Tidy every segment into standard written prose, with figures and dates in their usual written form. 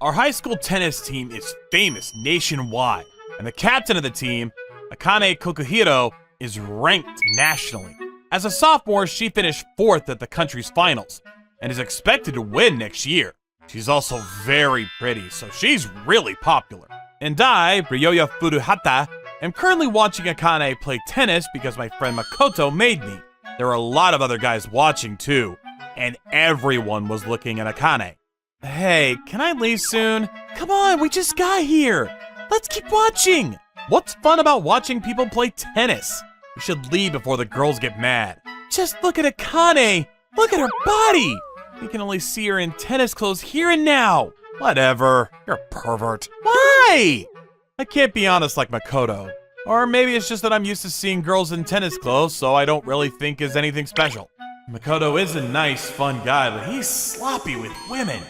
Our high school tennis team is famous nationwide, and the captain of the team, Akane Kokuhiro, is ranked nationally. As a sophomore, she finished 4th at the country's finals, and is expected to win next year. She's also very pretty, so she's really popular. And I, Ryoya Furuhata, am currently watching Akane play tennis because my friend Makoto made me. There are a lot of other guys watching too, and everyone was looking at Akane. Hey, can I leave soon? Come on, we just got here. Let's keep watching. What's fun about watching people play tennis? We should leave before the girls get mad. Just look at Akane. Look at her body. We can only see her in tennis clothes here and now. Whatever, you're a pervert. Why? I can't be honest like Makoto. Or maybe it's just that I'm used to seeing girls in tennis clothes, so I don't really think is anything special. Makoto is a nice, fun guy, but he's sloppy with women.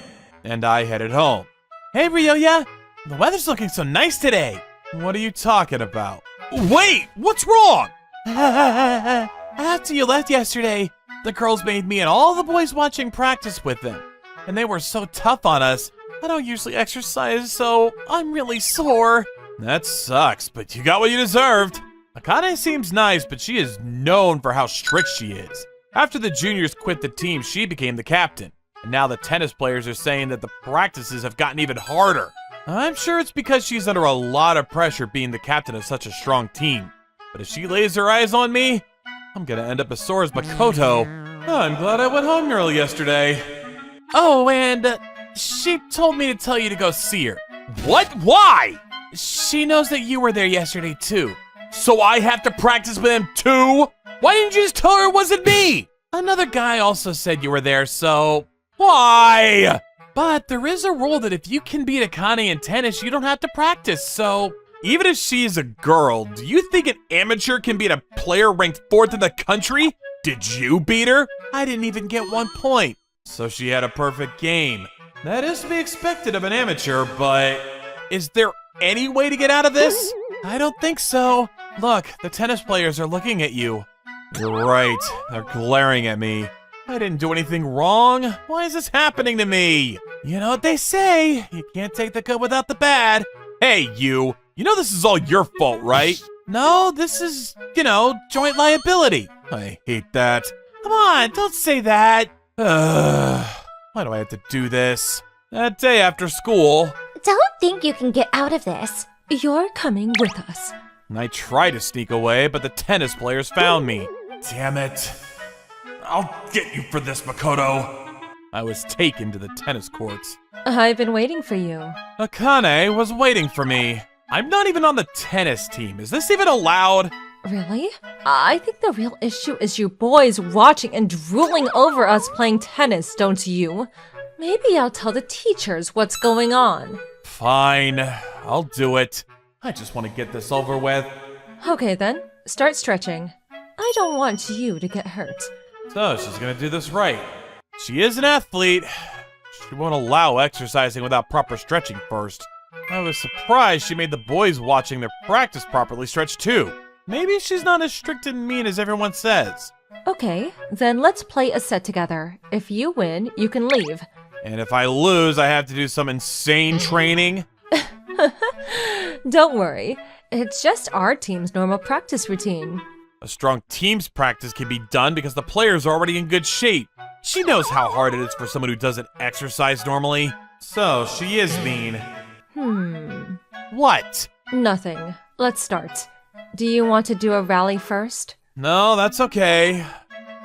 And I headed home. Hey, Ryoya! The weather's looking so nice today. What are you talking about? Wait, what's wrong? After you left yesterday, the girls made me and all the boys watching practice with them. And they were so tough on us. I don't usually exercise, so I'm really sore. That sucks, but you got what you deserved. Akane seems nice, but she is known for how strict she is. After the juniors quit the team, she became the captain. And now the tennis players are saying that the practices have gotten even harder. I'm sure it's because she's under a lot of pressure being the captain of such a strong team. But if she lays her eyes on me, I'm gonna end up as sore as Makoto. I'm glad I went home early yesterday. Oh, and she told me to tell you to go see her. What? Why? She knows that you were there yesterday too. So I have to practice with him too? Why didn't you just tell her it wasn't me? Another guy also said you were there, so... Why? But there is a rule that if you can beat Akane in tennis, you don't have to practice, so... Even if she's a girl, do you think an amateur can beat a player ranked 4th in the country? Did you beat her? I didn't even get 1 point. So she had a perfect game. That is to be expected of an amateur, but... Is there any way to get out of this? I don't think so. Look, the tennis players are looking at you. You're right, they're glaring at me. I didn't do anything wrong. Why is this happening to me? You know what they say, you can't take the good without the bad. Hey, you know this is all your fault, right? No, this is, joint liability. I hate that. Come on, don't say that. Why do I have to do this? That day after school... Don't think you can get out of this. You're coming with us. I tried to sneak away, but the tennis players found me. Damn it. I'll get you for this, Makoto. I was taken to the tennis courts. I've been waiting for you. Akane was waiting for me. I'm not even on the tennis team. Is this even allowed? Really? I think the real issue is you boys watching and drooling over us playing tennis, don't you? Maybe I'll tell the teachers what's going on. Fine, I'll do it. I just want to get this over with. Okay then, start stretching. I don't want you to get hurt. So she's gonna do this right. She is an athlete. She won't allow exercising without proper stretching first. I was surprised she made the boys watching their practice properly stretch too. Maybe she's not as strict and mean as everyone says. Okay, then let's play a set together. If you win, you can leave. And if I lose, I have to do some insane training? Don't worry. It's just our team's normal practice routine. A strong team's practice can be done because the players are already in good shape. She knows how hard it is for someone who doesn't exercise normally. So, she is mean. What? Nothing. Let's start. Do you want to do a rally first? No, that's okay.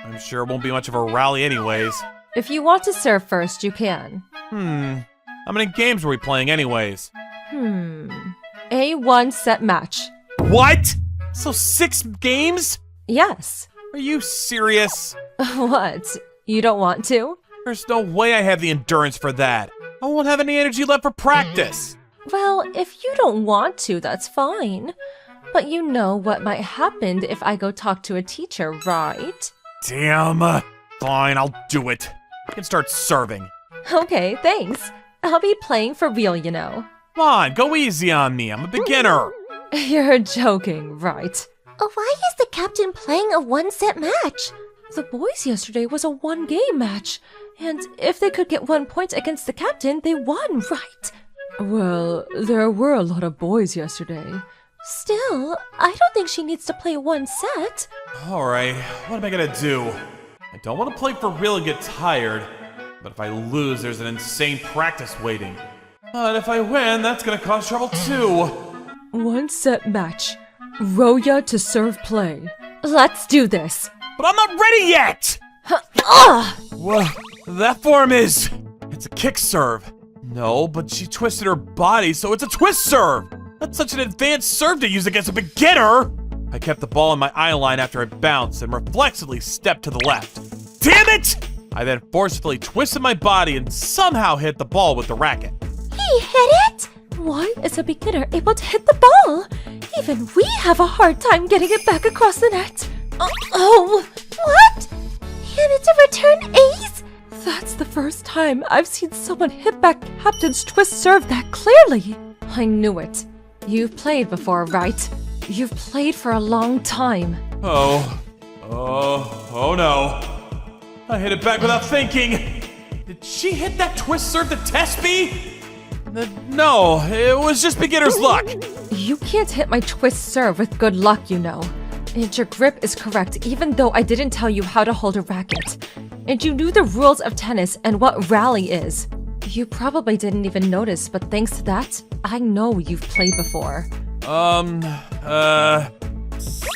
I'm sure it won't be much of a rally anyways. If you want to serve first, you can. How many games are we playing anyways? A 1-set match. What? So 6 games? Yes. Are you serious? What? You don't want to? There's no way I have the endurance for that. I won't have any energy left for practice. Well, if you don't want to, that's fine. But you know what might happen if I go talk to a teacher, right? Damn. Fine, I'll do it. I can start serving. Okay, thanks. I'll be playing for real, you know. Come on, go easy on me. I'm a beginner. You're joking, right? Why is the captain playing a 1-set match? The boys yesterday was a 1-game match, And if they could get 1 point against the captain, they won, right? Well, there were a lot of boys yesterday. Still, I don't think she needs to play 1 set. Alright, what am I gonna do? I don't want to play for real and get tired, but if I lose, there's an insane practice waiting. But if I win, that's gonna cause trouble too. 1 set match. Roya to serve play. Let's do this. But I'm not ready yet! Well, that form is... It's a kick serve. No, but she twisted her body, so it's a twist serve! That's such an advanced serve to use against a beginner! I kept the ball in my eye line after it bounced and reflexively stepped to the left. Damn it! I then forcefully twisted my body and somehow hit the ball with the racket. He hit it? Why is a beginner able to hit the ball? Even we have a hard time getting it back across the net. Oh! What? And it's a return ace? That's the first time I've seen someone hit back captain's twist serve that clearly. I knew it. You've played before, right? You've played for a long time. Oh no. I hit it back without thinking. Did she hit that twist serve to test me? No, it was just beginner's luck. You can't hit my twist serve with good luck, you know. And your grip is correct even though I didn't tell you how to hold a racket. And you knew the rules of tennis and what rally is. You probably didn't even notice, but thanks to that, I know you've played before.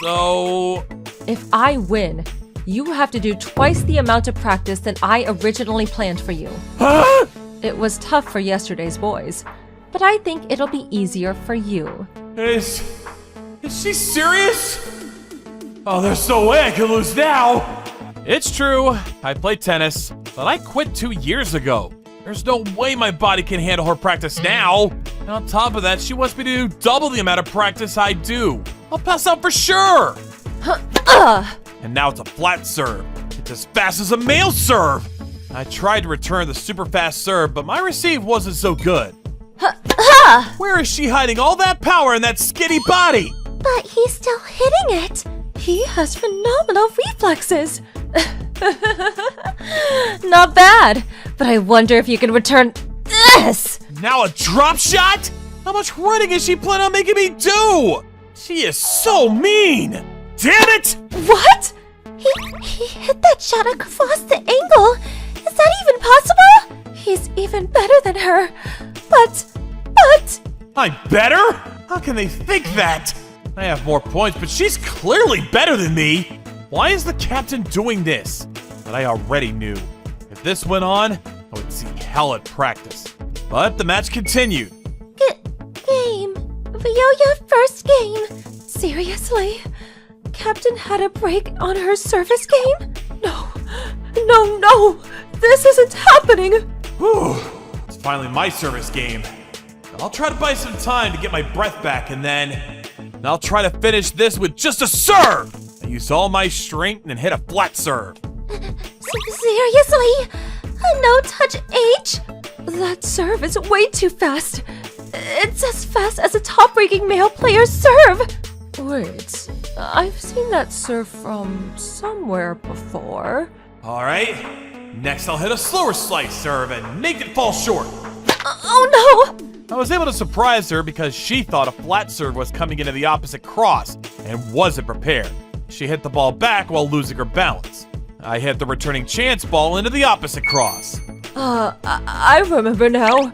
So... If I win, you have to do twice the amount of practice than I originally planned for you. Huh? It was tough for yesterday's boys, but I think it'll be easier for you. Is she serious? Oh, there's no way I can lose now. It's true, I play tennis, but I quit 2 years ago. There's no way my body can handle her practice now. And on top of that, she wants me to do double the amount of practice I do. I'll pass out for sure. And now it's a flat serve. It's as fast as a male serve. I tried to return the super fast serve, but my receive wasn't so good. Where is she hiding all that power in that skinny body? But he's still hitting it. He has phenomenal reflexes. Not bad, but I wonder if you can return this. Now a drop shot? How much running is she planning on making me do? She is so mean. Damn it! What? He hit that shot across the angle. Is that even possible? He's even better than her. But... I'm better? How can they think that? I have more points, but she's clearly better than me. Why is the captain doing this? But I already knew. If this went on, I would see hell at practice. But the match continued. Game. Yo-yo first game. Seriously? Captain had a break on her service game? No. This isn't happening. Whew. It's finally my service game. I'll try to buy some time to get my breath back, and then I'll try to finish this with just a serve. I used all my strength and hit a flat serve. Seriously? A no-touch H? That serve is way too fast. It's as fast as a top-ranking male player's serve. Wait, I've seen that serve from somewhere before. All right, next I'll hit a slower slice serve and make it fall short. Oh no! I was able to surprise her because she thought a flat serve was coming into the opposite cross and wasn't prepared. She hit the ball back while losing her balance. I hit the returning chance ball into the opposite cross. I remember now.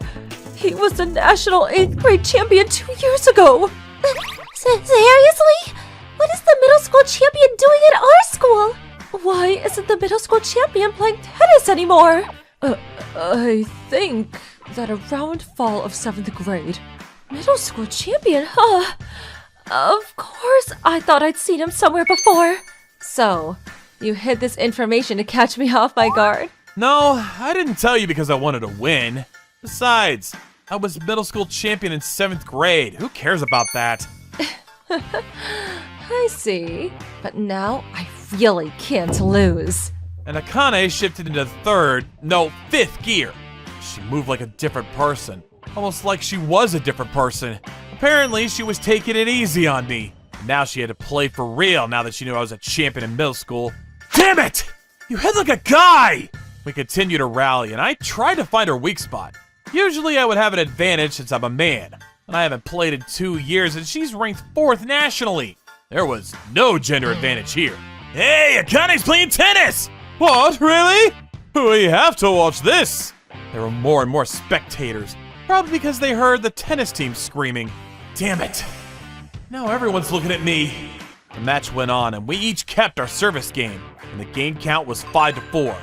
He was the national 8th grade champion 2 years ago. Seriously? What is the middle school champion doing at our school? Why isn't the middle school champion playing tennis anymore? I think that around fall of 7th grade. Middle school champion, huh? Of course, I thought I'd seen him somewhere before. So, you hid this information to catch me off my guard? No, I didn't tell you because I wanted to win. Besides, I was middle school champion in 7th grade. Who cares about that? I see. But now I really can't lose. And Akane shifted into 5th gear. She moved like a different person. Almost like she was a different person. Apparently, she was taking it easy on me. Now she had to play for real now that she knew I was a champion in middle school. Damn it! You hit like a guy! We continued to rally, and I tried to find her weak spot. Usually I would have an advantage since I'm a man, and I haven't played in 2 years, and she's ranked 4th nationally. There was no gender advantage here. Hey, Akane's playing tennis! What, really? We have to watch this. There were more and more spectators, probably because they heard the tennis team screaming. Damn it. Now everyone's looking at me. The match went on, and we each kept our service game, and the game count was 5-4.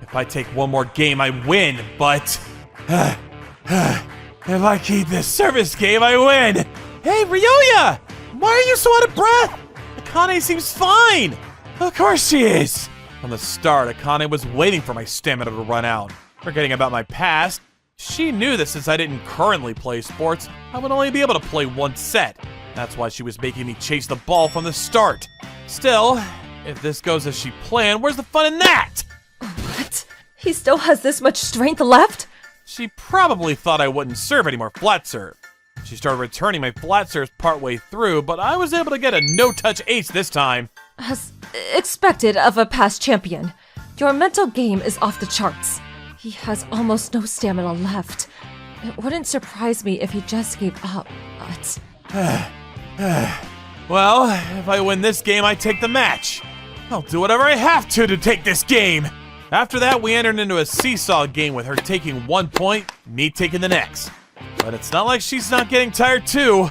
If I take one more game, I win, but... if I keep this service game, I win! Hey, Ryoya! Why are you so out of breath? Akane seems fine! Of course she is! From the start, Akane was waiting for my stamina to run out. Forgetting about my past, she knew that since I didn't currently play sports, I would only be able to play one set. That's why she was making me chase the ball from the start. Still, if this goes as she planned, where's the fun in that? What? He still has this much strength left? She probably thought I wouldn't serve any more flat serve. She started returning my flat serves partway through, but I was able to get a no-touch ace this time. As expected of a past champion, your mental game is off the charts. He has almost no stamina left. It wouldn't surprise me if he just gave up, but... Well, if I win this game, I take the match. I'll do whatever I have to take this game. After that, we entered into a seesaw game with her taking 1 point, me taking the next. But it's not like she's not getting tired too.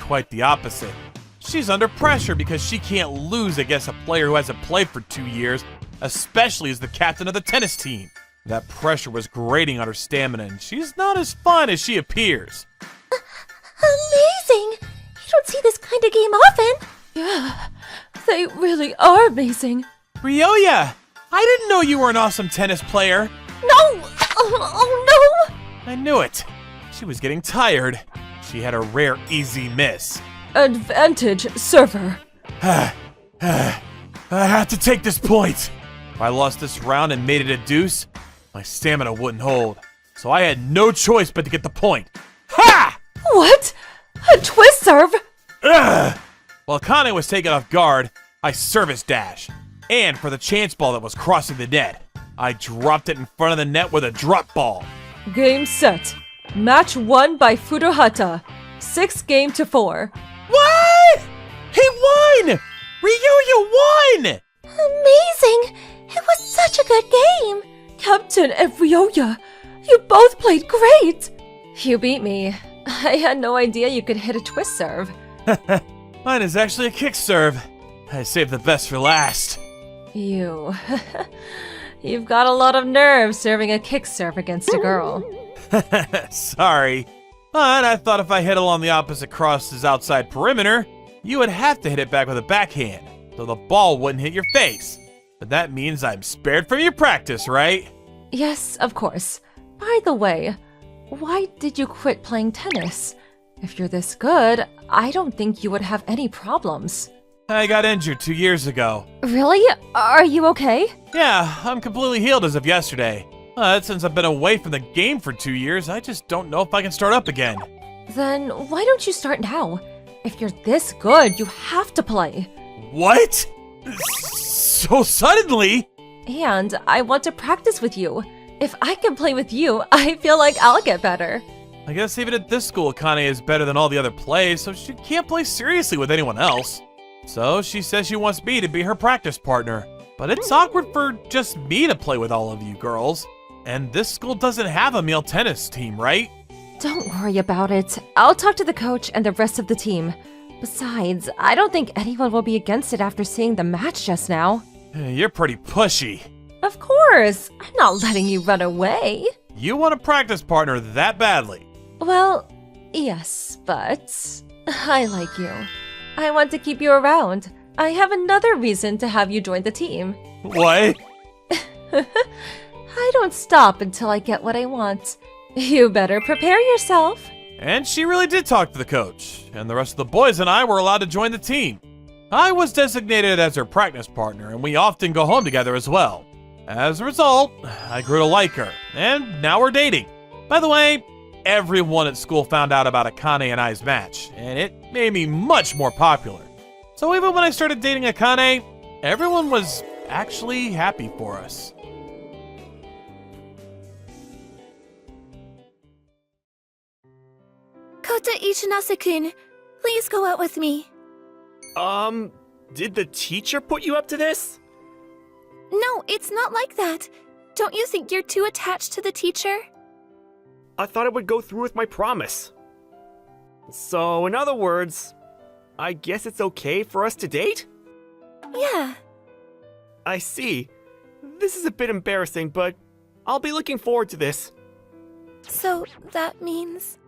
Quite the opposite. She's under pressure because she can't lose against a player who hasn't played for 2 years, especially as the captain of the tennis team. That pressure was grating on her stamina, and she's not as fun as she appears. Amazing! You don't see this kind of game often. Yeah, they really are amazing. Ryoya, I didn't know you were an awesome tennis player. No! Oh no! I knew it. She was getting tired. She had a rare easy miss. Advantage server. I have to take this point. If I lost this round and made it a deuce, my stamina wouldn't hold. So I had no choice but to get the point. Ha! What? A twist serve? Ugh! While Akane was taken off guard, I service dash. And for the chance ball that was crossing the net, I dropped it in front of the net with a drop ball. Game set. Match won by Furuhata. 6-4. What? He won! Ryoya won! Amazing! It was such a good game! Captain and Ryoya, you both played great! You beat me. I had no idea you could hit a twist serve. Mine is actually a kick serve. I saved the best for last. You've got a lot of nerve serving a kick serve against a girl. Sorry. But I thought if I hit along the opposite cross's outside perimeter, you would have to hit it back with a backhand, so the ball wouldn't hit your face. But that means I'm spared from your practice, right? Yes, of course. By the way, why did you quit playing tennis? If you're this good, I don't think you would have any problems. I got injured 2 years ago. Really? Are you okay? Yeah, I'm completely healed as of yesterday. But since I've been away from the game for 2 years, I just don't know if I can start up again. Then why don't you start now? If you're this good, you have to play. What? So suddenly? And I want to practice with you. If I can play with you, I feel like I'll get better. I guess even at this school, Akane is better than all the other plays, so she can't play seriously with anyone else. So she says she wants me to be her practice partner. But it's awkward for just me to play with all of you girls. And this school doesn't have a male tennis team, right? Don't worry about it. I'll talk to the coach and the rest of the team. Besides, I don't think anyone will be against it after seeing the match just now. You're pretty pushy. Of course. I'm not letting you run away. You want a practice partner that badly. Well, yes, but I like you. I want to keep you around. I have another reason to have you join the team. What? I don't stop until I get what I want. You better prepare yourself. And she really did talk to the coach, and the rest of the boys and I were allowed to join the team. I was designated as her practice partner, and we often go home together as well. As a result, I grew to like her, and now we're dating. By the way, everyone at school found out about Akane and I's match, and it made me much more popular. So even when I started dating Akane, everyone was actually happy for us. Kota Ichinase-kun, please go out with me. Did the teacher put you up to this? No, it's not like that. Don't you think you're too attached to the teacher? I thought I would go through with my promise. So, in other words, I guess it's okay for us to date? Yeah. I see. This is a bit embarrassing, but I'll be looking forward to this. So that means...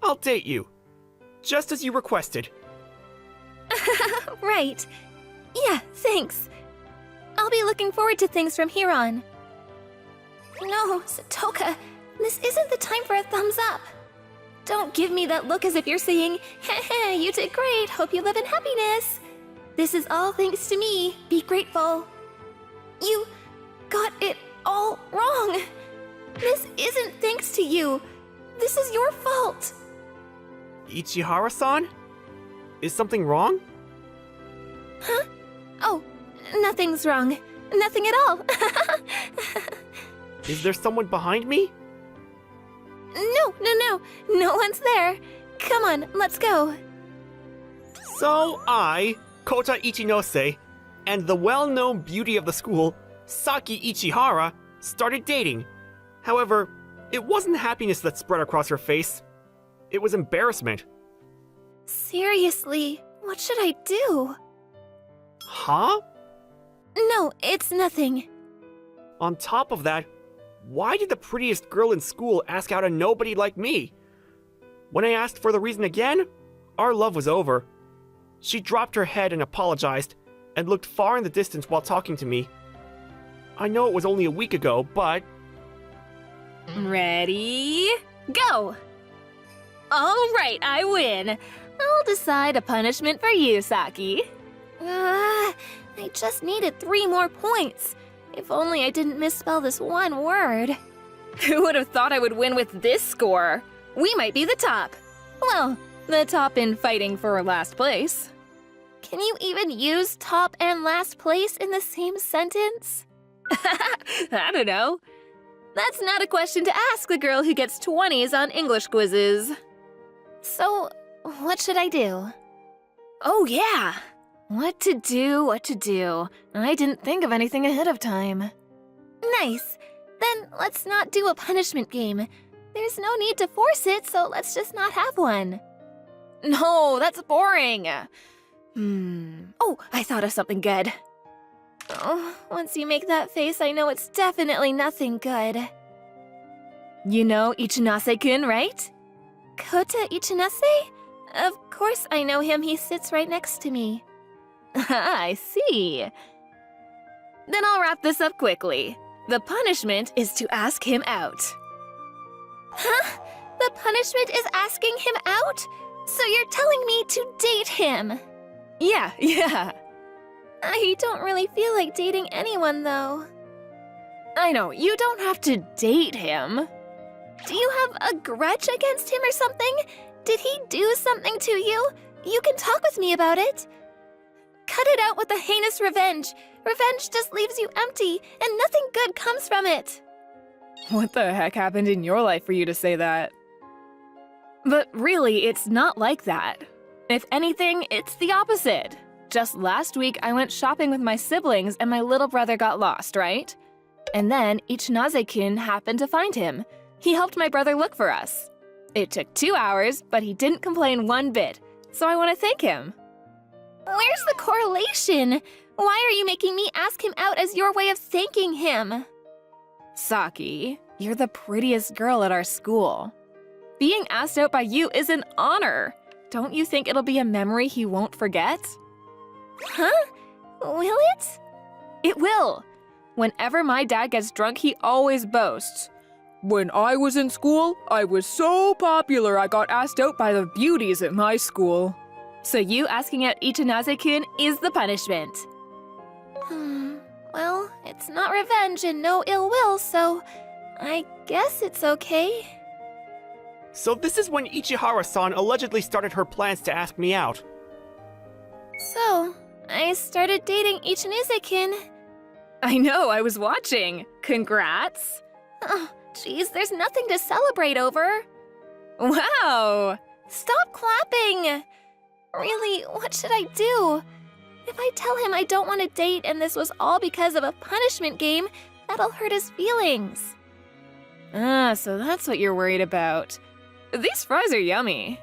I'll date you. Just as you requested. Right. Yeah, thanks. I'll be looking forward to things from here on. No, Satoka, this isn't the time for a thumbs up. Don't give me that look as if you're saying, heh, you did great, hope you live in happiness. This is all thanks to me, be grateful. You got it all wrong. This isn't thanks to you. This is your fault. Ichihara-san? Is something wrong? Huh? Oh, nothing's wrong. Nothing at all. Is there someone behind me? No one's there. Come on, let's go. So I, Kota Ichinose, and the well-known beauty of the school, Saki Ichihara, started dating. However, it wasn't happiness that spread across her face. It was embarrassment. Seriously, what should I do? Huh? No, it's nothing. On top of that, why did the prettiest girl in school ask out a nobody like me? When I asked for the reason again, our love was over. She dropped her head and apologized, and looked far in the distance while talking to me. I know it was only a week ago, but... Ready? Go! Alright, I win. I'll decide a punishment for you, Saki. I just needed 3 more points. If only I didn't misspell this one word. Who would have thought I would win with this score? We might be the top. Well, the top in fighting for last place. Can you even use top and last place in the same sentence? I don't know. That's not a question to ask the girl who gets 20s on English quizzes. So, what should I do? Oh yeah! What to do. I didn't think of anything ahead of time. Nice. Then let's not do a punishment game. There's no need to force it, so let's just not have one. No, that's boring. Oh, I thought of something good. Oh, once you make that face, I know it's definitely nothing good. You know Ichinase-kun, right? Kota Ichinase? Of course I know him, he sits right next to me. I see. Then I'll wrap this up quickly. The punishment is to ask him out. Huh? The punishment is asking him out? So you're telling me to date him? Yeah. I don't really feel like dating anyone, though. I know, you don't have to date him. Do you have a grudge against him or something? Did he do something to you? You can talk with me about it. Cut it out with the heinous revenge. Revenge just leaves you empty, and nothing good comes from it. What the heck happened in your life for you to say that? But really, it's not like that. If anything, it's the opposite. Just last week, I went shopping with my siblings and my little brother got lost, right? And then Ichinase-kun happened to find him. He helped my brother look for us. It took 2 hours, but he didn't complain one bit, so I want to thank him. Where's the correlation? Why are you making me ask him out as your way of thanking him? Saki, you're the prettiest girl at our school. Being asked out by you is an honor. Don't you think it'll be a memory he won't forget? Huh? Will it? It will. Whenever my dad gets drunk, he always boasts. When I was in school, I was so popular I got asked out by the beauties at my school. So you asking out Ichinase-kun is the punishment. Well, it's not revenge and no ill will, so I guess it's okay. So this is when Ichihara-san allegedly started her plans to ask me out. So, I started dating Ichinase-kun. I know, I was watching. Congrats. Oh, geez, there's nothing to celebrate over. Wow! Stop clapping! Really, what should I do? If I tell him I don't want to date and this was all because of a punishment game, that'll hurt his feelings. Ah, so that's what you're worried about. These fries are yummy.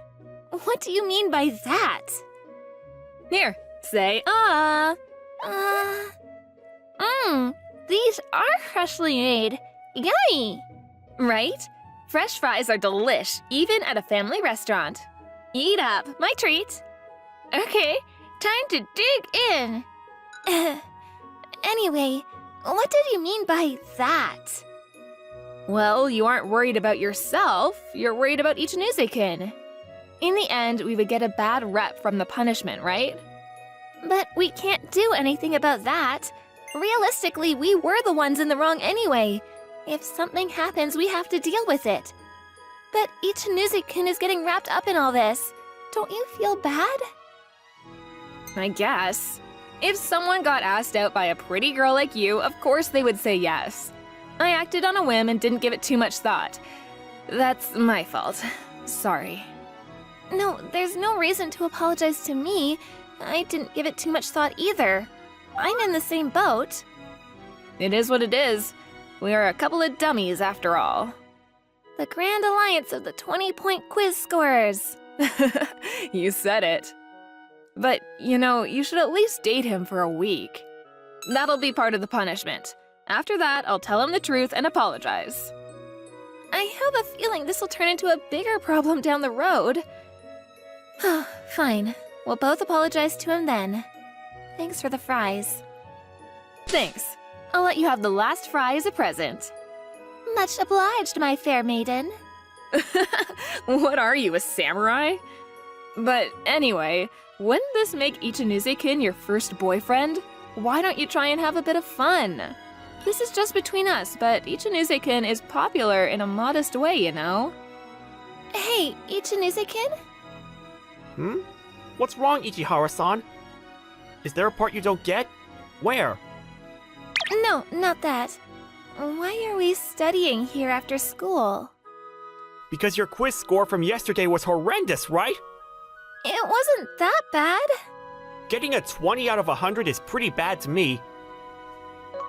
What do you mean by that? Here, say ah. These are freshly made. Yummy! Right? Fresh fries are delish, even at a family restaurant. Eat up, my treat. Okay, time to dig in. Anyway, what did you mean by that? Well, you aren't worried about yourself, you're worried about Ichinose-kun. In the end, we would get a bad rep from the punishment, right? But we can't do anything about that. Realistically, we were the ones in the wrong anyway. If something happens, we have to deal with it. But Ichinose-kun is getting wrapped up in all this. Don't you feel bad? I guess. If someone got asked out by a pretty girl like you, of course they would say yes. I acted on a whim and didn't give it too much thought. That's my fault. Sorry. No, there's no reason to apologize to me. I didn't give it too much thought either. I'm in the same boat. It is what it is. We are a couple of dummies after all. The grand alliance of the 20-point quiz scorers. You said it. But, you should at least date him for a week. That'll be part of the punishment. After that, I'll tell him the truth and apologize. I have a feeling this will turn into a bigger problem down the road. Fine. We'll both apologize to him then. Thanks for the fries. Thanks. I'll let you have the last fry as a present. Much obliged, my fair maiden. What are you, a samurai? But anyway, wouldn't this make Ichinose-kun your first boyfriend? Why don't you try and have a bit of fun? This is just between us, but Ichinose-kun is popular in a modest way, you know? Hey, Ichinose-kun? What's wrong, Ichihara-san? Is there a part you don't get? Where? No, not that. Why are we studying here after school? Because your quiz score from yesterday was horrendous, right? It wasn't that bad. Getting a 20 out of 100 is pretty bad to me.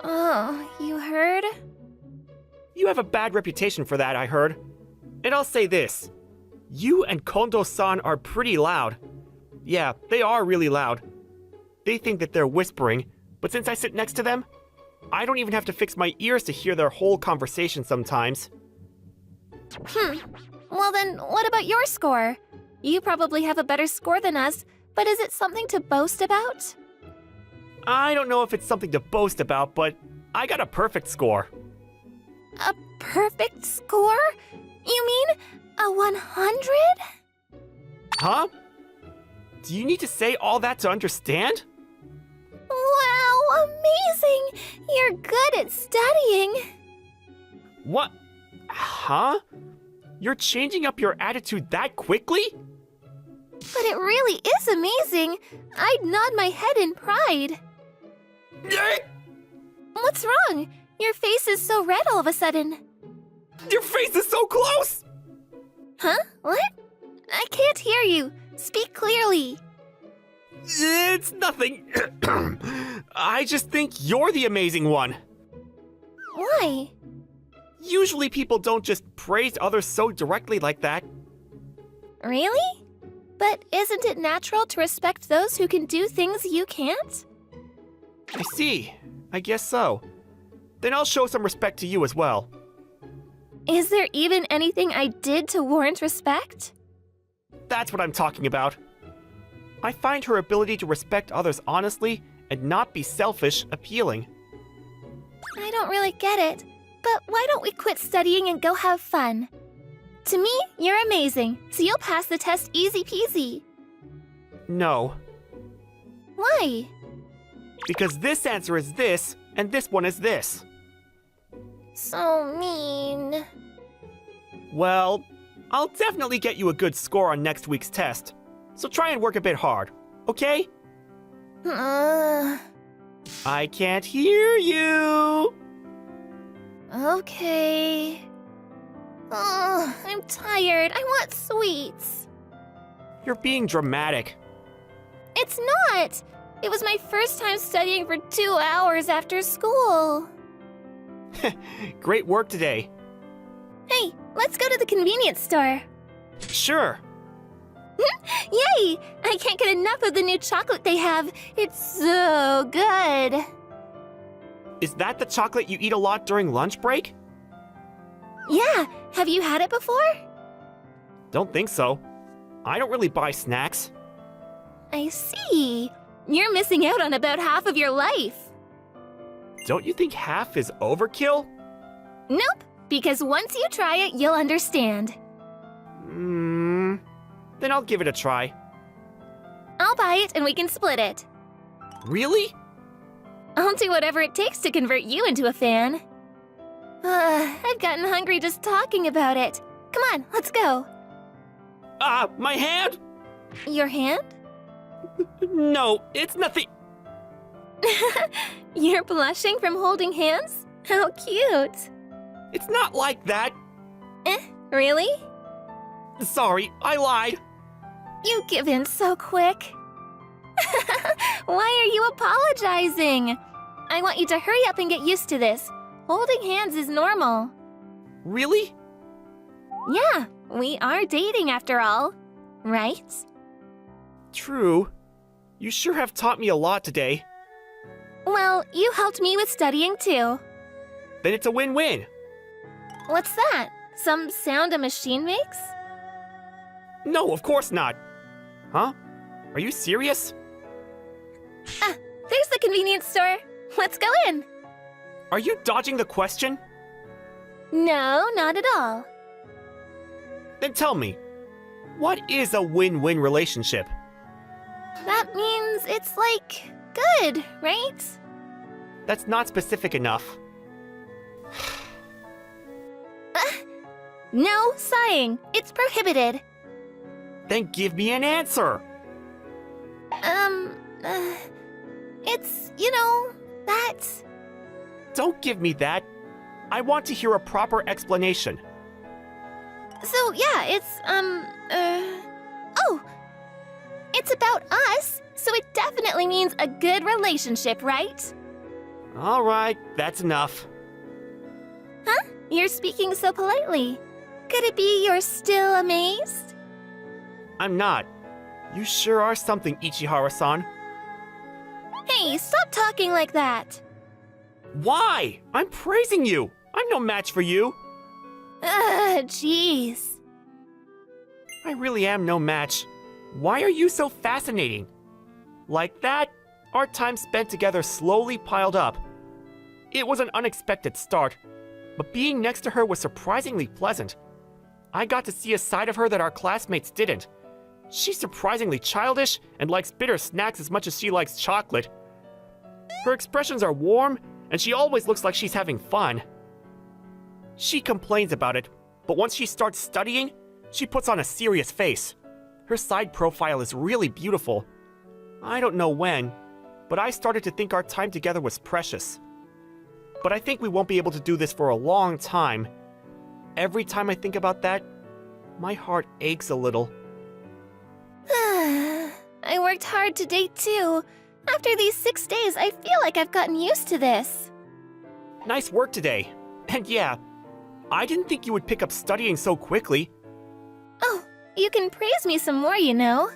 Oh, you heard? You have a bad reputation for that, I heard. And I'll say this. You and Kondo-san are pretty loud. Yeah, they are really loud. They think that they're whispering, but since I sit next to them, I don't even have to fix my ears to hear their whole conversation sometimes. Well then, what about your score? You probably have a better score than us, but is it something to boast about? I don't know if it's something to boast about, but I got a perfect score. A perfect score? You mean a 100? Huh? Do you need to say all that to understand? Wow, amazing! You're good at studying. What? Huh? You're changing up your attitude that quickly? But it really is amazing. I'd nod my head in pride. What's wrong? Your face is so red all of a sudden. Your face is so close! Huh? What? I can't hear you. Speak clearly. It's nothing. I just think you're the amazing one. Why? Usually people don't just praise others so directly like that. Really? But isn't it natural to respect those who can do things you can't? I see. I guess so. Then I'll show some respect to you as well. Is there even anything I did to warrant respect? That's what I'm talking about. I find her ability to respect others honestly and not be selfish appealing. I don't really get it, but why don't we quit studying and go have fun? To me, you're amazing, so you'll pass the test easy peasy. No, Why? because this answer is this, and this one is this. So mean. Well, I'll definitely get you a good score on next week's test, so try and work a bit hard, okay? Uh, I can't hear you! okay. Oh, I'm tired. I want sweets. You're being dramatic. It's not. It was my first time studying for 2 hours after school. Great work today. Hey, let's go to the convenience store. Sure. Yay! I can't get enough of the new chocolate they have. It's so good. Is that the chocolate you eat a lot during lunch break? Yeah, have you had it before? Don't think so. I don't really buy snacks. I see. You're missing out on about half of your life. Don't you think half is overkill? Nope, because once you try it, you'll understand. Then I'll give it a try. I'll buy it and we can split it. Really? I'll do whatever it takes to convert you into a fan. I've gotten hungry just talking about it. Come on, let's go. Ah, my hand? Your hand? No, it's nothing. You're blushing from holding hands? How cute. It's not like that. Really? Sorry, I lied. You give in so quick. Why are you apologizing? I want you to hurry up and get used to this. Holding hands is normal. Really? Yeah, we are dating after all, right? True. You sure have taught me a lot today. Well, you helped me with studying too. Then it's a win-win. What's that? Some sound a machine makes? No, of course not. Huh? Are you serious? Ah, there's the convenience store. Let's go in. Are you dodging the question? No, not at all. Then tell me, what is a win-win relationship? That means it's like good, right? That's not specific enough. No sighing. It's prohibited. Then give me an answer. It's, you know, that. Don't give me that. I want to hear a proper explanation. So, yeah, it's, oh! It's about us, so it definitely means a good relationship, right? All right, that's enough. Huh? You're speaking so politely. Could it be you're still amazed? I'm not. You sure are something, Ichihara-san. Hey, stop talking like that. Why? I'm praising you. I'm no match for you. Jeez. I really am no match. Why are you so fascinating? Like that, our time spent together slowly piled up. It was an unexpected start, but being next to her was surprisingly pleasant. I got to see a side of her that our classmates didn't. She's surprisingly childish and likes bitter snacks as much as she likes chocolate. Her expressions are warm, and she always looks like she's having fun. She complains about it, but once she starts studying, she puts on a serious face. Her side profile is really beautiful. I don't know when, but I started to think our time together was precious. But I think we won't be able to do this for a long time. Every time I think about that, my heart aches a little. I worked hard today too. After these 6 days, I feel like I've gotten used to this. Nice work today. And yeah, I didn't think you would pick up studying so quickly. Oh, you can praise me some more, you know.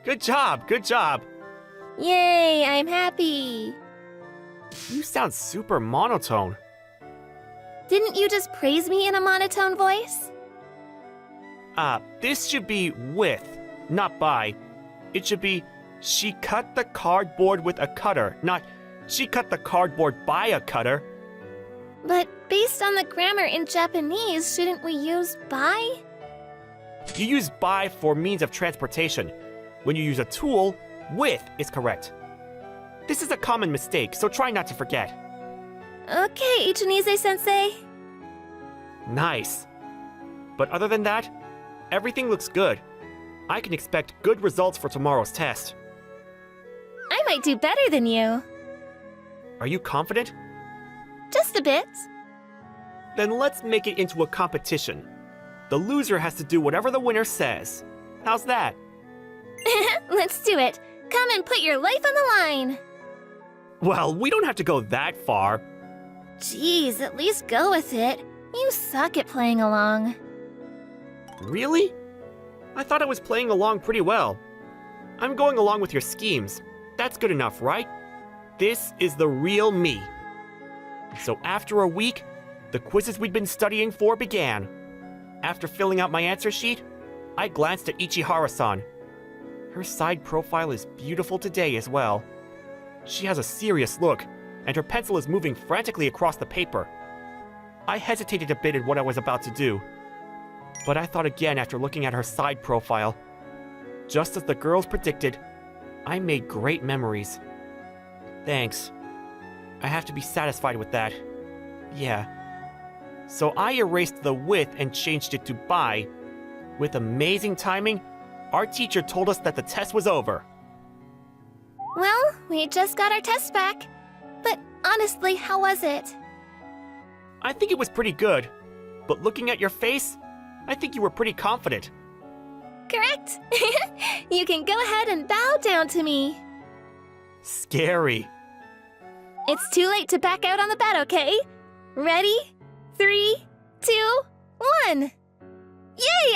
Good job, good job. Yay, I'm happy. You sound super monotone. Didn't you just praise me in a monotone voice? This should be with, not by. It should be, she cut the cardboard with a cutter, not, she cut the cardboard by a cutter. But based on the grammar in Japanese, shouldn't we use by? You use by for means of transportation. When you use a tool, with is correct. This is a common mistake, so try not to forget. Okay, Ichinise-sensei. Nice. But other than that, everything looks good. I can expect good results for tomorrow's test. I might do better than you. Are you confident? Just a bit. Then let's make it into a competition. The loser has to do whatever the winner says. How's that? Let's do it. Come and put your life on the line. Well, we don't have to go that far. Jeez, at least go with it. You suck at playing along. Really? I thought I was playing along pretty well. I'm going along with your schemes. That's good enough, right? This is the real me. So after a week, the quizzes we'd been studying for began. After filling out my answer sheet, I glanced at Ichihara-san. Her side profile is beautiful today as well. She has a serious look, and her pencil is moving frantically across the paper. I hesitated a bit in what I was about to do, but I thought again after looking at her side profile. Just as the girls predicted, I made great memories. Thanks. I have to be satisfied with that. Yeah. So I erased the with and changed it to by. With amazing timing, our teacher told us that the test was over. Well, we just got our test back. But honestly, how was it? I think it was pretty good, but looking at your face, I think you were pretty confident. Correct. You can go ahead and bow down to me. Scary. It's too late to back out on the bet, okay? Ready? 3, 2, 1. Yay,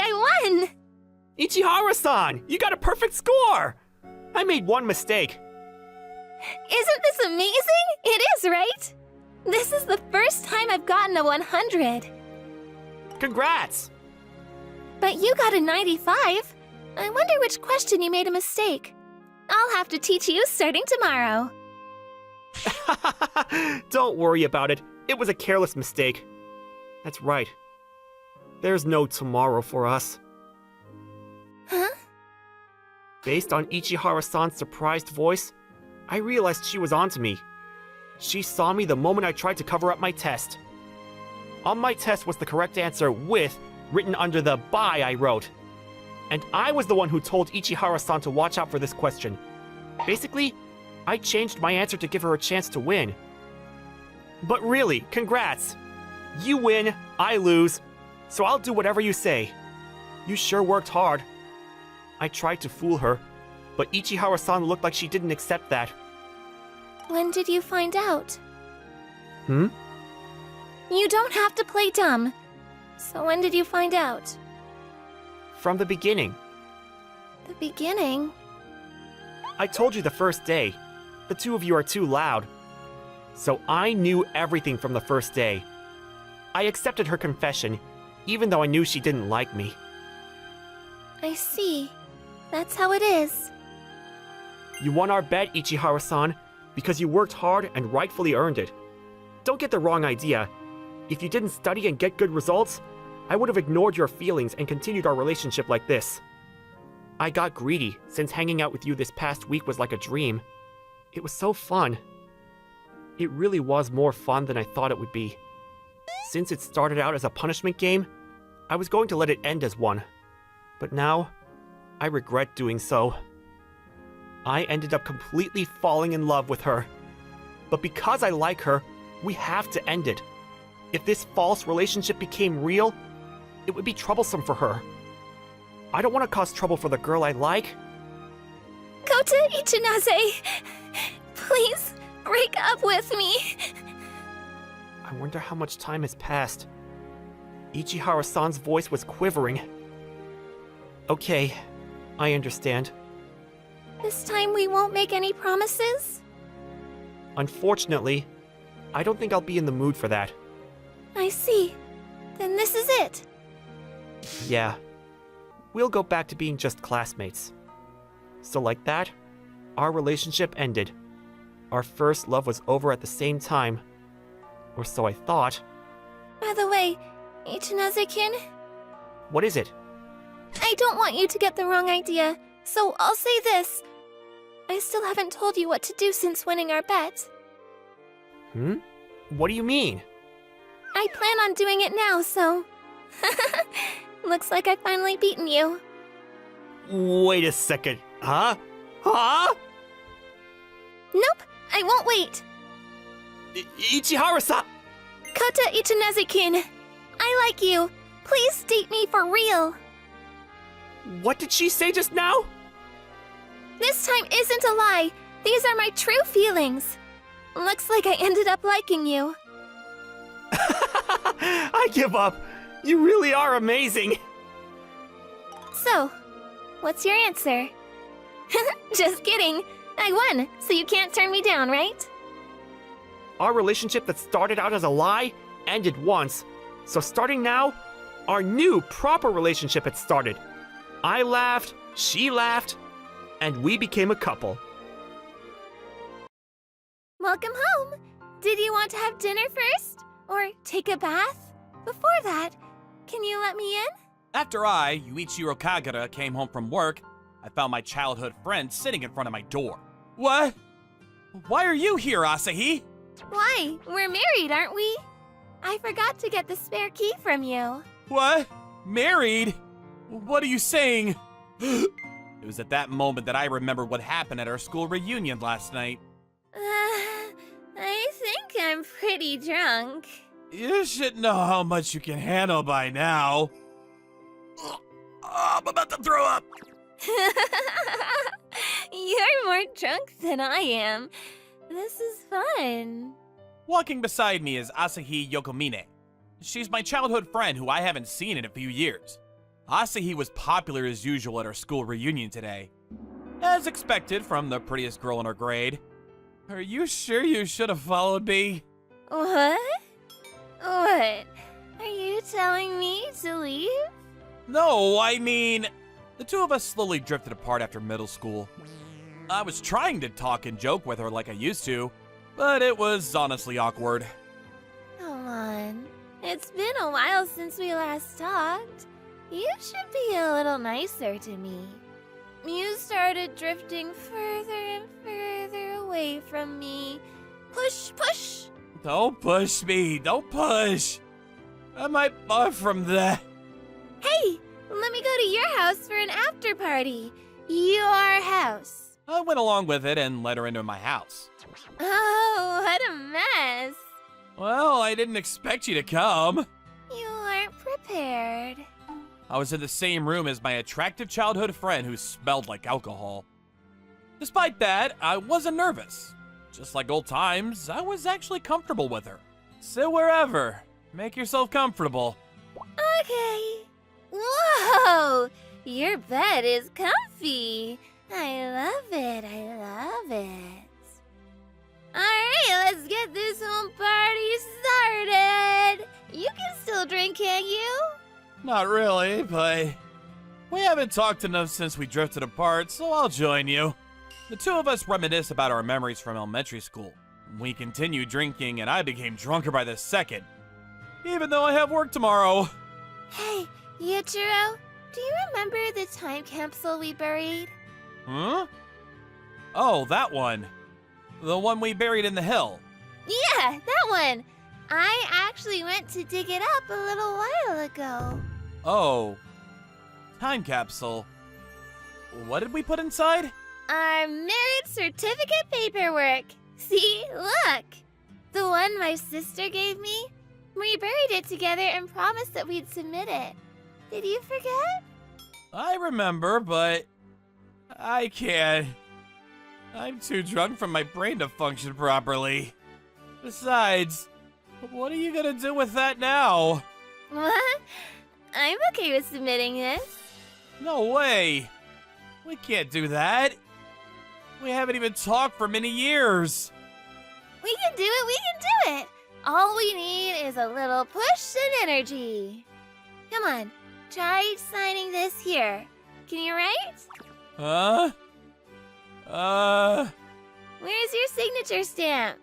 I won! Ichihara-san, you got a perfect score! I made one mistake. Isn't this amazing? It is, right? This is the first time I've gotten a 100. Congrats! But you got a 95. I wonder which question you made a mistake. I'll have to teach you starting tomorrow. Don't worry about it. It was a careless mistake. That's right. There's no tomorrow for us. Huh? Based on Ichihara-san's surprised voice, I realized she was onto me. She saw me the moment I tried to cover up my test. On my test was the correct answer with written under the by I wrote. And I was the one who told Ichihara-san to watch out for this question. Basically, I changed my answer to give her a chance to win. But really, congrats! You win, I lose, so I'll do whatever you say. You sure worked hard. I tried to fool her, but Ichihara-san looked like she didn't accept that. When did you find out? Hmm? You don't have to play dumb. So when did you find out? From the beginning. The beginning? I told you the first day. The two of you are too loud. So I knew everything from the first day. I accepted her confession, even though I knew she didn't like me. I see. That's how it is. You won our bet, Ichihara-san, because you worked hard and rightfully earned it. Don't get the wrong idea. If you didn't study and get good results, I would have ignored your feelings and continued our relationship like this. I got greedy, since hanging out with you this past week was like a dream. It was so fun. It really was more fun than I thought it would be. Since it started out as a punishment game, I was going to let it end as one. But now, I regret doing so. I ended up completely falling in love with her. But because I like her, we have to end it. If this false relationship became real, it would be troublesome for her. I don't want to cause trouble for the girl I like. Kota Ichinase, please break up with me. I wonder how much time has passed. Ichihara-san's voice was quivering. Okay, I understand. This time we won't make any promises? Unfortunately, I don't think I'll be in the mood for that. I see. Then this is it. Yeah. We'll go back to being just classmates. So like that, our relationship ended. Our first love was over at the same time. Or so I thought. By the way, Ichinase-kin, What is it? I don't want you to get the wrong idea, so I'll say this. I still haven't told you what to do since winning our bet. Hmm? What do you mean? I plan on doing it now, so... Looks like I've finally beaten you. Wait a second. Huh? Huh? Nope, I won't wait. Ichihara-san! Kota Ichinase-kin, I like you. Please date me for real. What did she say just now? This time isn't a lie. These are my true feelings. Looks like I ended up liking you. I give up. You really are amazing. So, what's your answer? Just kidding. I won, so you can't turn me down, right? Our relationship that started out as a lie ended once. So starting now, our new proper relationship had started. I laughed, she laughed, and we became a couple. Welcome home. Did you want to have dinner first? Or take a bath? Before that, can you let me in? After I, Yuichiro Kagura, came home from work, I found my childhood friend sitting in front of my door. What? Why are you here, Asahi? Why? We're married, aren't we? I forgot to get the spare key from you. What? Married? What are you saying? It was at that moment that I remembered what happened at our school reunion last night. I think I'm pretty drunk. You should know how much you can handle by now. I'm about to throw up. You're more drunk than I am. This is fun. Walking beside me is Asahi Yokomine. She's my childhood friend who I haven't seen in a few years. Asahi was popular as usual at our school reunion today. As expected from the prettiest girl in her grade. Are you sure you should have followed me? What? What? Are you telling me to leave? No, I mean, the two of us slowly drifted apart after middle school. I was trying to talk and joke with her like I used to, but it was honestly awkward. Come on. It's been a while since we last talked. You should be a little nicer to me. You started drifting further and further away from me. Push, push! Don't push me, don't push! I might barf from that. Hey, let me go to your house for an after party. Your house. I went along with it and let her into my house. Oh, what a mess. Well, I didn't expect you to come. You weren't prepared. I was in the same room as my attractive childhood friend who smelled like alcohol. Despite that, I wasn't nervous. Just like old times, I was actually comfortable with her. Sit wherever. Make yourself comfortable. Okay. Whoa! Your bed is comfy. I love it. I love it. Alright, let's get this home party started. You can still drink, can't you? Not really, but we haven't talked enough since we drifted apart, so I'll join you. The two of us reminisce about our memories from elementary school. We continued drinking, and I became drunker by the second, even though I have work tomorrow. Hey, Yuichiro, do you remember the time capsule we buried? Huh? Oh, that one. The one we buried in the hill. Yeah, that one. I actually went to dig it up a little while ago. Oh. Time capsule. What did we put inside? Our marriage certificate paperwork. See, look. The one my sister gave me. We buried it together and promised that we'd submit it. Did you forget? I remember, but I can't. I'm too drunk for my brain to function properly. Besides, what are you gonna do with that now? What? I'm okay with submitting this. No way. We can't do that. We haven't even talked for many years. We can do it, we can do it. All we need is a little push and energy. Come on, try signing this here. Can you write? Huh? Where's your signature stamp?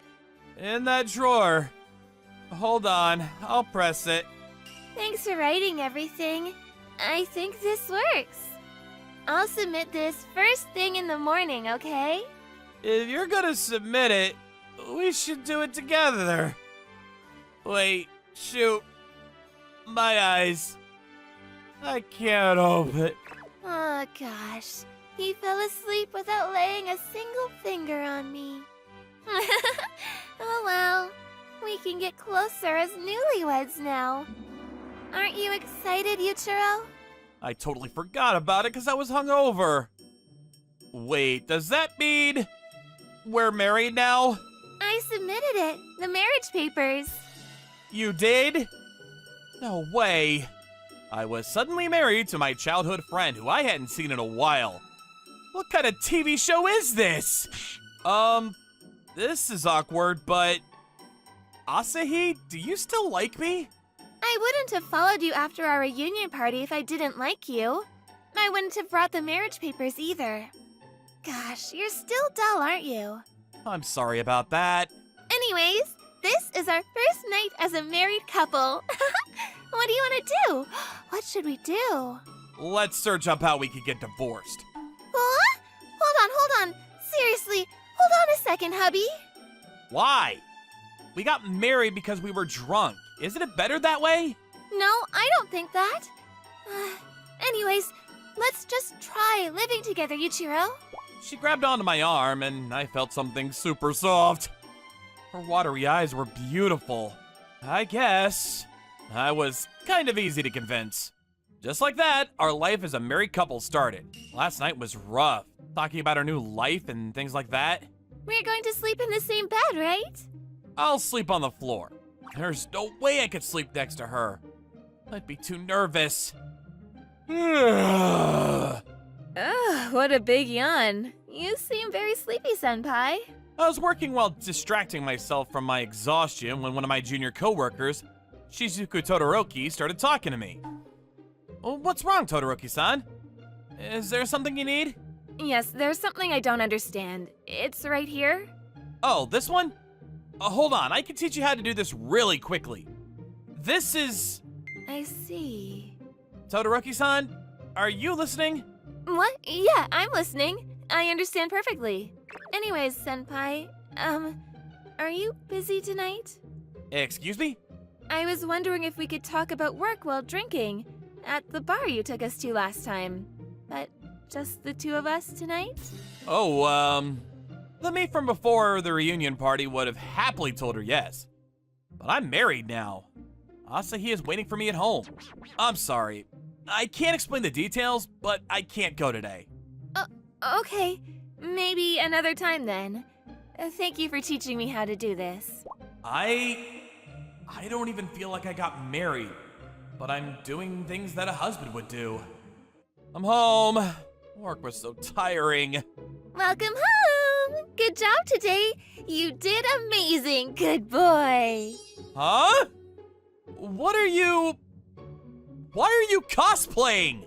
In that drawer. Hold on, I'll press it. Thanks for writing everything. I think this works. I'll submit this first thing in the morning, okay? If you're gonna submit it, we should do it together. Wait, shoot. My eyes. I can't open. Oh gosh, he fell asleep without laying a single finger on me. Oh well, we can get closer as newlyweds now. Aren't you excited, Yuichiro? I totally forgot about it because I was hungover. Wait, does that mean we're married now? I submitted it, the marriage papers. You did? No way. I was suddenly married to my childhood friend who I hadn't seen in a while. What kind of TV show is this? This is awkward, but... Asahi, do you still like me? I wouldn't have followed you after our reunion party if I didn't like you. I wouldn't have brought the marriage papers either. Gosh, you're still dull, aren't you? I'm sorry about that. Anyways, this is our first night as a married couple. What do you want to do? What should we do? Let's search up how we could get divorced. What? Hold on. Seriously, hold on a second, hubby. Why? We got married because we were drunk. Isn't it better that way? No, I don't think that. Anyways, let's just try living together, Yuichiro. She grabbed onto my arm and I felt something super soft. Her watery eyes were beautiful. I guess I was kind of easy to convince. Just like that, our life as a married couple started. Last night was rough, talking about our new life and things like that. We're going to sleep in the same bed, right? I'll sleep on the floor. There's no way I could sleep next to her. I'd be too nervous. Ugh, what a big yawn. You seem very sleepy, Senpai. I was working while distracting myself from my exhaustion when one of my junior coworkers, Shizuku Todoroki, started talking to me. Oh, what's wrong, Todoroki-san? Is there something you need? Yes, there's something I don't understand. It's right here. Oh, this one? Hold on, I can teach you how to do this really quickly. This is... I see. Todoroki-san, are you listening? What? Yeah, I'm listening. I understand perfectly. Anyways, Senpai, are you busy tonight? Excuse me? I was wondering if we could talk about work while drinking at the bar you took us to last time. But just the two of us tonight? Oh, the me from before the reunion party would have happily told her yes. But I'm married now. Asahi is waiting for me at home. I'm sorry. I can't explain the details, but I can't go today. Okay. Maybe another time then. Thank you for teaching me how to do this. I don't even feel like I got married, but I'm doing things that a husband would do. I'm home. Work was so tiring. Welcome home! Good job today. You did amazing, good boy. Huh? Why are you cosplaying?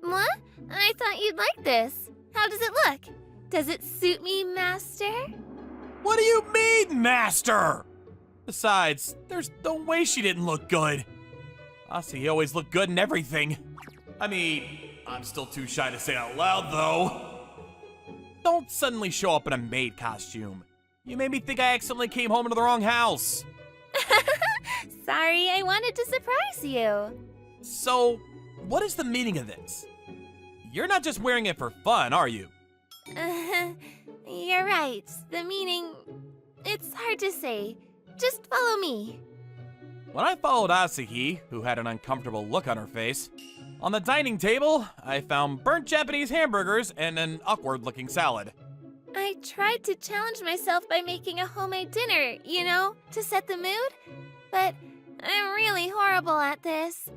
What? I thought you'd like this. How does it look? Does it suit me, Master? What do you mean, Master? Besides, there's no way she didn't look good. Asahi always looked good in everything. I mean, I'm still too shy to say out loud, though. Don't suddenly show up in a maid costume. You made me think I accidentally came home to the wrong house. Sorry, I wanted to surprise you. So, what is the meaning of this? You're not just wearing it for fun, are you? You're right. The meaning... It's hard to say. Just follow me. When I followed Asahi, who had an uncomfortable look on her face, on the dining table, I found burnt Japanese hamburgers and an awkward-looking salad. I tried to challenge myself by making a homemade dinner, to set the mood. But I'm really horrible at this.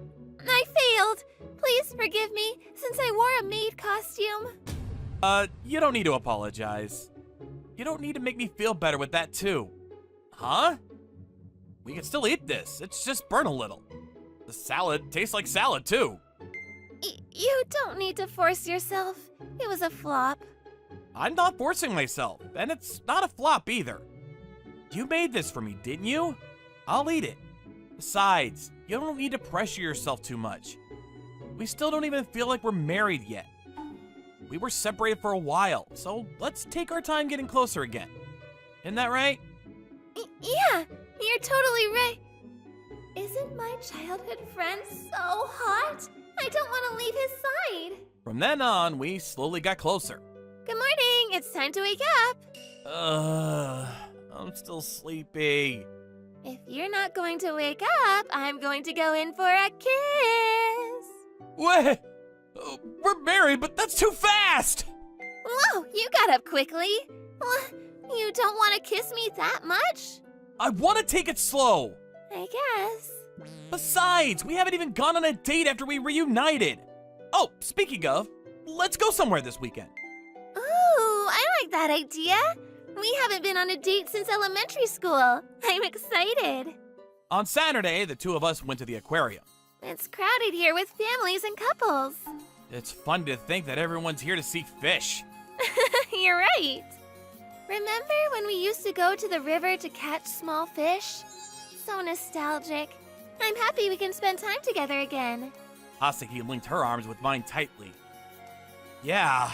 I failed. Please forgive me, since I wore a maid costume. You don't need to apologize. You don't need to make me feel better with that, too. Huh? We can still eat this. It's just burnt a little. The salad tastes like salad, too. You don't need to force yourself. It was a flop. I'm not forcing myself, and it's not a flop either. You made this for me, didn't you? I'll eat it. Besides, you don't need to pressure yourself too much. We still don't even feel like we're married yet. We were separated for a while, so let's take our time getting closer again. Isn't that right? Yeah, you're totally right. Isn't my childhood friend so hot? I don't want to leave his side. From then on, we slowly got closer. Good morning, it's time to wake up. I'm still sleepy. If you're not going to wake up, I'm going to go in for a kiss. What? We're married, but that's too fast! Whoa, you got up quickly. You don't want to kiss me that much? I want to take it slow. I guess. Besides, we haven't even gone on a date after we reunited. Oh, speaking of, let's go somewhere this weekend. Ooh, I like that idea. We haven't been on a date since elementary school. I'm excited. On Saturday, the two of us went to the aquarium. It's crowded here with families and couples. It's fun to think that everyone's here to see fish. You're right. Remember when we used to go to the river to catch small fish? So nostalgic. I'm happy we can spend time together again. Asahi linked her arms with mine tightly. Yeah,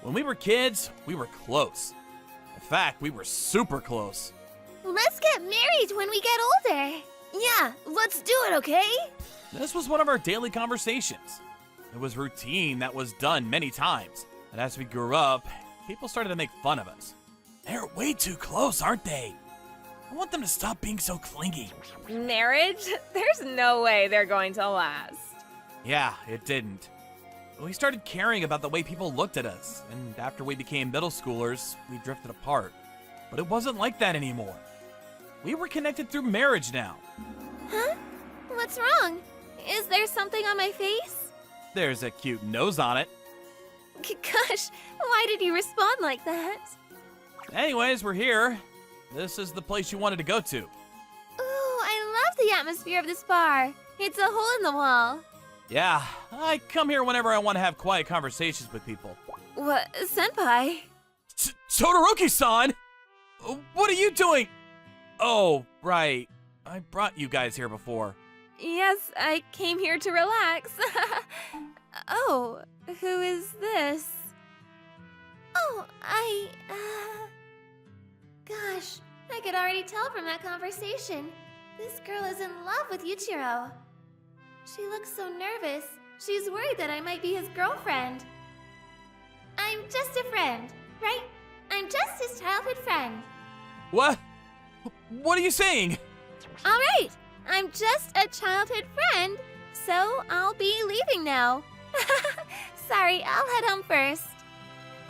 when we were kids, we were close. In fact, we were super close. Let's get married when we get older. Yeah, let's do it, okay? This was one of our daily conversations. It was routine that was done many times. And as we grew up, people started to make fun of us. They're way too close, aren't they? I want them to stop being so clingy. Marriage? There's no way they're going to last. Yeah, it didn't. We started caring about the way people looked at us, and after we became middle schoolers, we drifted apart. But it wasn't like that anymore. We were connected through marriage now. Huh? What's wrong? Is there something on my face? There's a cute nose on it. Gosh, why did you respond like that? Anyways, we're here. This is the place you wanted to go to. Ooh, I love the atmosphere of this bar. It's a hole in the wall. Yeah, I come here whenever I want to have quiet conversations with people. What, senpai? Todoroki-san! What are you doing? Oh, right. I brought you guys here before. Yes, I came here to relax. Oh, who is this? Oh, Gosh, I could already tell from that conversation. This girl is in love with Yuichiro. She looks so nervous. She's worried that I might be his girlfriend. I'm just a friend, right? I'm just his childhood friend. What? What are you saying? All right, I'm just a childhood friend, so I'll be leaving now. Sorry, I'll head home first.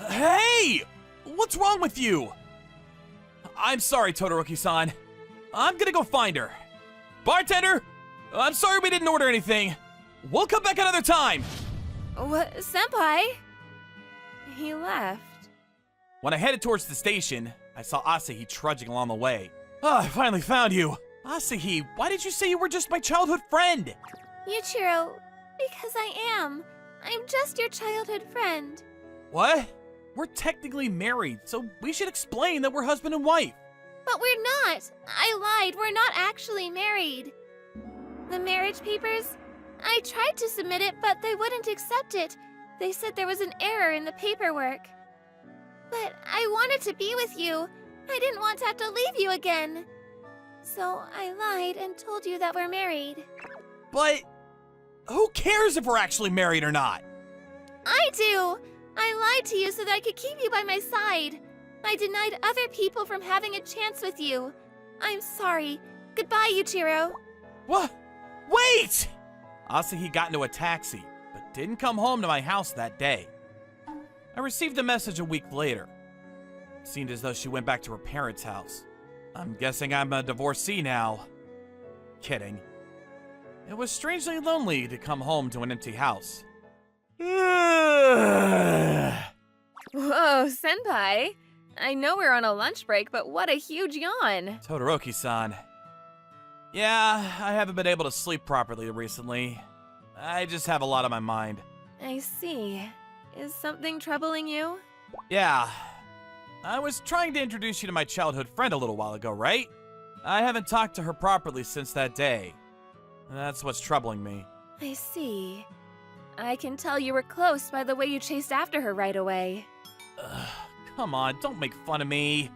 Hey! What's wrong with you? I'm sorry, Todoroki-san. I'm gonna go find her. Bartender! I'm sorry we didn't order anything. We'll come back another time. What, senpai? He left. When I headed towards the station, I saw Asahi trudging along the way. Oh, I finally found you. Asahi, why did you say you were just my childhood friend? Yuichiro, because I am. I'm just your childhood friend. What? We're technically married, so we should explain that we're husband and wife. But we're not. I lied. We're not actually married. The marriage papers? I tried to submit it, but they wouldn't accept it. They said there was an error in the paperwork. But I wanted to be with you. I didn't want to have to leave you again. So I lied and told you that we're married. But who cares if we're actually married or not? I do! I lied to you so that I could keep you by my side. I denied other people from having a chance with you. I'm sorry. Goodbye, Yuichiro. What? Wait! Asahi got into a taxi, but didn't come home to my house that day. I received a message a week later. It seemed as though she went back to her parents' house. I'm guessing I'm a divorcee now. Kidding. It was strangely lonely to come home to an empty house. Whoa, senpai. I know we're on a lunch break, but what a huge yawn. Todoroki-san. Yeah, I haven't been able to sleep properly recently. I just have a lot on my mind. I see. Is something troubling you? Yeah. I was trying to introduce you to my childhood friend a little while ago, right? I haven't talked to her properly since that day. That's what's troubling me. I see. I can tell you were close by the way you chased after her right away. Come on, don't make fun of me.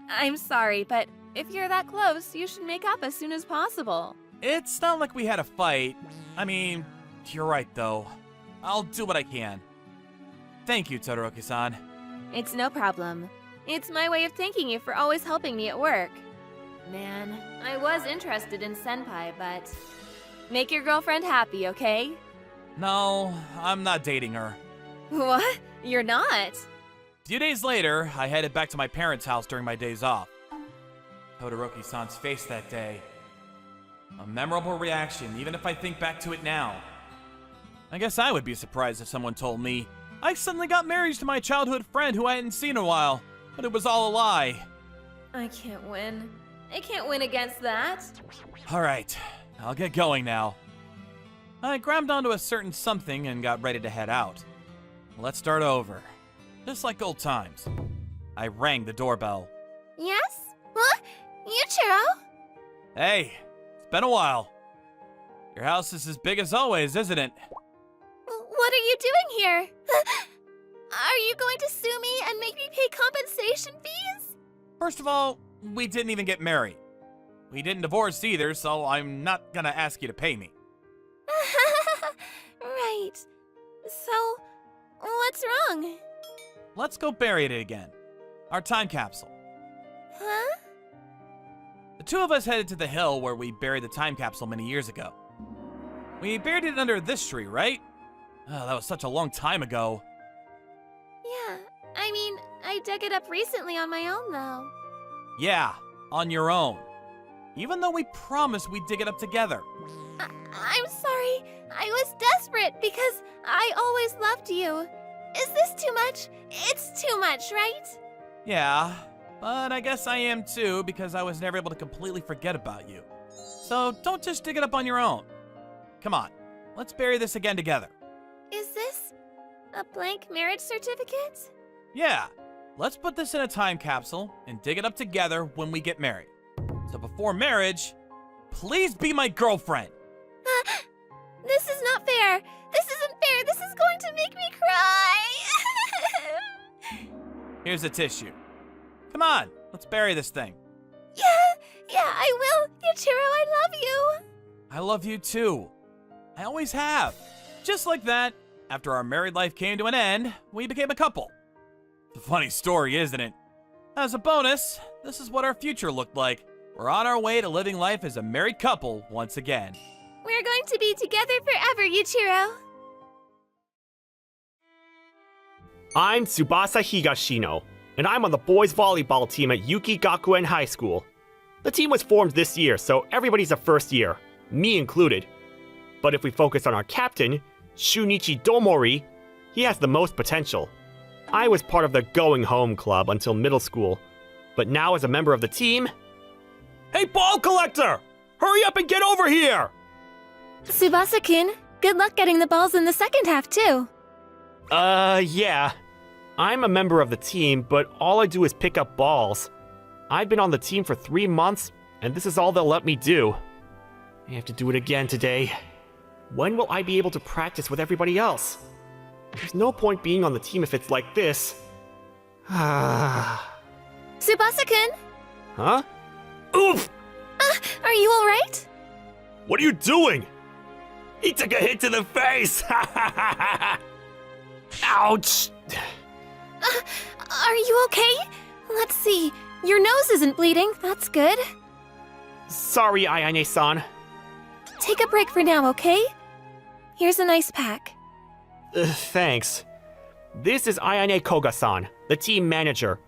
I'm sorry, but if you're that close, you should make up as soon as possible. It's not like we had a fight. I mean, you're right though. I'll do what I can. Thank you, Todoroki-san. It's no problem. It's my way of thanking you for always helping me at work. Man, I was interested in Senpai, but make your girlfriend happy, okay? No, I'm not dating her. What? You're not? A few days later, I headed back to my parents' house during my days off. Todoroki-san's face that day. A memorable reaction, even if I think back to it now. I guess I would be surprised if someone told me I suddenly got married to my childhood friend who I hadn't seen in a while, but it was all a lie. I can't win. I can't win against that. Alright, I'll get going now. I grabbed onto a certain something and got ready to head out. Let's start over. Just like old times. I rang the doorbell. Yes? What? Yuichiro? Hey, it's been a while. Your house is as big as always, isn't it? What are you doing here? Are you going to sue me and make me pay compensation fees? First of all, we didn't even get married. We didn't divorce either, so I'm not gonna ask you to pay me. Right. So, what's wrong? Let's go bury it again. Our time capsule. Huh? The two of us headed to the hill where we buried the time capsule many years ago. We buried it under this tree, right? Oh, that was such a long time ago. Yeah. I mean, I dug it up recently on my own, though. Yeah, on your own. Even though we promised we'd dig it up together. I'm sorry. I was desperate because I always loved you. Is this too much? It's too much, right? Yeah, but I guess I am too because I was never able to completely forget about you. So don't just dig it up on your own. Come on, let's bury this again together. Is this a blank marriage certificate? Yeah, let's put this in a time capsule and dig it up together when we get married. So before marriage, please be my girlfriend. This is not fair. This isn't fair. This is going to make me cry. Here's a tissue. Come on, let's bury this thing. Yeah, I will. Yuichiro, I love you. I love you too. I always have. Just like that, after our married life came to an end, we became a couple. It's a funny story, isn't it? As a bonus, this is what our future looked like. We're on our way to living life as a married couple once again. We're going to be together forever, Yuichiro. I'm Tsubasa Higashino, and I'm on the boys volleyball team at Yuki Gakuen High School. The team was formed this year, so everybody's a first year, me included. But if we focus on our captain, Shunichi Domori, he has the most potential. I was part of the Going Home Club until middle school, but now as a member of the team... Hey, ball collector! Hurry up and get over here! Tsubasa-kun, good luck getting the balls in the second half, too. Yeah. I'm a member of the team, but all I do is pick up balls. I've been on the team for 3 months, and this is all they'll let me do. I have to do it again today. When will I be able to practice with everybody else? There's no point being on the team if it's like this. Tsubasa-kun, Huh? Oof! are you alright? What are you doing? He took a hit to the face! Ouch! Are you okay? Let's see. Your nose isn't bleeding. That's good. Sorry, Ayane-san. Take a break for now, okay? Here's an ice pack. Thanks. This is Ayane Koga-san, the team manager.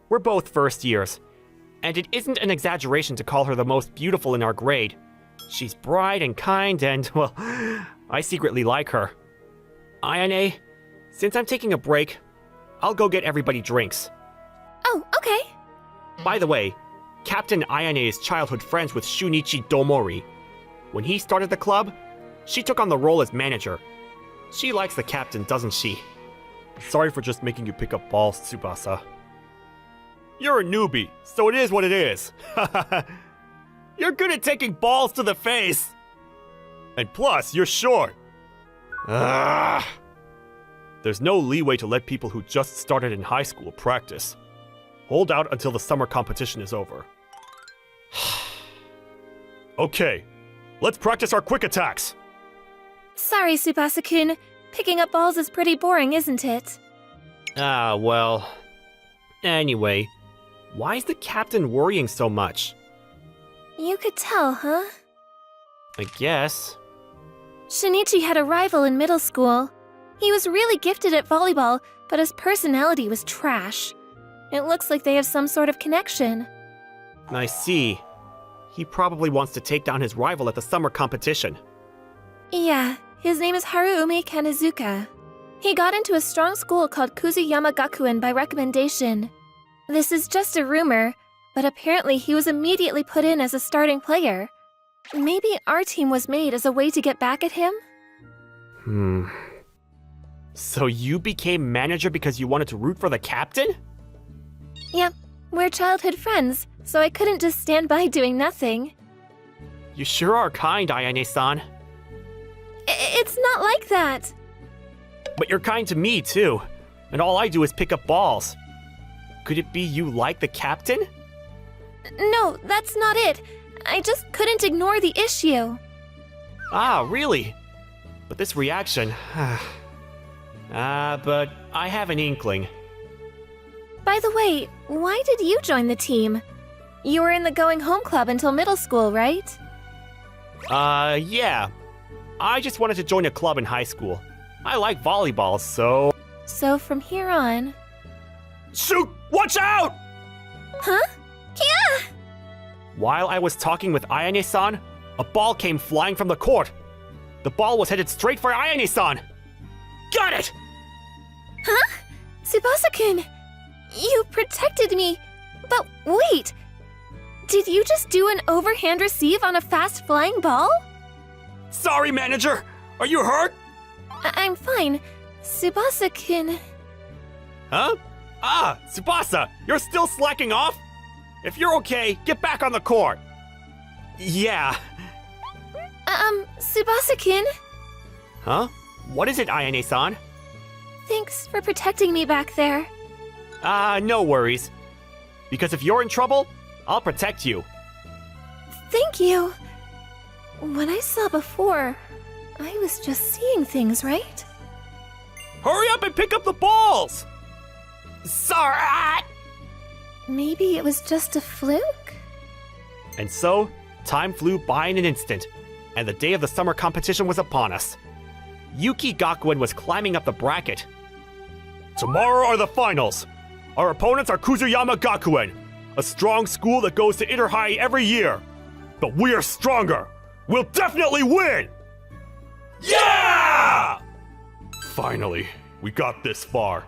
We're both first years. And it isn't an exaggeration to call her the most beautiful in our grade. She's bright and kind and, well, I secretly like her. Ayane, since I'm taking a break, I'll go get everybody drinks. Oh, okay. By the way, Captain Ayane is childhood friends with Shunichi Domori. When he started the club, she took on the role as manager. She likes the captain, doesn't she? Sorry for just making you pick up balls, Tsubasa. You're a newbie, so it is what it is. You're good at taking balls to the face. And plus, you're short. There's no leeway to let people who just started in high school practice. Hold out until the summer competition is over. Okay, let's practice our quick attacks. Sorry, Tsubasa-kun. Picking up balls is pretty boring, isn't it? Well... Anyway, why is the captain worrying so much? You could tell, huh? I guess. Shinichi had a rival in middle school. He was really gifted at volleyball, but his personality was trash. It looks like they have some sort of connection. I see. He probably wants to take down his rival at the summer competition. Yeah, his name is Haruumi Kanazuka. He got into a strong school called Kuzuyama Gakuen by recommendation. This is just a rumor, but apparently he was immediately put in as a starting player. Maybe our team was made as a way to get back at him? So you became manager because you wanted to root for the captain? Yep, we're childhood friends, so I couldn't just stand by doing nothing. You sure are kind, Ayane-san. It's not like that. But you're kind to me, too. And all I do is pick up balls. Could it be you like the captain? No, that's not it. I just couldn't ignore the issue. Ah, really? But this reaction... but I have an inkling. By the way, why did you join the team? You were in the Going Home Club until middle school, right? Yeah. I just wanted to join a club in high school. I like volleyball, so... So from here on... Shoot! Watch out! Huh? Kia! While I was talking with Ayane-san, a ball came flying from the court. The ball was headed straight for Ayane-san. Got it! Huh? Tsubasa-kun! You protected me! But wait! Did you just do an overhand receive on a fast-flying ball? Sorry, manager! Are you hurt? I'm fine. Tsubasa-kun... Huh? Ah, Tsubasa, you're still slacking off? If you're okay, get back on the court. Yeah. Tsubasa-kun? Huh? What is it, Ayane-san? Thanks for protecting me back there. No worries. Because if you're in trouble, I'll protect you. Thank you. What I saw before, I was just seeing things, right? Hurry up and pick up the balls! Sorry! Maybe it was just a fluke? And so, time flew by in an instant, and the day of the summer competition was upon us. Yuki Gakuen was climbing up the bracket. Tomorrow are the finals. Our opponents are Kuzuyama Gakuen, a strong school that goes to Inter-High every year. But we are stronger. We'll definitely win! Yeah! Finally, we got this far.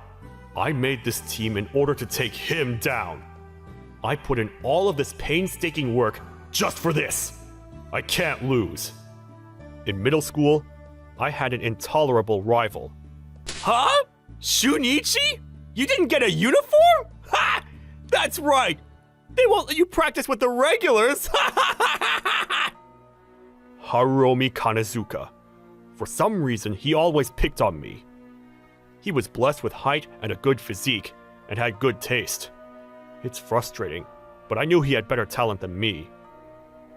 I made this team in order to take him down. I put in all of this painstaking work just for this. I can't lose. In middle school, I had an intolerable rival. Huh? Shunichi? You didn't get a uniform? Ha! That's right. They won't let you practice with the regulars. Haruomi Kanazuka. For some reason, he always picked on me. He was blessed with height and a good physique, and had good taste. It's frustrating, but I knew he had better talent than me.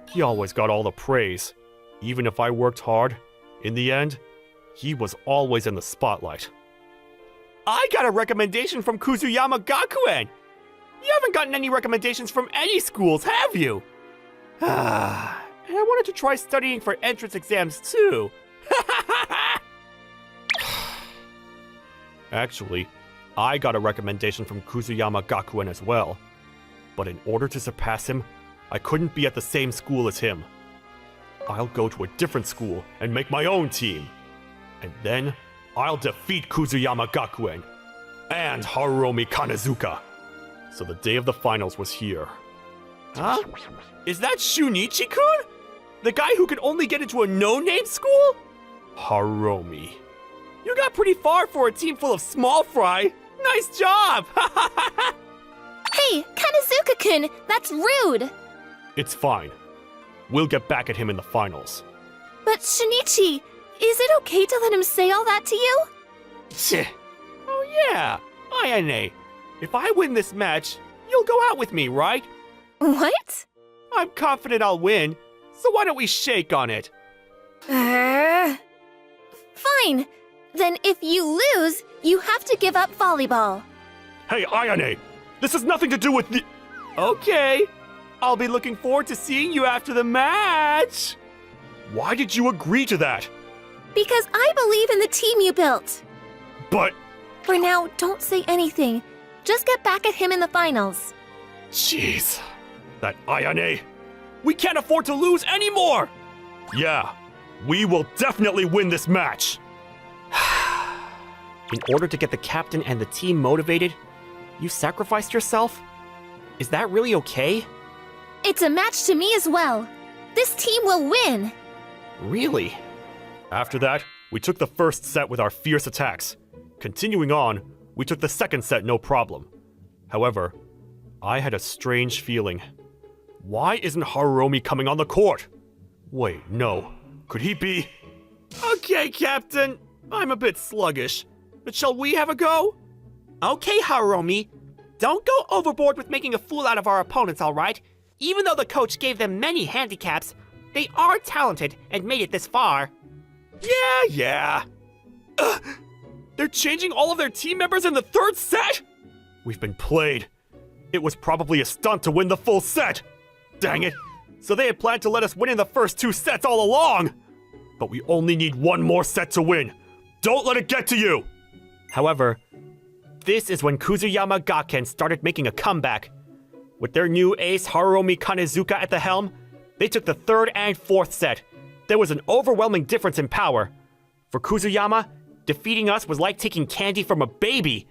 He always got all the praise. Even if I worked hard, in the end, he was always in the spotlight. I got a recommendation from Kuzuyama Gakuen! You haven't gotten any recommendations from any schools, have you? And I wanted to try studying for entrance exams too. Actually, I got a recommendation from Kuzuyama Gakuen as well. But in order to surpass him, I couldn't be at the same school as him. I'll go to a different school and make my own team. And then, I'll defeat Kuzuyama Gakuen and Haruomi Kanazuka. So the day of the finals was here. Huh? Is that Shunichi-kun? The guy who could only get into a no-name school? Haruomi. You got pretty far for a team full of small fry. Nice job! Hey, Kanazuka-kun, that's rude! It's fine. We'll get back at him in the finals. But Shinichi, is it okay to let him say all that to you? Oh yeah, Ayane. If I win this match, you'll go out with me, right? What? I'm confident I'll win, so why don't we shake on it? Fine. Then if you lose, you have to give up volleyball. Hey, Ayane! This has nothing to do with the... Okay. I'll be looking forward to seeing you after the match. Why did you agree to that? Because I believe in the team you built. But, For now, don't say anything. Just get back at him in the finals. jeez, that Ayane. We can't afford to lose anymore. Yeah, we will definitely win this match. In order to get the captain and the team motivated, you sacrificed yourself? Is that really okay? It's a match to me as well. This team will win. Really? After that, we took the first set with our fierce attacks. Continuing on, we took the second set no problem. However, I had a strange feeling. Why isn't Haruomi coming on the court? Wait, no. Could he be? Okay, Captain. I'm a bit sluggish. But shall we have a go? Okay, Haruomi. Don't go overboard with making a fool out of our opponents, alright? Even though the coach gave them many handicaps, they are talented and made it this far. Yeah. They're changing all of their team members in the third set? We've been played. It was probably a stunt to win the full set. Dang it. So they had planned to let us win in the first 2 sets all along. But we only need 1 more set to win. Don't let it get to you. However, this is when Kuzuyama Gakken started making a comeback. With their new ace Haruomi Kanezuka at the helm, they took the 3rd and 4th set. There was an overwhelming difference in power. For Kuzuyama, defeating us was like taking candy from a baby.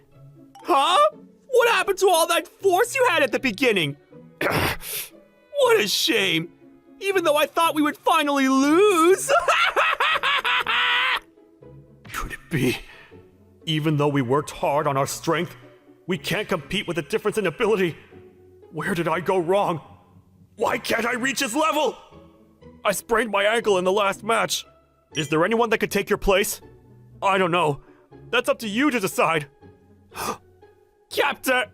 Huh? What happened to all that force you had at the beginning? What a shame. Even though I thought we would finally lose. Could it be? Even though we worked hard on our strength, we can't compete with the difference in ability. Where did I go wrong? Why can't I reach his level? I sprained my ankle in the last match. Is there anyone that could take your place? I don't know. That's up to you to decide. Captain,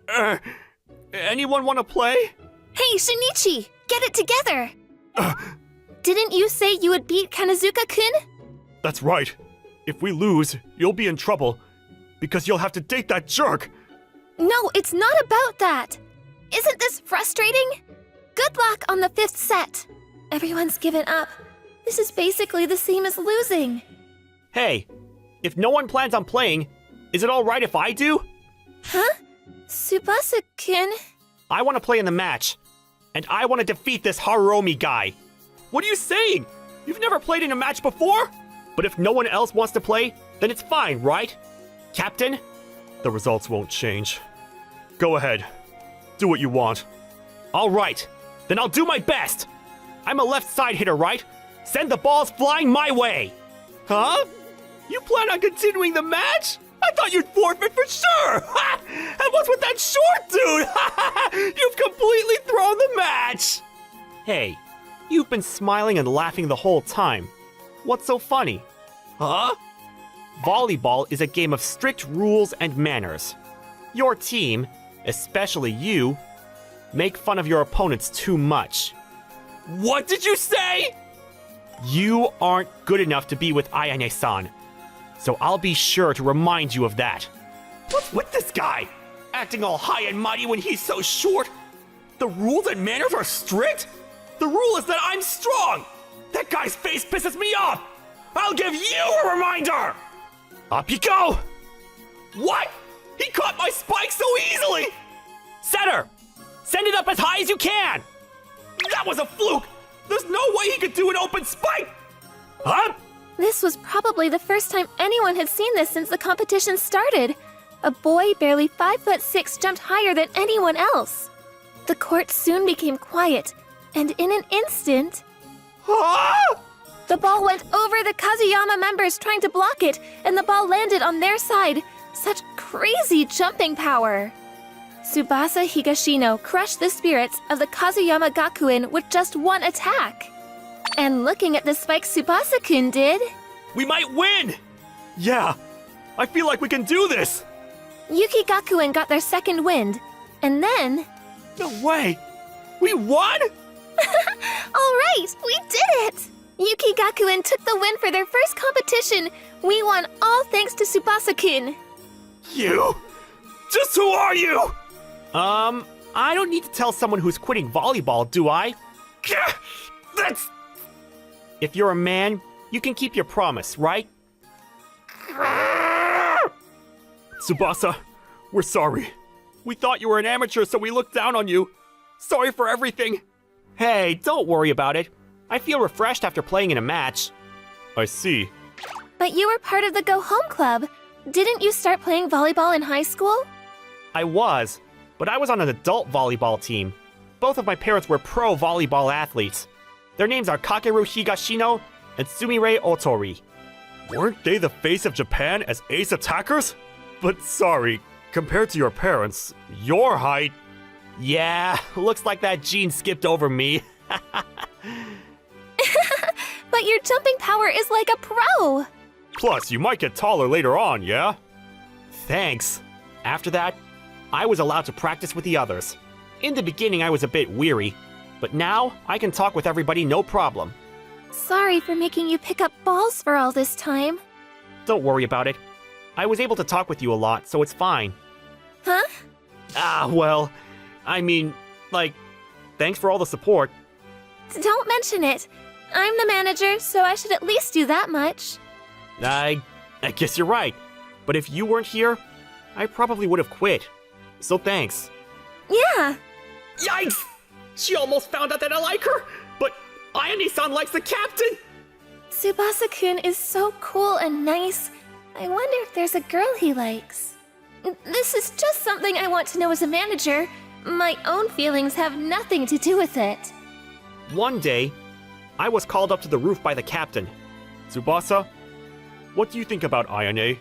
anyone want to play? Hey, Shinichi, get it together. Didn't you say you would beat Kanazuka-kun? That's right. If we lose, you'll be in trouble. Because you'll have to date that jerk. No, it's not about that. Isn't this frustrating? Good luck on the 5th set. Everyone's given up. This is basically the same as losing. Hey, if no one plans on playing, is it alright if I do? Huh? Tsubasa-kun? I want to play in the match. And I want to defeat this Haruomi guy. What are you saying? You've never played in a match before? But if no one else wants to play, then it's fine, right? Captain? The results won't change. Go ahead. Do what you want. Alright, then I'll do my best. I'm a left side hitter, right? Send the balls flying my way. Huh? You plan on continuing the match? I thought you'd forfeit for sure! And what's with that short dude? You've completely thrown the match! Hey, you've been smiling and laughing the whole time. What's so funny? Huh? Volleyball is a game of strict rules and manners. Your team, especially you, make fun of your opponents too much. What did you say? You aren't good enough to be with Ayane-san. So I'll be sure to remind you of that. What's with this guy? Acting all high and mighty when he's so short? The rules and manners are strict? The rule is that I'm strong! That guy's face pisses me off! I'll give you a reminder! Up you go! What? He caught my spike so easily! Setter! Send it up as high as you can! That was a fluke! There's no way he could do an open spike! Huh? This was probably the first time anyone had seen this since the competition started. A boy barely 5'6" jumped higher than anyone else. The court soon became quiet, and in an instant, Huh? the ball went over the Kazuyama members trying to block it, and the ball landed on their side. Such crazy jumping power! Tsubasa Higashino crushed the spirits of the Kazuyama Gakuen with just one attack. And looking at the spike Tsubasa-kun did, We might win! Yeah, I feel like we can do this! Yuki Gakuen got their second wind, and then... No way! We won?! Alright, we did it! Yuki Gakuen took the win for their first competition. We won all thanks to Tsubasa-kun. You? Just who are you? I don't need to tell someone who's quitting volleyball, do I? That's... If you're a man, you can keep your promise, right? Tsubasa, we're sorry. We thought you were an amateur, so we looked down on you. Sorry for everything. Hey, don't worry about it. I feel refreshed after playing in a match. I see. But you were part of the Go Home Club. Didn't you start playing volleyball in high school? I was, but I was on an adult volleyball team. Both of my parents were pro volleyball athletes. Their names are Kakeru Higashino and Sumire Otori. Weren't they the face of Japan as ace attackers? But sorry, compared to your parents, your height... Yeah, looks like that gene skipped over me. But your jumping power is like a pro! Plus, you might get taller later on, yeah? Thanks. After that, I was allowed to practice with the others. In the beginning, I was a bit weary, but now I can talk with everybody no problem. Sorry for making you pick up balls for all this time. Don't worry about it. I was able to talk with you a lot, so it's fine. Huh? Well, I mean, like, thanks for all the support. Don't mention it. I'm the manager, so I should at least do that much. I guess you're right. But if you weren't here, I probably would have quit. So thanks. Yeah. Yikes! She almost found out that I like her, but Ayane-san likes the captain! Tsubasa-kun is so cool and nice. I wonder if there's a girl he likes. This is just something I want to know as a manager. My own feelings have nothing to do with it. One day, I was called up to the roof by the captain. Tsubasa, what do you think about Ayane?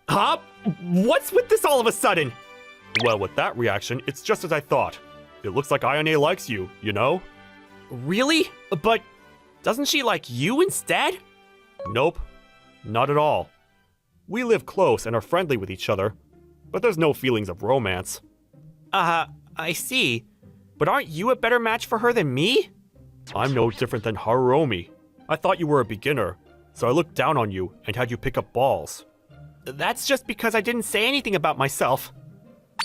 Huh? What's with this all of a sudden? Well, with that reaction, it's just as I thought. It looks like Ayane likes you, you know? Really? But doesn't she like you instead? Nope, not at all. We live close and are friendly with each other, but there's no feelings of romance. I see. But aren't you a better match for her than me? I'm no different than Haruomi. I thought you were a beginner, so I looked down on you and had you pick up balls. That's just because I didn't say anything about myself.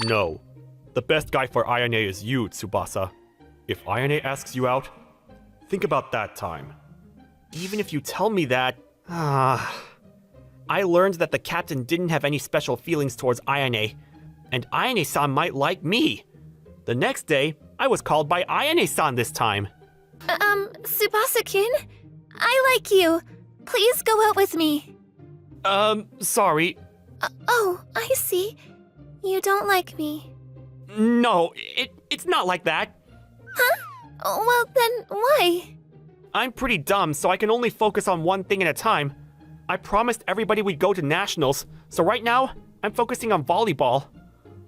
No. The best guy for Ayane is you, Tsubasa. If Ayane asks you out, think about that time. Even if you tell me that... I learned that the captain didn't have any special feelings towards Ayane, and Ayane-san might me. The next day, I was called by Ayane-san this time. Tsubasa-kun? I like you. Please go out with me. Sorry. Oh, I see. You don't like me. No, it's not like that. Huh? Well, then why? I'm pretty dumb, so I can only focus on one thing at a time. I promised everybody we'd go to nationals, so right now, I'm focusing on volleyball.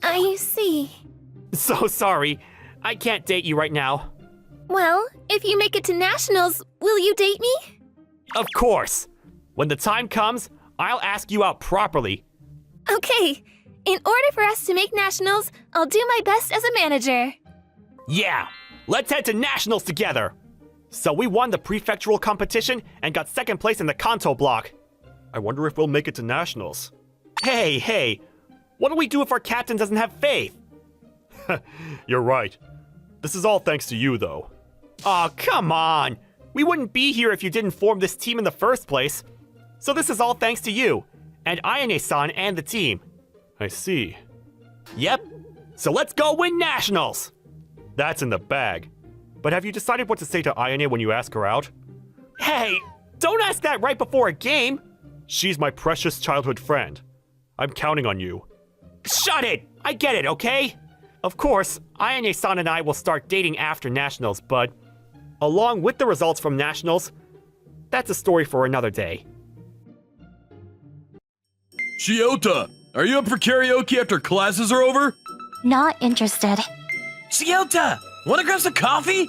I see. So sorry. I can't date you right now. Well, if you make it to nationals, will you date me? Of course. When the time comes, I'll ask you out properly. Okay. In order for us to make nationals, I'll do my best as a manager. Yeah, let's head to nationals together. So we won the prefectural competition and got second place in the Kanto block. I wonder if we'll make it to nationals. Hey, what do we do if our captain doesn't have faith? You're right. This is all thanks to you, though. Aw, come on. We wouldn't be here if you didn't form this team in the first place. So this is all thanks to you, and Ayane-san and the team. I see. Yep, so let's go win nationals! That's in the bag. But have you decided what to say to Ayane when you ask her out? Hey, don't ask that right before a game! She's my precious childhood friend. I'm counting on you. Shut it! I get it, okay? Of course, Ayane-san and I will start dating after nationals, but along with the results from nationals, that's a story for another day. Shiota, are you up for karaoke after classes are over? Not interested. Shiota, wanna grab some coffee?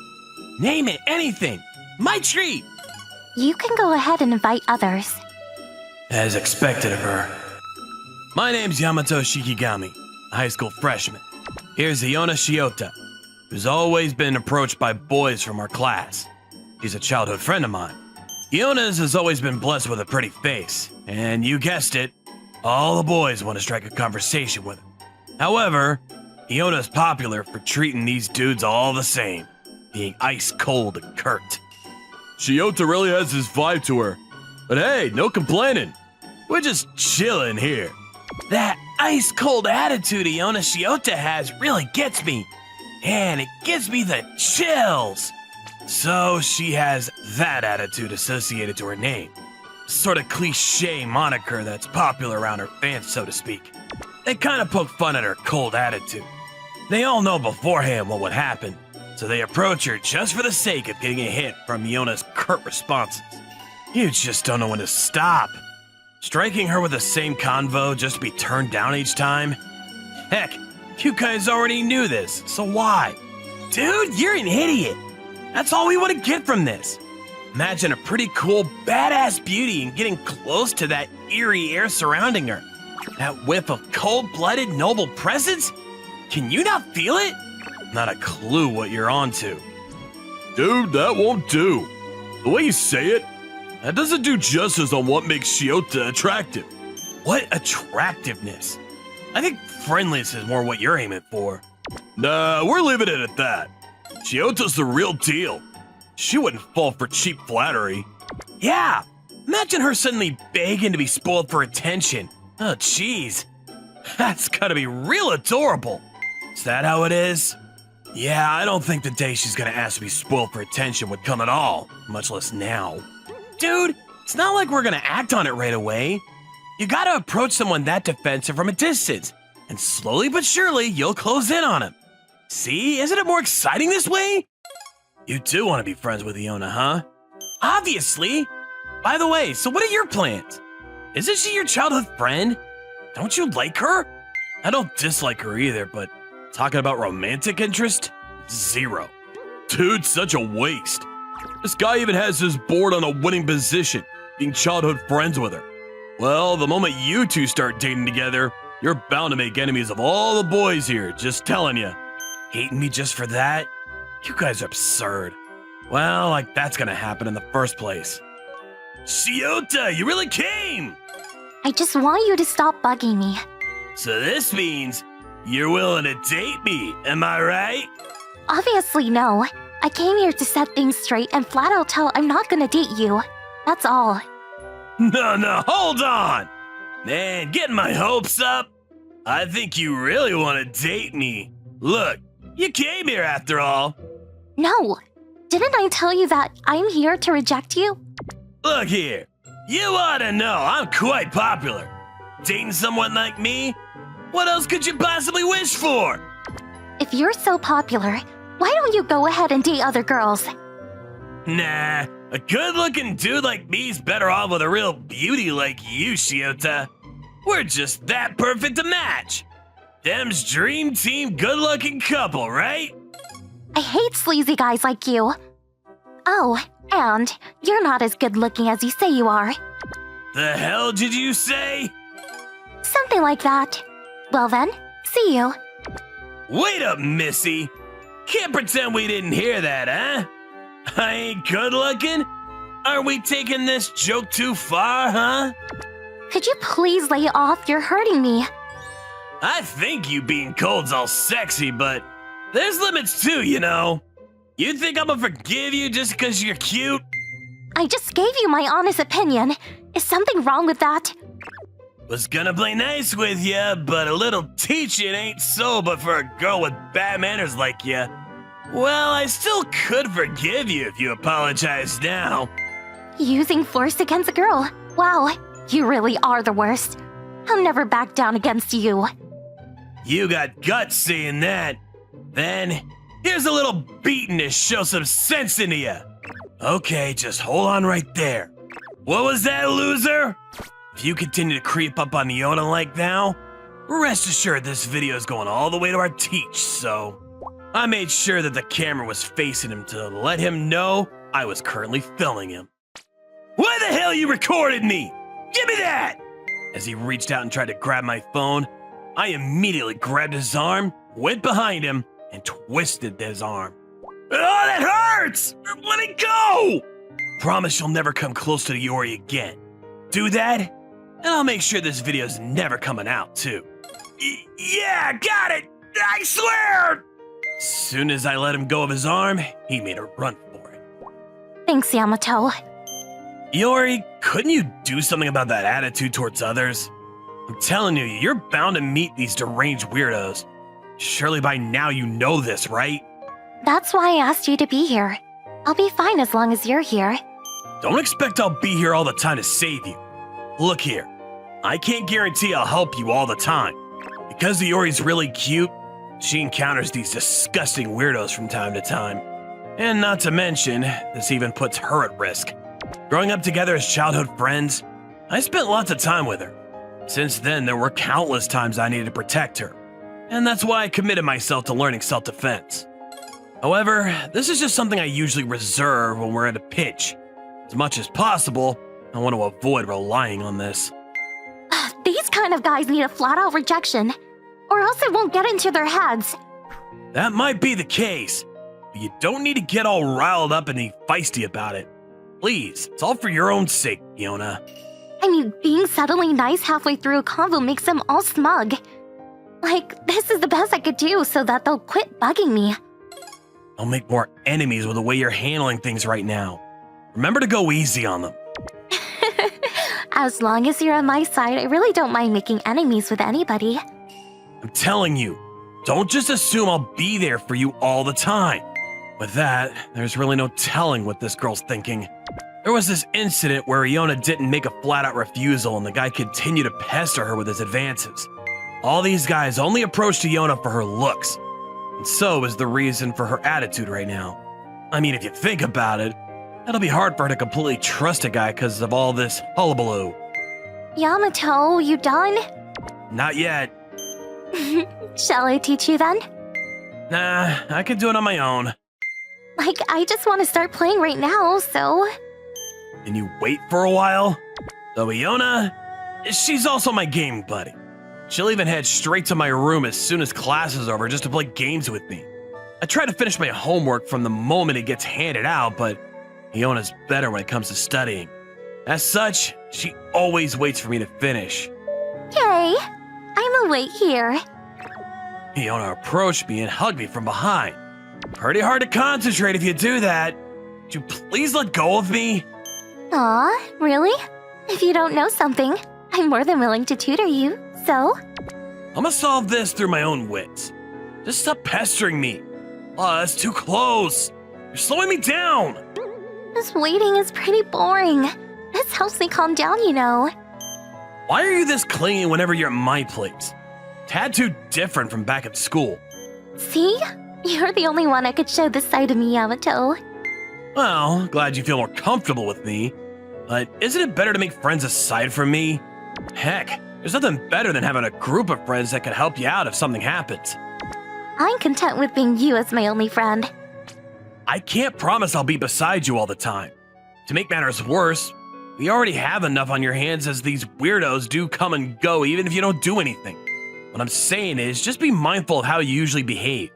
Name it, anything. My treat. You can go ahead and invite others. As expected of her. My name's Yamato Shikigami, a high school freshman. Here's Iona Shiota, who's always been approached by boys from our class. She's a childhood friend of mine. Iona's has always been blessed with a pretty face, and you guessed it, all the boys want to strike a conversation with her. However, Iona's popular for treating these dudes all the same, being ice cold and curt. Shiota really has this vibe to her. But hey, no complaining. We're just chilling here. That ice cold attitude Iona Shiota has really gets me, and it gives me the chills. So she has that attitude associated to her name. Sort of cliche moniker that's popular around her fans, so to speak. They kind of poke fun at her cold attitude. They all know beforehand what would happen, so they approach her just for the sake of getting a hit from Iona's curt responses. You just don't know when to stop. Striking her with the same convo just to be turned down each time? Heck, you guys already knew this, so why? Dude, you're an idiot. That's all we want to get from this. Imagine a pretty cool, badass beauty and getting close to that eerie air surrounding her. That whiff of cold-blooded, noble presence? Can you not feel it? Not a clue what you're onto. Dude, that won't do. The way you say it, that doesn't do justice on what makes Shiota attractive. What attractiveness? I think friendliness is more what you're aiming for. Nah, we're leaving it at that. Shiota's the real deal. She wouldn't fall for cheap flattery. Yeah, imagine her suddenly begging to be spoiled for attention. Oh, jeez. That's gotta be real adorable. Is that how it is? Yeah, I don't think the day she's gonna ask to be spoiled for attention would come at all, much less now. Dude, it's not like we're gonna act on it right away. You gotta approach someone that defensive from a distance, and slowly but surely you'll close in on him. See, isn't it more exciting this way? You do want to be friends with Iona, huh? Obviously. By the way, so what are your plans? Isn't she your childhood friend? Don't you like her? I don't dislike her either, but talking about romantic interest? Zero. Dude, such a waste. This guy even has his board on a winning position, being childhood friends with her. Well, the moment you two start dating together, you're bound to make enemies of all the boys here, just telling you. Hating me just for that? You guys are absurd. Well, like that's gonna happen in the first place. Shiota, you really came! I just want you to stop bugging me. So this means you're willing to date me, am I right? Obviously, no. I came here to set things straight and flat out tell I'm not gonna date you. That's all. No, hold on! Man, getting my hopes up? I think you really want to date me. Look, you came here after all. No. Didn't I tell you that I'm here to reject you? Look here, you ought to know I'm quite popular. Dating someone like me? What else could you possibly wish for? If you're so popular, why don't you go ahead and date other girls? Nah, a good-looking dude like me's better off with a real beauty like you, Shiota. We're just that perfect a match. Them's dream team good-looking couple, right? I hate sleazy guys like you. Oh, and you're not as good looking as you say you are. The hell did you say? Something like that. Well then, see you. Wait up, Missy. Can't pretend we didn't hear that, huh? I ain't good looking? Are we taking this joke too far, huh? Could you please lay it off? You're hurting me. I think you being cold's all sexy, but there's limits too, you know. You think I'm gonna forgive you just because you're cute? I just gave you my honest opinion. Is something wrong with that? Was gonna play nice with ya, but a little teaching ain't so but for a girl with bad manners like ya. Well, I still could forgive you if you apologize now. Using force against a girl. Wow, you really are the worst. I'll never back down against you. You got guts saying that. Then, here's a little beating to show some sense into ya. Okay, just hold on right there. What was that, loser? If you continue to creep up on Iona like now, rest assured this video is going all the way to our teach, so... I made sure that the camera was facing him to let him know I was currently filming him. Why the hell you recorded me? Give me that! As he reached out and tried to grab my phone, I immediately grabbed his arm, went behind him, and twisted his arm. Oh, that hurts! Let it go! Promise you'll never come close to the Yori again. Do that, and I'll make sure this video's never coming out, too. Yeah, got it! I swear! Soon as I let him go of his arm, he made a run for it. Thanks, Yamato. Iori, couldn't you do something about that attitude towards others? I'm telling you, you're bound to meet these deranged weirdos. Surely by now you know this, right? That's why I asked you to be here. I'll be fine as long as you're here. Don't expect I'll be here all the time to save you. Look here, I can't guarantee I'll help you all the time. Because Iori's really cute, she encounters these disgusting weirdos from time to time. And not to mention, this even puts her at risk. Growing up together as childhood friends, I spent lots of time with her. Since then, there were countless times I needed to protect her. And that's why I committed myself to learning self-defense. However, this is just something I usually reserve when we're at a pinch. As much as possible, I want to avoid relying on this. These kind of guys need a flat-out rejection, or else it won't get into their heads. That might be the case, but you don't need to get all riled up and be feisty about it. Please, it's all for your own sake, Fiona. I mean, being subtly nice halfway through a convo makes them all smug. Like, this is the best I could do so that they'll quit bugging me. Don't make more enemies with the way you're handling things right now. Remember to go easy on them. As long as you're on my side, I really don't mind making enemies with anybody. I'm telling you, don't just assume I'll be there for you all the time. With that, there's really no telling what this girl's thinking. There was this incident where Iona didn't make a flat-out refusal and the guy continued to pester her with his advances. All these guys only approached Iona for her looks, and so is the reason for her attitude right now. I mean, if you think about it, it'll be hard for her to completely trust a guy because of all this hullabaloo. Yamato, you done? Not yet. Shall I teach you then? Nah, I can do it on my own. Like, I just want to start playing right now, so... Can you wait for a while? Though Iona, she's also my game buddy. She'll even head straight to my room as soon as class is over just to play games with me. I try to finish my homework from the moment it gets handed out, but Iona's better when it comes to studying. As such, she always waits for me to finish. Yay! I'ma wait here. Iona approached me and hugged me from behind. Pretty hard to concentrate if you do that. Would you please let go of me? Aw, really? If you don't know something, I'm more than willing to tutor you, so? I'm gonna solve this through my own wits. Just stop pestering me. Oh, that's too close. You're slowing me down. This waiting is pretty boring. This helps me calm down, you know. Why are you this clingy whenever you're at my place? Tad too different from back at school. See? You're the only one I could show this side of me, Yamato. Well, glad you feel more comfortable with me. But isn't it better to make friends aside from me? Heck, there's nothing better than having a group of friends that can help you out if something happens. I'm content with being you as my only friend. I can't promise I'll be beside you all the time. To make matters worse, we already have enough on your hands as these weirdos do come and go even if you don't do anything. What I'm saying is just be mindful of how you usually behave.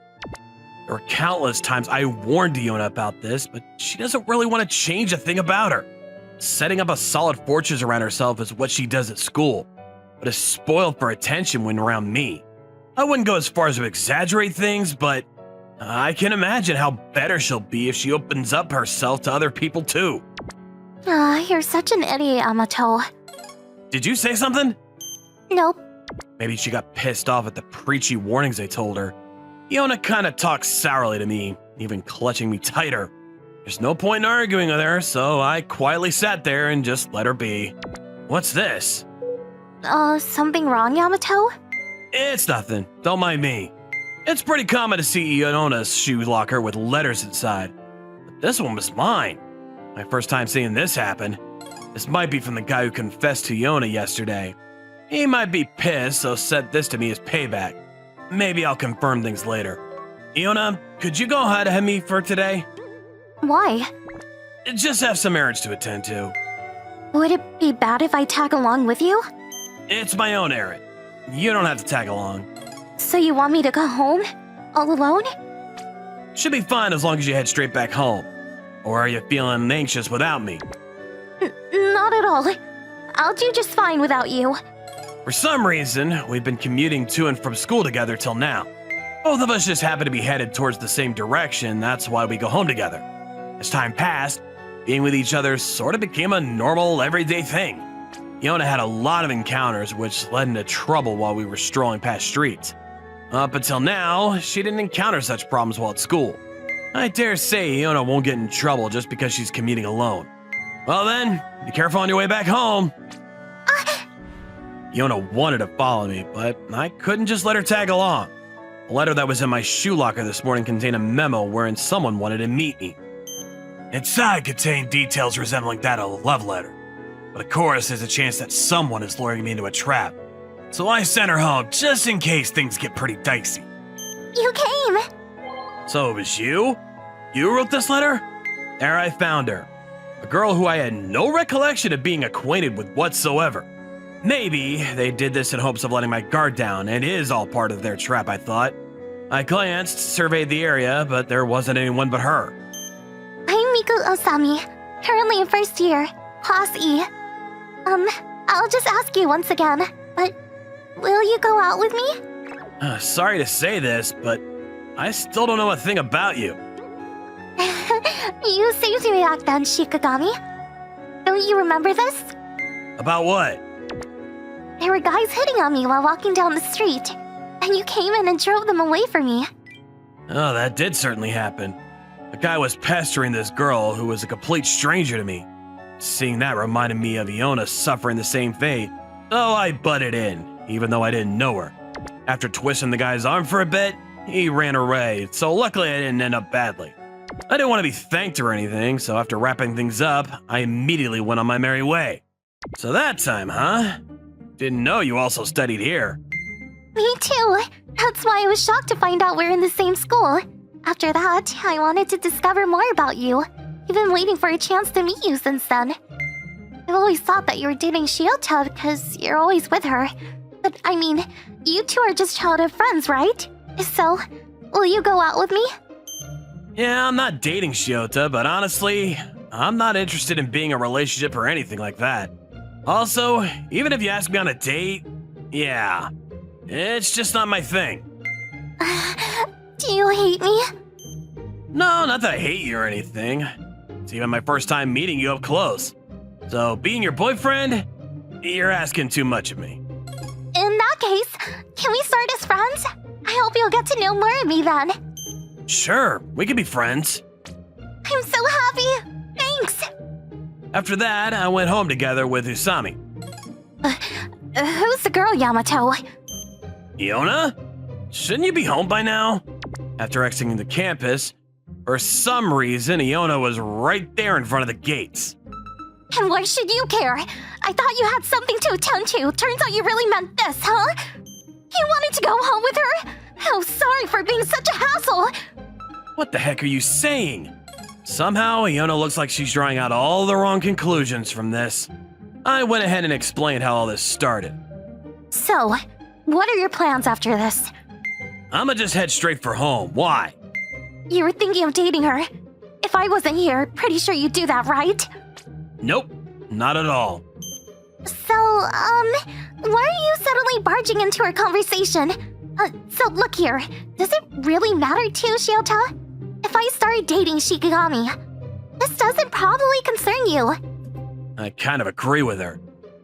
There were countless times I warned Iona about this, but she doesn't really want to change a thing about her. Setting up a solid fortress around herself is what she does at school, but is spoiled for attention when around me. I wouldn't go as far as to exaggerate things, but I can imagine how better she'll be if she opens up herself to other people too. You're such an idiot, Yamato. Did you say something? Nope. Maybe she got pissed off at the preachy warnings I told her. Iona kinda talks sourly to me, even clutching me tighter. There's no point in arguing with her, so I quietly sat there and just let her be. What's this? Something wrong, Yamato? It's nothing. Don't mind me. It's pretty common to see Iona's shoe locker with letters inside. But this one was mine. My first time seeing this happen. This might be from the guy who confessed to Iona yesterday. He might be pissed, so sent this to me as payback. Maybe I'll confirm things later. Iona, could you go ahead of me for today? Why? Just have some errands to attend to. Would it be bad if I tag along with you? It's my own errand. You don't have to tag along. So you want me to go home? All alone? Should be fine as long as you head straight back home. Or are you feeling anxious without me? Not at all. I'll do just fine without you. For some reason, we've been commuting to and from school together till now. Both of us just happened to be headed towards the same direction, that's why we go home together. As time passed, being with each other sort of became a normal, everyday thing. Yona had a lot of encounters which led into trouble while we were strolling past streets. Up until now, she didn't encounter such problems while at school. I dare say Yona won't get in trouble just because she's commuting alone. Well then, be careful on your way back home. Yona wanted to follow me, but I couldn't just let her tag along. The letter that was in my shoe locker this morning contained a memo wherein someone wanted to meet me. Inside contained details resembling that of a love letter. But of course, there's a chance that someone is luring me into a trap. So I sent her home just in case things get pretty dicey. You came! So it was you? You wrote this letter? There I found her. A girl who I had no recollection of being acquainted with whatsoever. Maybe they did this in hopes of letting my guard down. It is all part of their trap, I thought. I glanced, surveyed the area, but there wasn't anyone but her. I'm Miku Osami, currently in first year, Class E. I'll just ask you once again, but will you go out with me? Sorry to say this, but I still don't know a thing about you. You saved me back then, Shikigami. Don't you remember this? About what? There were guys hitting on me while walking down the street, and you came in and drove them away from me. Oh, that did certainly happen. The guy was pestering this girl who was a complete stranger to me. Seeing that reminded me of Iona suffering the same fate, so I butted in, even though I didn't know her. After twisting the guy's arm for a bit, he ran away, so luckily I didn't end up badly. I didn't want to be thanked or anything, so after wrapping things up, I immediately went on my merry way. So that time, huh? Didn't know you also studied here. Me too. That's why I was shocked to find out we're in the same school. After that, I wanted to discover more about you. I've been waiting for a chance to meet you since then. I've always thought that you were dating Shiota because you're always with her. But I mean, you two are just childhood friends, right? So, will you go out with me? Yeah, I'm not dating Shiota, but honestly, I'm not interested in being in a relationship or anything like that. Also, even if you ask me on a date, yeah, it's just not my thing. Do you hate me? No, not that I hate you or anything. It's even my first time meeting you up close. So, being your boyfriend, you're asking too much of me. In that case, can we start as friends? I hope you'll get to know more of me then. Sure, we can be friends. I'm so happy. Thanks. After that, I went home together with Usami. Who's the girl, Yamato? Iona? Shouldn't you be home by now? After exiting the campus, for some reason, Iona was right there in front of the gates. And why should you care? I thought you had something to attend to. Turns out you really meant this, huh? You wanted to go home with her? Oh, sorry for being such a hassle. What the heck are you saying? Somehow, Iona looks like she's drawing out all the wrong conclusions from this. I went ahead and explained how all this started. So, what are your plans after this? I'ma just head straight for home. Why? You were thinking of dating her. If I wasn't here, pretty sure you'd do that, right? Nope, not at all. So, why are you suddenly barging into our conversation? So look here, does it really matter to you, Shiota? If I started dating Shikigami, this doesn't probably concern you. I kind of agree with her.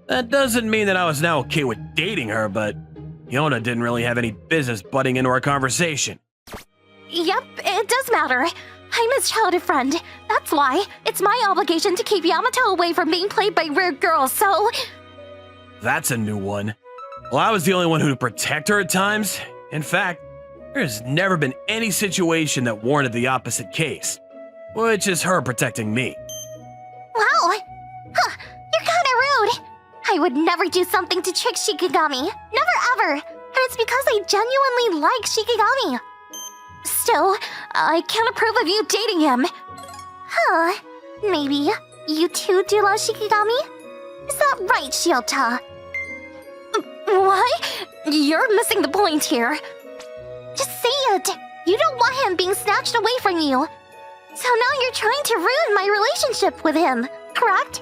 That doesn't mean that I was now okay with dating her, but Iona didn't really have any business butting into our conversation. Yep, it does matter. I'm his childhood friend. That's why. It's my obligation to keep Yamato away from being played by weird girls, so... That's a new one. Well, I was the only one who'd protect her at times. In fact, there's never been any situation that warranted the opposite case, which is her protecting me. Wow! Huh, you're kinda rude. I would never do something to trick Shikigami. Never ever. And it's because I genuinely like Shikigami. Still, I can't approve of you dating him. Huh. Maybe you too do love Shikigami? Is that right, Shiota? What? You're missing the point here. Just say it. You don't want him being snatched away from you. So now you're trying to ruin my relationship with him, correct?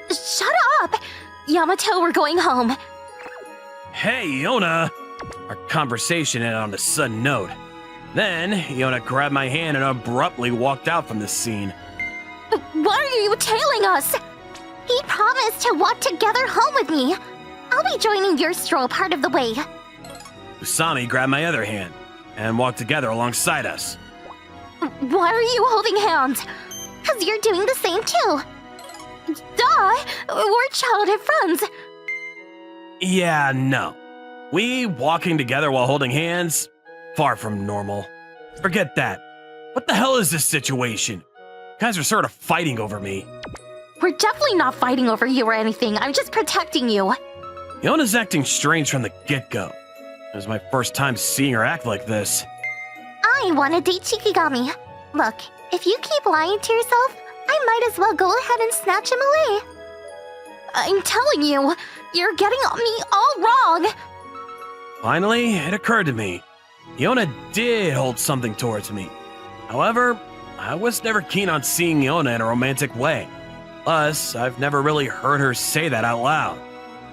Shut up! Yamato, we're going home. Hey, Iona! Our conversation ended on a sudden note. Then, Iona grabbed my hand and abruptly walked out from the scene. Why are you tailing us? He promised to walk together home with me. I'll be joining your stroll part of the way. Usami grabbed my other hand and walked together alongside us. Why are you holding hands? Because you're doing the same too. Duh! We're childhood friends. Yeah, no. We walking together while holding hands? Far from normal. Forget that. What the hell is this situation? You guys are sort of fighting over me. We're definitely not fighting over you or anything. I'm just protecting you. Iona's acting strange from the get-go. It was my first time seeing her act like this. I want to date Shikigami. Look, if you keep lying to yourself, I might as well go ahead and snatch him away. I'm telling you, you're getting me all wrong. Finally, it occurred to me. Iona did hold something towards me. However, I was never keen on seeing Iona in a romantic way. Plus, I've never really heard her say that out loud.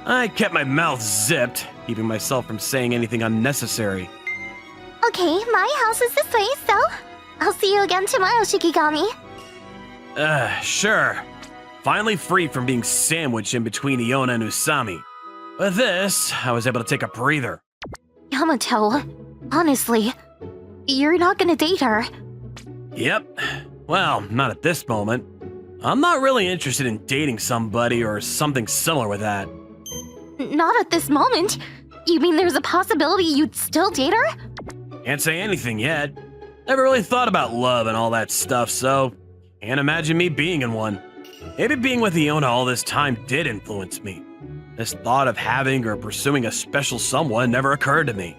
I kept my mouth zipped, keeping myself from saying anything unnecessary. Okay, my house is this way, so I'll see you again tomorrow, Shikigami. Sure. Finally free from being sandwiched in between Iona and Usami. With this, I was able to take a breather. Yamato, honestly, you're not gonna date her. Yep. Well, not at this moment. I'm not really interested in dating somebody or something similar with that. Not at this moment. You mean there's a possibility you'd still date her? Can't say anything yet. Never really thought about love and all that stuff, so can't imagine me being in one. Maybe being with Iona all this time did influence me. This thought of having or pursuing a special someone never occurred to me.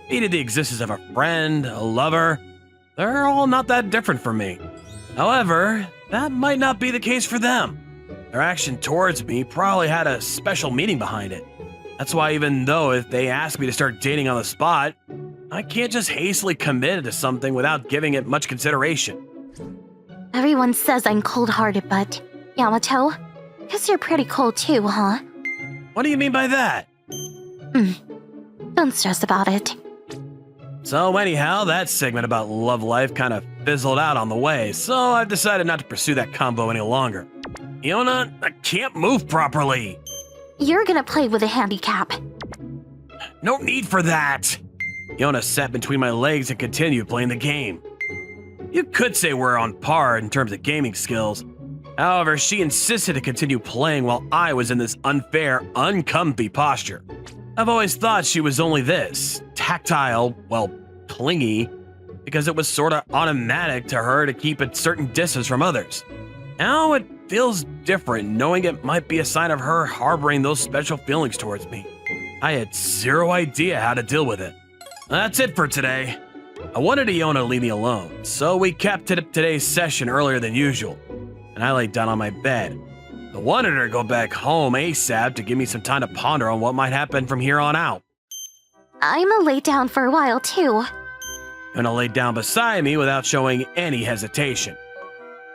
Maybe the existence of a friend, a lover, they're all not that different from me. However, that might not be the case for them. Their action towards me probably had a special meaning behind it. That's why even though if they ask me to start dating on the spot, I can't just hastily commit to something without giving it much consideration. Everyone says I'm cold-hearted, but Yamato, guess you're pretty cold too, huh? What do you mean by that? Don't stress about it. So anyhow, that segment about love life kind of fizzled out on the way, so I've decided not to pursue that combo any longer. Iona, I can't move properly. You're gonna play with a handicap. No need for that. Iona sat between my legs and continued playing the game. You could say we're on par in terms of gaming skills. However, she insisted to continue playing while I was in this unfair, uncomfy posture. I've always thought she was only this, tactile, well, clingy, because it was sort of automatic to her to keep a certain distance from others. Now it feels different knowing it might be a sign of her harboring those special feelings towards me. I had zero idea how to deal with it. That's it for today. I wanted Iona to leave me alone, so we kept today's session earlier than usual, and I laid down on my bed. I wanted her to go back home ASAP to give me some time to ponder on what might happen from here on out. I'ma lay down for a while too. Iona laid down beside me without showing any hesitation.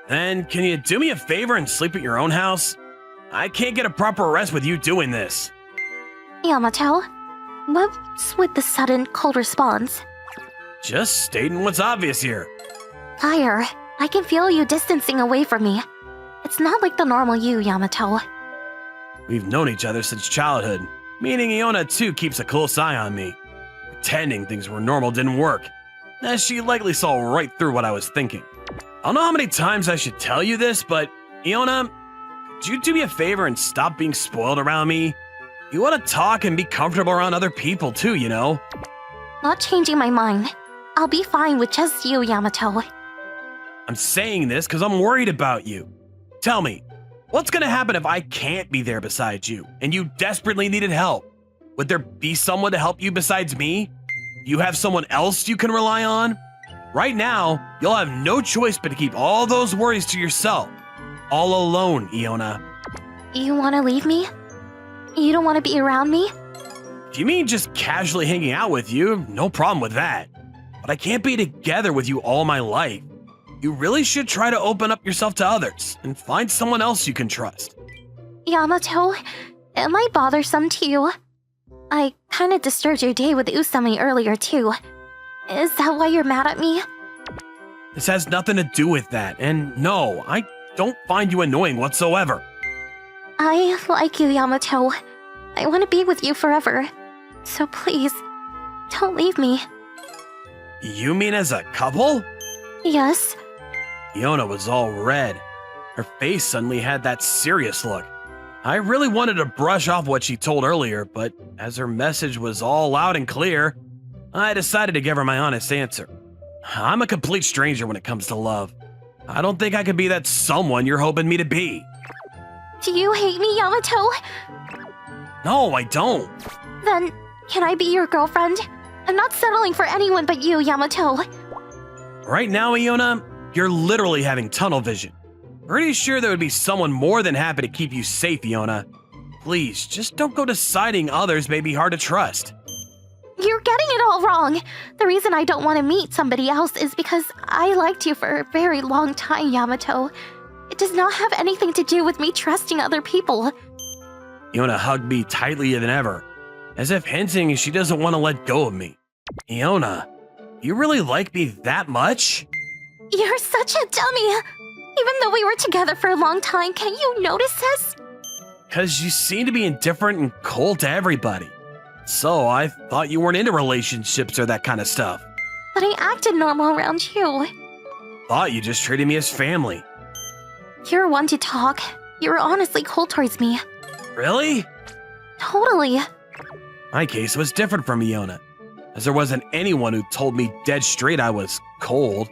Then, can you do me a favor and sleep at your own house? I can't get a proper rest with you doing this. Yamato, what's with the sudden cold response? Just stating what's obvious here. Fire, I can feel you distancing away from me. It's not like the normal you, Yamato. We've known each other since childhood, meaning Iona too keeps a close eye on me. Pretending things were normal didn't work, as she likely saw right through what I was thinking. I don't know how many times I should tell you this, but Iona, could you do me a favor and stop being spoiled around me? You want to talk and be comfortable around other people too, you know? Not changing my mind. I'll be fine with just you, Yamato. I'm saying this because I'm worried about you. Tell me, what's gonna happen if I can't be there beside you and you desperately needed help? Would there be someone to help you besides me? You have someone else you can rely on? Right now, you'll have no choice but to keep all those worries to yourself. All alone, Iona. You wanna leave me? You don't wanna be around me? If you mean just casually hanging out with you, no problem with that. But I can't be together with you all my life. You really should try to open up yourself to others and find someone else you can trust. Yamato, am I bothersome to you? I kinda disturbed your day with Usami earlier too. Is that why you're mad at me? This has nothing to do with that, and no, I don't find you annoying whatsoever. I like you, Yamato. I want to be with you forever. So please, don't leave me. You mean as a couple? Yes. Iona was all red. Her face suddenly had that serious look. I really wanted to brush off what she told earlier, but as her message was all loud and clear, I decided to give her my honest answer. I'm a complete stranger when it comes to love. I don't think I could be that someone you're hoping me to be. Do you hate me, Yamato? No, I don't. Then, can I be your girlfriend? I'm not settling for anyone but you, Yamato. Right now, Iona, you're literally having tunnel vision. Pretty sure there would be someone more than happy to keep you safe, Iona. Please, just don't go deciding others may be hard to trust. You're getting it all wrong. The reason I don't want to meet somebody else is because I liked you for a very long time, Yamato. It does not have anything to do with me trusting other people. Iona hugged me tightly than ever, as if hinting she doesn't want to let go of me. Iona, you really like me that much? You're such a dummy. Even though we were together for a long time, can you notice this? Because you seem to be indifferent and cold to everybody. So I thought you weren't into relationships or that kind of stuff. But I acted normal around you. Thought you just treated me as family. You're one to talk. You were honestly cold towards me. Really? Totally. My case was different from Iona, as there wasn't anyone who told me dead straight I was cold.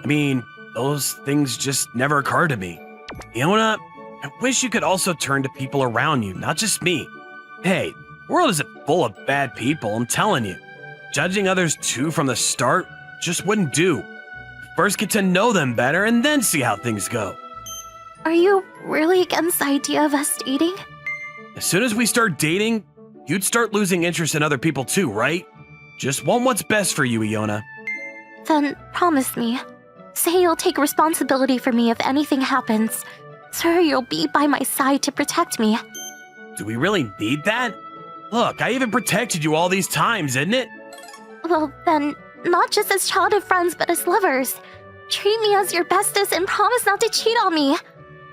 I mean, those things just never occurred to me. Iona, I wish you could also turn to people around you, not just me. Hey, the world isn't full of bad people, I'm telling you. Judging others too from the start just wouldn't do. First get to know them better and then see how things go. Are you really against the idea of us dating? As soon as we start dating, you'd start losing interest in other people too, right? Just want what's best for you, Iona. Then promise me. Say you'll take responsibility for me if anything happens. Swear you'll be by my side to protect me. Do we really need that? Look, I even protected you all these times, isn't it? Well, then, not just as childhood friends, but as lovers. Treat me as your bestest and promise not to cheat on me.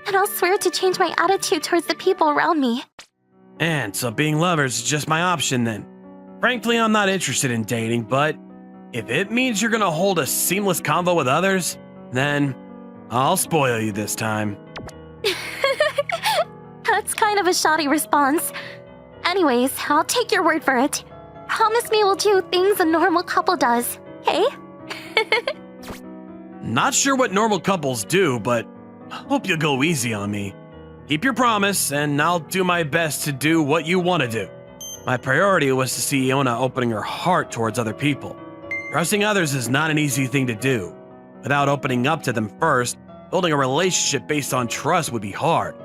And I'll swear to change my attitude towards the people around me. And so being lovers is just my option then. Frankly, I'm not interested in dating, but if it means you're gonna hold a seamless convo with others, then I'll spoil you this time. That's kind of a shoddy response. Anyways, I'll take your word for it. Promise me we'll do things a normal couple does, okay? Not sure what normal couples do, but hope you'll go easy on me. Keep your promise, and I'll do my best to do what you want to do. My priority was to see Iona opening her heart towards other people. Trusting others is not an easy thing to do. Without opening up to them first, building a relationship based on trust would be hard.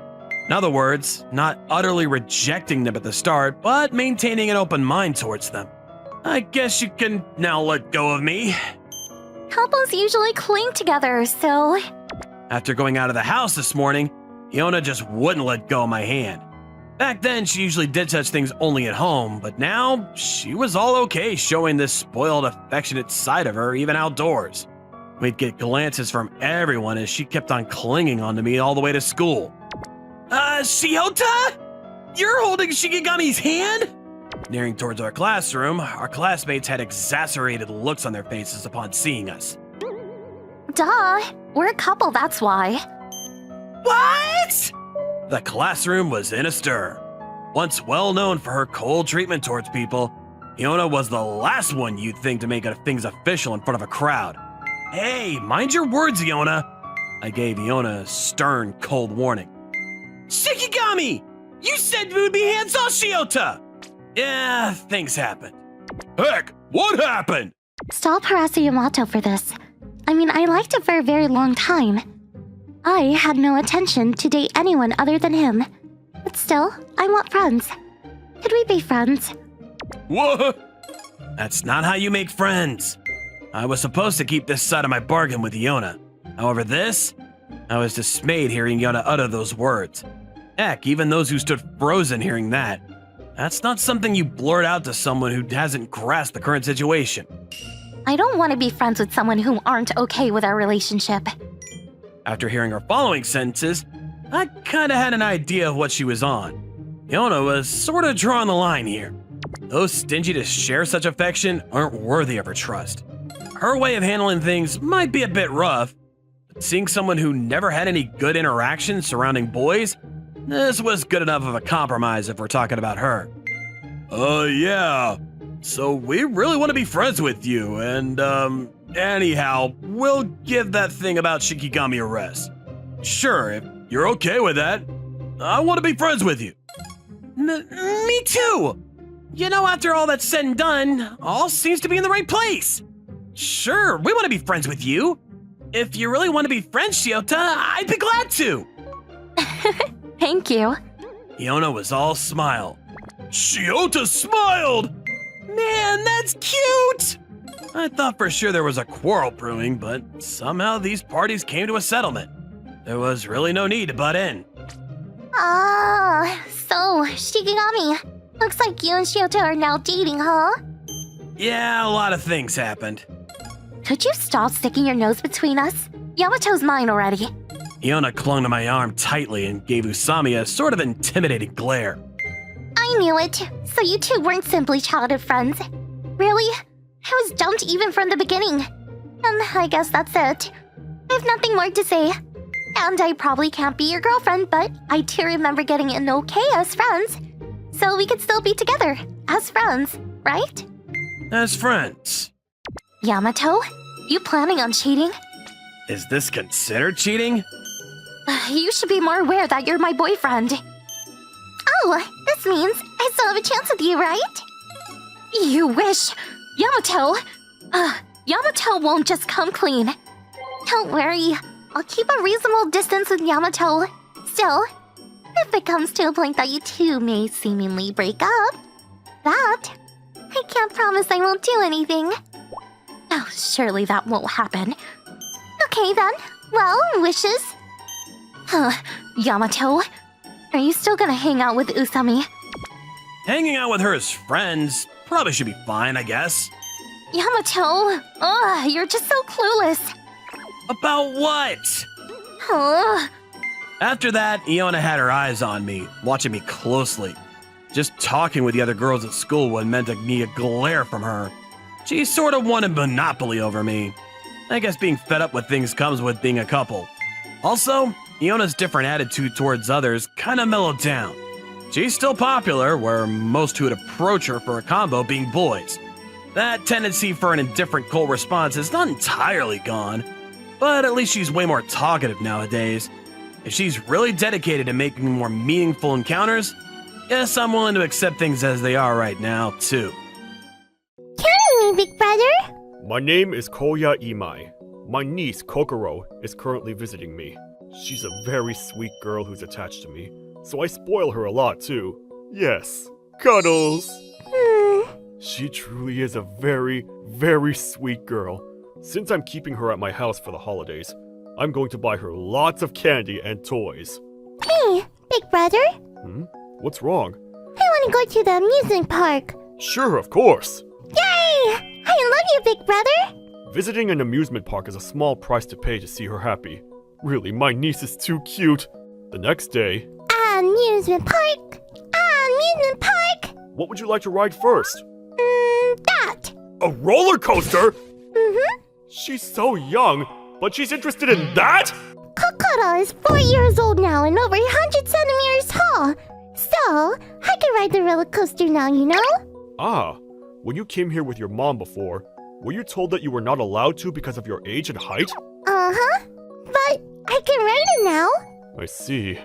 In other words, not utterly rejecting them at the start, but maintaining an open mind towards them. I guess you can now let go of me. Couples usually cling together, so... After going out of the house this morning, Iona just wouldn't let go of my hand. Back then, she usually did such things only at home, but now she was all okay showing this spoiled, affectionate side of her even outdoors. We'd get glances from everyone as she kept on clinging onto me all the way to school. Shiota? You're holding Shikigami's hand? Nearing towards our classroom, our classmates had exasperated looks on their faces upon seeing us. Duh, we're a couple, that's why. What? The classroom was in a stir. Once well known for her cold treatment towards people, Iona was the last one you'd think to make things official in front of a crowd. Hey, mind your words, Iona. I gave Iona a stern, cold warning. Shikigami! You said we would be hands-off, Shiota! Yeah, things happened. Heck, what happened? Stop harassing Yamato for this. I mean, I liked him for a very long time. I had no intention to date anyone other than him. But still, I want friends. Could we be friends? What? That's not how you make friends. I was supposed to keep this side of my bargain with Iona. However, I was dismayed hearing Iona utter those words. Heck, even those who stood frozen hearing that. That's not something you blurt out to someone who hasn't grasped the current situation. I don't want to be friends with someone who aren't okay with our relationship. After hearing her following sentences, I kinda had an idea of what she was on. Yona was sorta drawing the line here. Those stingy to share such affection aren't worthy of her trust. Her way of handling things might be a bit rough, but seeing someone who never had any good interaction surrounding boys, this was good enough of a compromise if we're talking about her. Yeah. So we really want to be friends with you, and, anyhow, we'll give that thing about Shikigami a rest. Sure, if you're okay with that, I want to be friends with you. Me too! You know, after all that's said and done, all seems to be in the right place. Sure, we want to be friends with you. If you really want to be friends, Shiota, I'd be glad to. Thank you. Yona was all smile. Shiota smiled! Man, that's cute! I thought for sure there was a quarrel brewing, but somehow these parties came to a settlement. There was really no need to butt in. So, Shikigami, looks like you and Shiota are now dating, huh? Yeah, a lot of things happened. Could you stop sticking your nose between us? Yamato's mine already. Iona clung to my arm tightly and gave Usami a sort of intimidating glare. I knew it. So you two weren't simply childhood friends. Really? I was dumped even from the beginning. And I guess that's it. I have nothing more to say. And I probably can't be your girlfriend, but I do remember getting an okay as friends. So we could still be together, as friends, right? As friends. Yamato, you planning on cheating? Is this considered cheating? You should be more aware that you're my boyfriend. Oh, this means I still have a chance with you, right? You wish. Yamato! Yamato won't just come clean. Don't worry, I'll keep a reasonable distance with Yamato. Still, if it comes to a point that you two may seemingly break up, I can't promise I won't do anything. Oh, surely that won't happen. Okay then, well, wishes. Yamato, are you still gonna hang out with Usami? Hanging out with her as friends probably should be fine, I guess. Yamato, you're just so clueless. About what? After that, Iona had her eyes on me, watching me closely. Just talking with the other girls at school would meant to me a glare from her. She sort of wanted monopoly over me. I guess being fed up with things comes with being a couple. Also, Iona's different attitude towards others kind of mellowed down. She's still popular, where most who would approach her for a combo being boys. That tendency for an indifferent cold response is not entirely gone, but at least she's way more talkative nowadays. If she's really dedicated to making more meaningful encounters, yes, I'm willing to accept things as they are right now, too. Carry me, big brother. My name is Koya Imai. My niece, Kokoro, is currently visiting me. She's a very sweet girl who's attached to me, so I spoil her a lot too. Yes, cuddles! She truly is a very, very sweet girl. Since I'm keeping her at my house for the holidays, I'm going to buy her lots of candy and toys. Hey, big brother. What's wrong? I want to go to the amusement park. Sure, of course! Yay! I love you, big brother. Visiting an amusement park is a small price to pay to see her happy. Really, my niece is too cute. The next day... Amusement park! Amusement park! What would you like to ride first? That! A roller coaster? Mm-hmm. She's so young, but she's interested in that? Kokoro is 4 years old now and over 100 centimeters tall. So, I can ride the roller coaster now, you know? When you came here with your mom before, were you told that you were not allowed to because of your age and height? Uh-huh. But I can ride it now. I see.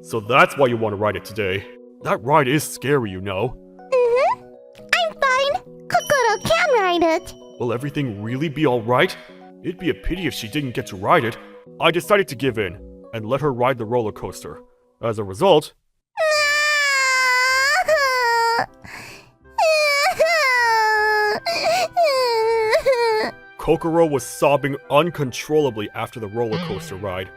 So that's why you want to ride it today. That ride is scary, you know. Mm-hmm. I'm fine. Kokoro can ride it. Will everything really be alright? It'd be a pity if she didn't get to ride it. I decided to give in and let her ride the roller coaster. As a result... Kokoro was sobbing uncontrollably after the roller coaster ride.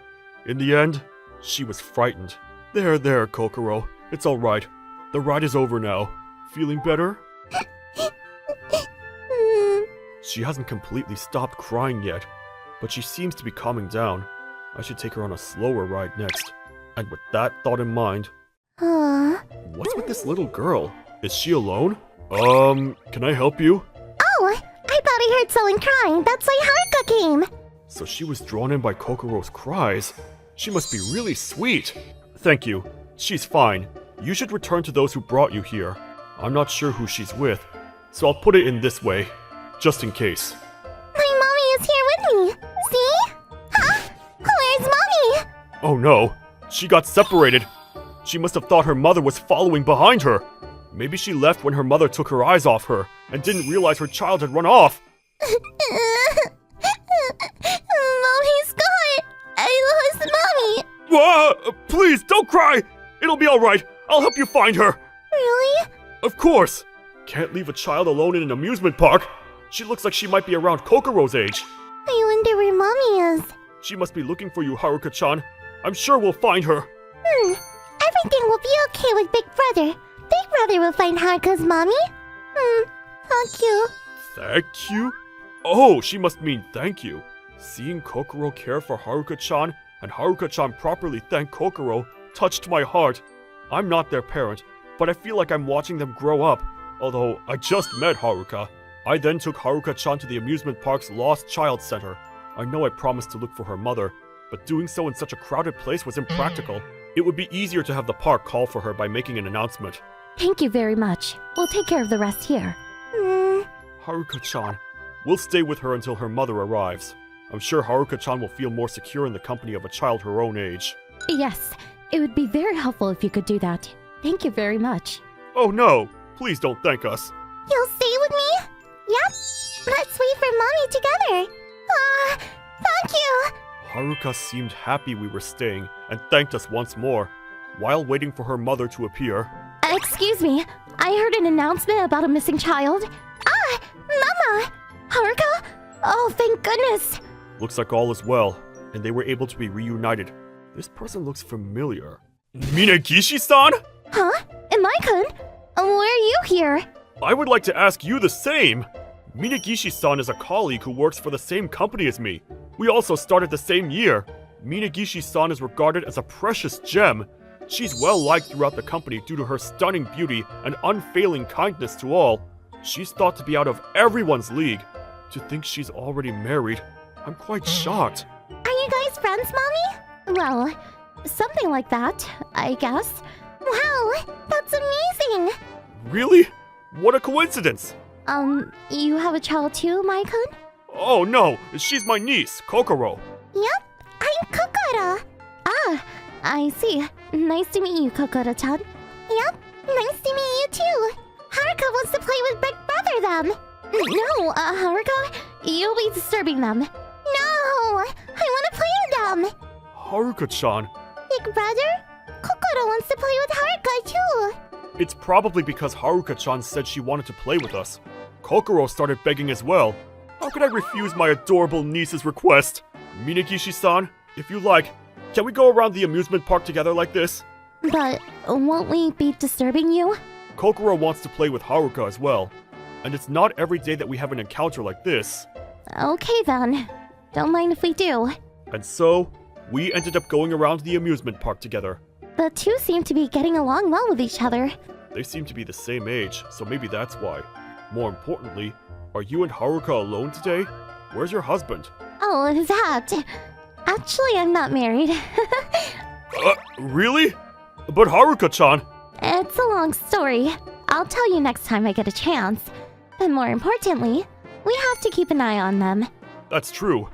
In the end, she was frightened. There, Kokoro. It's alright. The ride is over now. Feeling better? She hasn't completely stopped crying yet, but she seems to be calming down. I should take her on a slower ride next. And with that thought in mind... What's with this little girl? Is she alone? Can I help you? Oh, I thought I heard someone crying. That's why Haruka came. So she was drawn in by Kokoro's cries. She must be really sweet. Thank you. She's fine. You should return to those who brought you here. I'm not sure who she's with, so I'll put it in this way, just in case. My mommy is here with me. See? Huh? Where's mommy? Oh no, she got separated. She must have thought her mother was following behind her. Maybe she left when her mother took her eyes off her and didn't realize her child had run off. Mommy's gone. I lost mommy. Please, don't cry! It'll be alright. I'll help you find her. Really? Of course. Can't leave a child alone in an amusement park. She looks like she might be around Kokoro's age. I wonder where mommy is. She must be looking for you, Haruka-chan. I'm sure we'll find her. Everything will be okay with Big Brother. Big Brother will find Haruka's mommy. Thank you. Thank you? Oh, she must mean thank you. Seeing Kokoro care for Haruka-chan and Haruka-chan properly thank Kokoro touched my heart. I'm not their parent, but I feel like I'm watching them grow up. Although I just met Haruka. I then took Haruka-chan to the amusement park's Lost Child Center. I know I promised to look for her mother, but doing so in such a crowded place was impractical. It would be easier to have the park call for her by making an announcement. Thank you very much. We'll take care of the rest here. Haruka-chan, we'll stay with her until her mother arrives. I'm sure Haruka-chan will feel more secure in the company of a child her own age. Yes, it would be very helpful if you could do that. Thank you very much. Oh no, please don't thank us. You'll stay with me? Yep. Let's wait for mommy together. Thank you. Haruka seemed happy we were staying and thanked us once more, while waiting for her mother to appear. Excuse me, I heard an announcement about a missing child. Mama! Haruka? Oh, thank goodness. Looks like all is well, and they were able to be reunited. This person looks familiar. Minagishi-san? Huh? Imai-kun? Where are you here? I would like to ask you the same. Minagishi-san is a colleague who works for the same company as me. We also started the same year. Minagishi-san is regarded as a precious gem. She's well liked throughout the company due to her stunning beauty and unfailing kindness to all. She's thought to be out of everyone's league. To think she's already married, I'm quite shocked. Are you guys friends, mommy? Well, something like that, I guess. Wow, that's amazing! Really? What a coincidence! You have a child too, Mai-kun? Oh no, she's my niece, Kokoro. Yep, I'm Kokoro. I see. Nice to meet you, Kokoro-chan. Yep, nice to meet you too. Haruka wants to play with Big Brother then. No, Haruka, you'll be disturbing them. No, I want to play with them. Haruka-chan. Big Brother? Kokoro wants to play with Haruka too. It's probably because Haruka-chan said she wanted to play with us. Kokoro started begging as well. How could I refuse my adorable niece's request? Minagishi-san, if you like, can we go around the amusement park together like this? But won't we be disturbing you? Kokoro wants to play with Haruka as well. And it's not every day that we have an encounter like this. Okay then. Don't mind if we do. And so, we ended up going around the amusement park together. The two seem to be getting along well with each other. They seem to be the same age, so maybe that's why. More importantly, are you and Haruka alone today? Where's your husband? Oh, that. Actually, I'm not married. Really? But Haruka-chan! It's a long story. I'll tell you next time I get a chance. And more importantly, we have to keep an eye on them. That's true.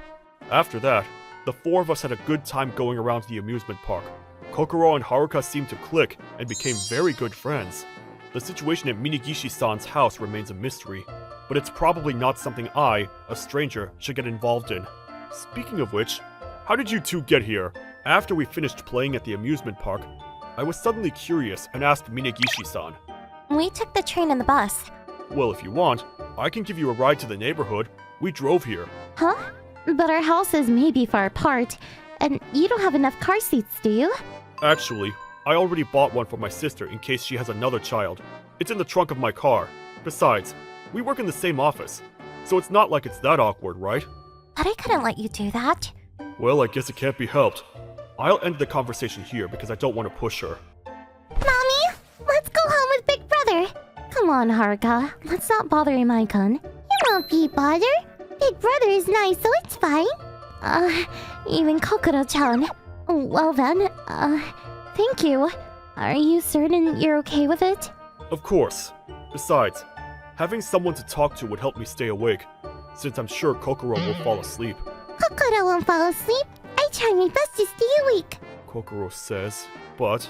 After that, the four of us had a good time going around the amusement park. Kokoro and Haruka seemed to click and became very good friends. The situation at Minagishi-san's house remains a mystery, but it's probably not something I, a stranger, should get involved in. Speaking of which, how did you two get here? After we finished playing at the amusement park, I was suddenly curious and asked Minagishi-san. We took the train and the bus. Well, if you want, I can give you a ride to the neighborhood. We drove here. Huh? But our houses may be far apart, and you don't have enough car seats, do you? Actually, I already bought one for my sister in case she has another child. It's in the trunk of my car. Besides, we work in the same office. so it's not like it's that awkward, right? But I couldn't let you do that. Well, I guess it can't be helped. I'll end the conversation here because I don't want to push her. Mommy, let's go home with Big Brother. Come on, Haruka. Let's not bother Imaikun. You won't be bothered. Big Brother is nice, so it's fine. Even Kokoro-chan. Well then, thank you. Are you certain you're okay with it? Of course. Besides, having someone to talk to would help me stay awake, since I'm sure Kokoro will fall asleep. Kokoro won't fall asleep. I try my best to stay awake. Kokoro says, but...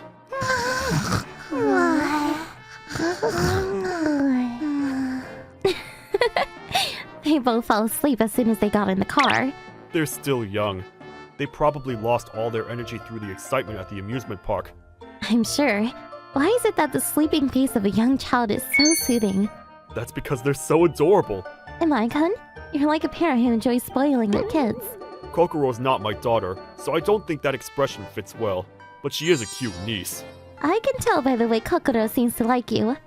They both fell asleep as soon as they got in the car. They're still young. They probably lost all their energy through the excitement at the amusement park. I'm sure. Why is it that the sleeping face of a young child is so soothing? That's because they're so adorable. Imaikun, you're like a parent who enjoys spoiling their kids. Kokoro's not my daughter, so I don't think that expression fits well. But she is a cute niece. I can tell by the way Kokoro seems to like you.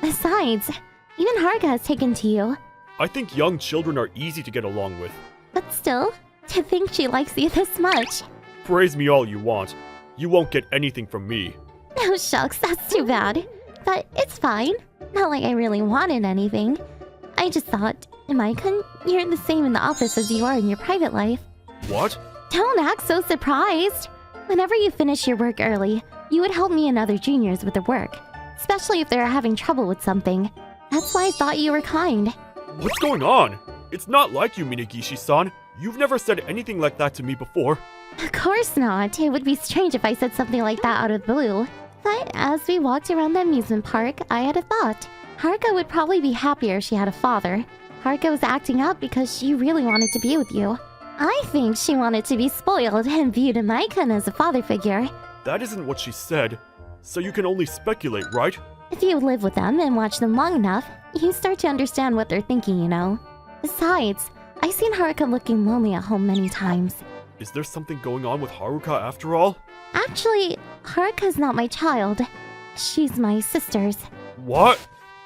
Besides, even Haruka has taken to you. I think young children are easy to get along with. But still, to think she likes you this much. Praise me all you want. You won't get anything from me. Oh shucks, that's too bad. But it's fine. Not like I really wanted anything. I just thought, Imaikun, you're the same in the office as you are in your private life. What? Don't act so surprised. Whenever you finish your work early, you would help me and other juniors with their work. Especially if they're having trouble with something. That's why I thought you were kind. What's going on? It's not like you, Minagishi-san. You've never said anything like that to me before. Of course not. It would be strange if I said something like that out of the blue. But as we walked around the amusement park, I had a thought. Haruka would probably be happier if she had a father. Haruka was acting up because she really wanted to be with you. I think she wanted to be spoiled and viewed Imaikun as a father figure. That isn't what she said. So you can only speculate, right? If you live with them and watch them long enough, you start to understand what they're thinking, you know? Besides, I've seen Haruka looking lonely at home many times. Is there something going on with Haruka after all? Actually, Haruka's not my child. She's my sister's. What?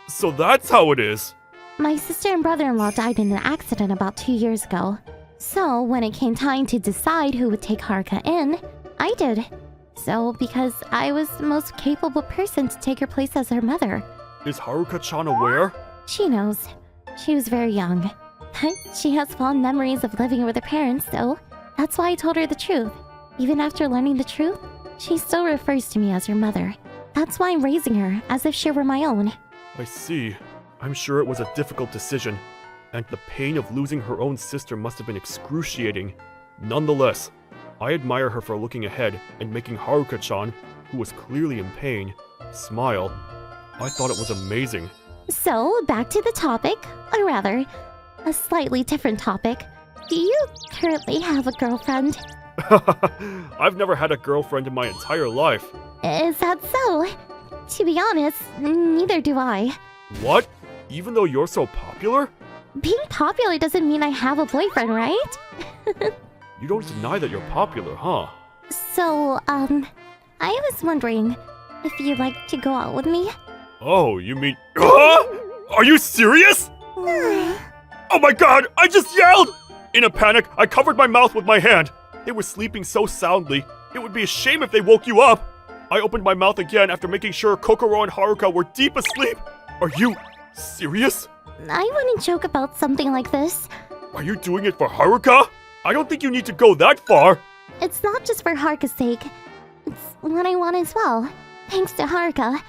So that's how it is. My sister and brother-in-law died in an accident about 2 years ago. So, when it came time to decide who would take Haruka in, I did. So, because I was the most capable person to take her place as her mother. Is Haruka-chan aware? She knows. She was very young. But she has fond memories of living with her parents, though. That's why I told her the truth. Even after learning the truth, she still refers to me as her mother. That's why I'm raising her, as if she were my own. I see. I'm sure it was a difficult decision, and the pain of losing her own sister must have been excruciating. Nonetheless, I admire her for looking ahead and making Haruka-chan, who was clearly in pain, smile. I thought it was amazing. So, back to the topic, or rather, a slightly different topic. Do you currently have a girlfriend? I've never had a girlfriend in my entire life. Is that so? To be honest, neither do I. What? Even though you're so popular? Being popular doesn't mean I have a boyfriend, right? You don't deny that you're popular, huh? So, I was wondering if you'd like to go out with me? Oh, you mean... Are you serious? Oh my god, I just yelled! In a panic, I covered my mouth with my hand. They were sleeping so soundly, it would be a shame if they woke you up. I opened my mouth again after making sure Kokoro and Haruka were deep asleep. Are you serious? I wouldn't joke about something like this. Are you doing it for Haruka? I don't think you need to go that far. It's not just for Haruka's sake. It's what I want as well. Thanks to Haruka,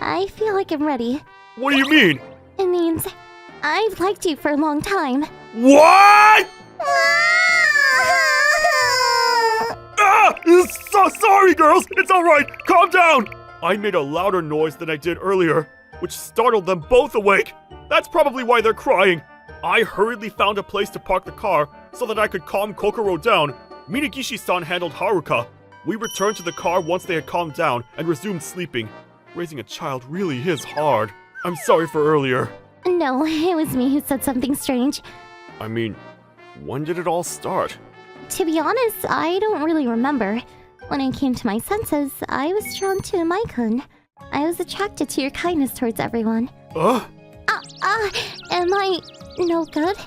I feel like I'm ready. What do you mean? It means I've liked you for a long time. What? So sorry, girls. It's all right. Calm down. I made a louder noise than I did earlier, which startled them both awake. That's probably why they're crying. I hurriedly found a place to park the car so that I could calm Kokoro down. Minagishi-san handled Haruka. We returned to the car once they had calmed down and resumed sleeping. Raising a child really is hard. I'm sorry for earlier. No, it was me who said something strange. I mean, when did it all start? To be honest, I don't really remember. When I came to my senses, I was drawn to Imaikun. I was attracted to your kindness towards everyone. Am I no good?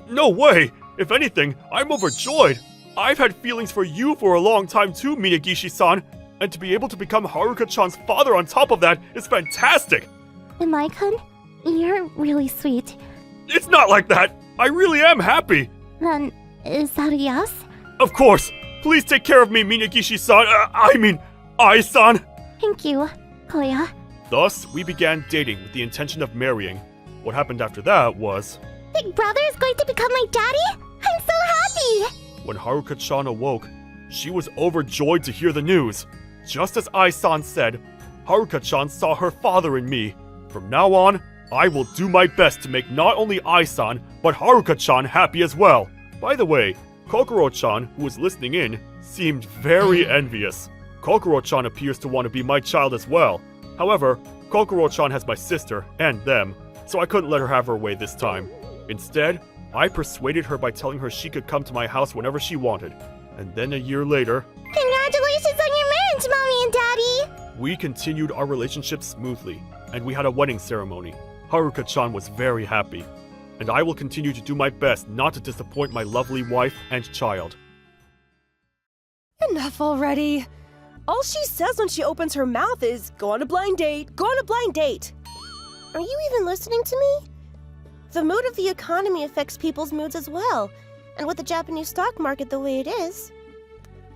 No way! If anything, I'm overjoyed! I've had feelings for you for a long time too, Minagishi-san! And to be able to become Haruka-chan's father on top of that is fantastic! Imai-kun, you're really sweet. It's not like that! I really am happy! Then, is that a yes? Of course! Please take care of me, Minagishi-san! Ai-san! Thank you, Koya. Thus, we began dating with the intention of marrying. What happened after that was... Big brother is going to become my daddy? I'm so happy! When Haruka-chan awoke, she was overjoyed to hear the news. Just as Ai-san said, Haruka-chan saw her father in me. From now on, I will do my best to make not only Ai-san, but Haruka-chan happy as well. By the way, Kokoro-chan, who was listening in, seemed very envious. Kokoro-chan appears to want to be my child as well. However, Kokoro-chan has my sister, and them, so I couldn't let her have her way this time. Instead, I persuaded her by telling her she could come to my house whenever she wanted. And then a year later... Congratulations on your marriage, Mommy and Daddy! We continued our relationship smoothly, and we had a wedding ceremony. Haruka-chan was very happy. And I will continue to do my best not to disappoint my lovely wife and child. Enough already. All she says when she opens her mouth is, go on a blind date, go on a blind date. Are you even listening to me? The mood of the economy affects people's moods as well. And with the Japanese stock market the way it is,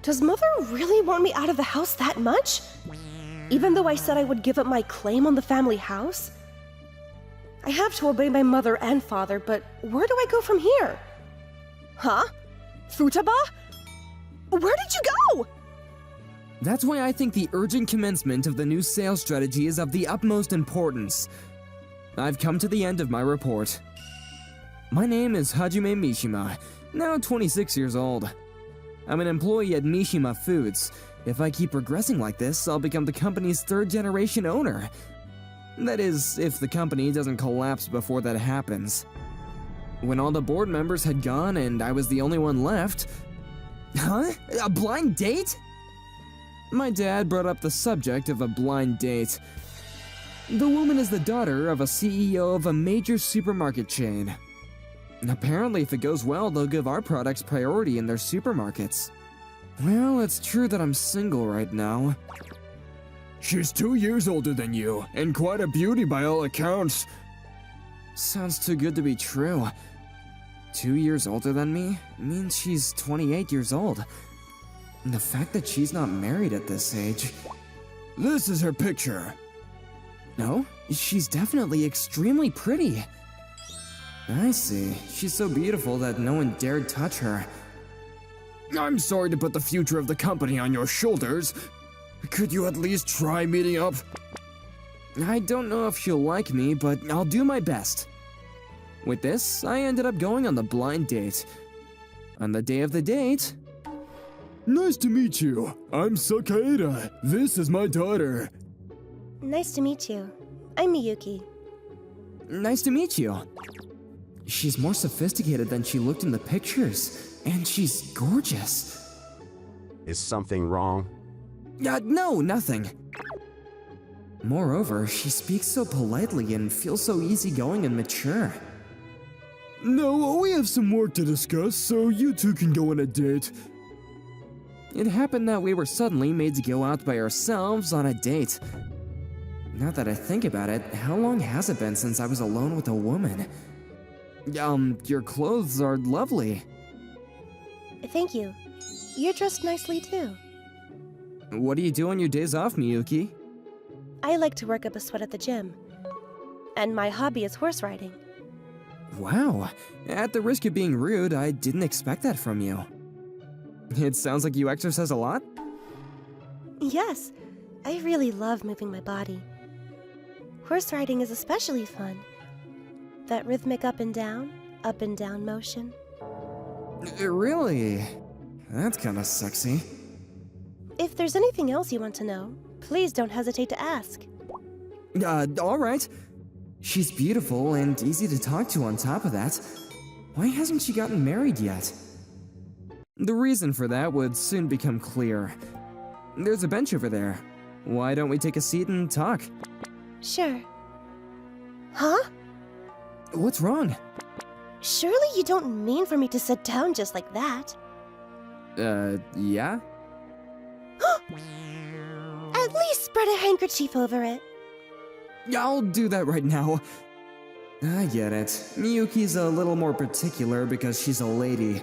does Mother really want me out of the house that much? Even though I said I would give up my claim on the family house? I have to obey my mother and father, but where do I go from here? Huh? Futaba? Where did you go? That's why I think the urgent commencement of the new sales strategy is of the utmost importance. I've come to the end of my report. My name is Hajime Mishima, now 26 years old. I'm an employee at Mishima Foods. If I keep progressing like this, I'll become the company's third-generation owner. That is, if the company doesn't collapse before that happens. When all the board members had gone and I was the only one left... Huh? A blind date? My dad brought up the subject of a blind date. The woman is the daughter of a CEO of a major supermarket chain. Apparently, if it goes well, they'll give our products priority in their supermarkets. Well, it's true that I'm single right now. She's 2 years older than you, and quite a beauty by all accounts. Sounds too good to be true. 2 years older than me means she's 28 years old. And the fact that she's not married at this age... This is her picture. No, she's definitely extremely pretty. I see. She's so beautiful that no one dared touch her. I'm sorry to put the future of the company on your shoulders. Could you at least try meeting up? I don't know if she'll like me, but I'll do my best. With this, I ended up going on the blind date. On the day of the date... Nice to meet you. I'm Sakaeda. This is my daughter. Nice to meet you. I'm Miyuki. Nice to meet you. She's more sophisticated than she looked in the pictures, and she's gorgeous. Is something wrong? No, nothing. Moreover, she speaks so politely and feels so easygoing and mature. No, we have some work to discuss, so you two can go on a date. It happened that we were suddenly made to go out by ourselves on a date. Now that I think about it, how long has it been since I was alone with a woman? Your clothes are lovely. Thank you. You're dressed nicely too. What do you do on your days off, Miyuki? I like to work up a sweat at the gym. And my hobby is horse riding. Wow. At the risk of being rude, I didn't expect that from you. It sounds like you exercise a lot? Yes, I really love moving my body. Horse riding is especially fun. That rhythmic up and down motion. Really? That's kinda sexy. If there's anything else you want to know, please don't hesitate to ask. Alright. She's beautiful and easy to talk to on top of that. Why hasn't she gotten married yet? The reason for that would soon become clear. There's a bench over there. Why don't we take a seat and talk? Sure. Huh? What's wrong? Surely you don't mean for me to sit down just like that. Yeah? At least spread a handkerchief over it. I'll do that right now. I get it. Miyuki's a little more particular because she's a lady.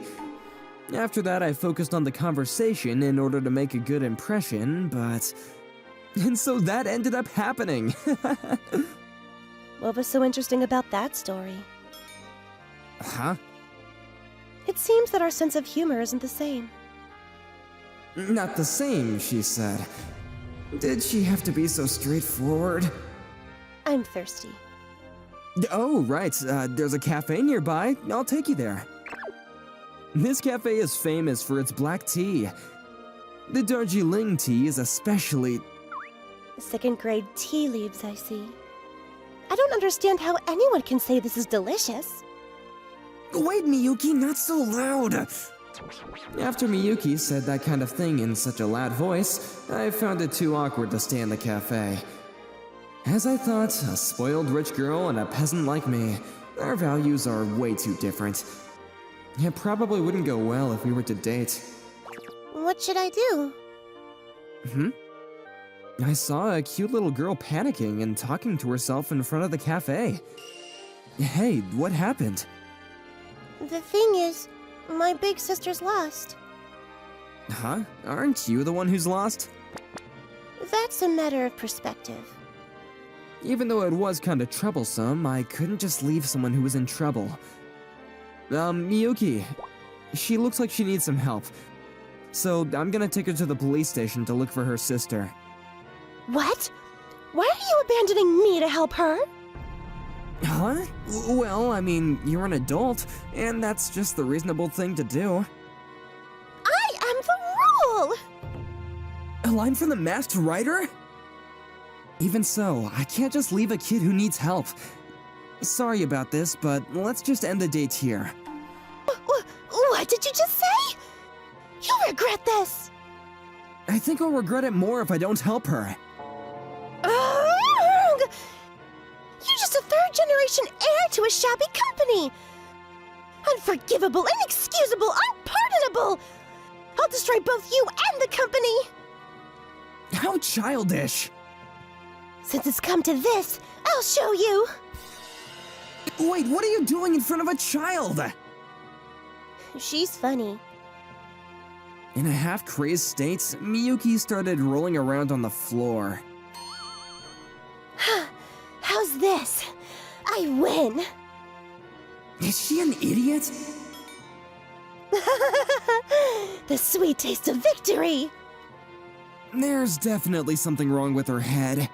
After that, I focused on the conversation in order to make a good impression, but... And so that ended up happening. What was so interesting about that story? Huh? It seems that our sense of humor isn't the same. Not the same, she said. Did she have to be so straightforward? I'm thirsty. Oh, right. There's a cafe nearby. I'll take you there. This cafe is famous for its black tea. The Darjeeling tea is especially... Second grade tea leaves, I see. I don't understand how anyone can say this is delicious. Wait, Miyuki, not so loud! After Miyuki said that kind of thing in such a loud voice, I found it too awkward to stay in the cafe. As I thought, a spoiled rich girl and a peasant like me, our values are way too different. It probably wouldn't go well if we were to date. What should I do? I saw a cute little girl panicking and talking to herself in front of the cafe. Hey, what happened? The thing is, my big sister's lost. Huh? Aren't you the one who's lost? That's a matter of perspective. Even though it was kinda troublesome, I couldn't just leave someone who was in trouble. Miyuki. She looks like she needs some help. So I'm gonna take her to the police station to look for her sister. What? Why are you abandoning me to help her? Huh? Well, I mean, you're an adult, and that's just the reasonable thing to do. I am the rule! A line from the Masked Rider? Even so, I can't just leave a kid who needs help. Sorry about this, but let's just end the date here. What did you just say? You'll regret this! I think I'll regret it more if I don't help her. You're just a third-generation heir to a shabby company! Unforgivable, inexcusable, unpardonable! I'll destroy both you and the company! How childish! Since it's come to this, I'll show you! Wait, what are you doing in front of a child? She's funny. In a half-crazed state, Miyuki started rolling around on the floor. How's this? I win! Is she an idiot? The sweet taste of victory! There's definitely something wrong with her head.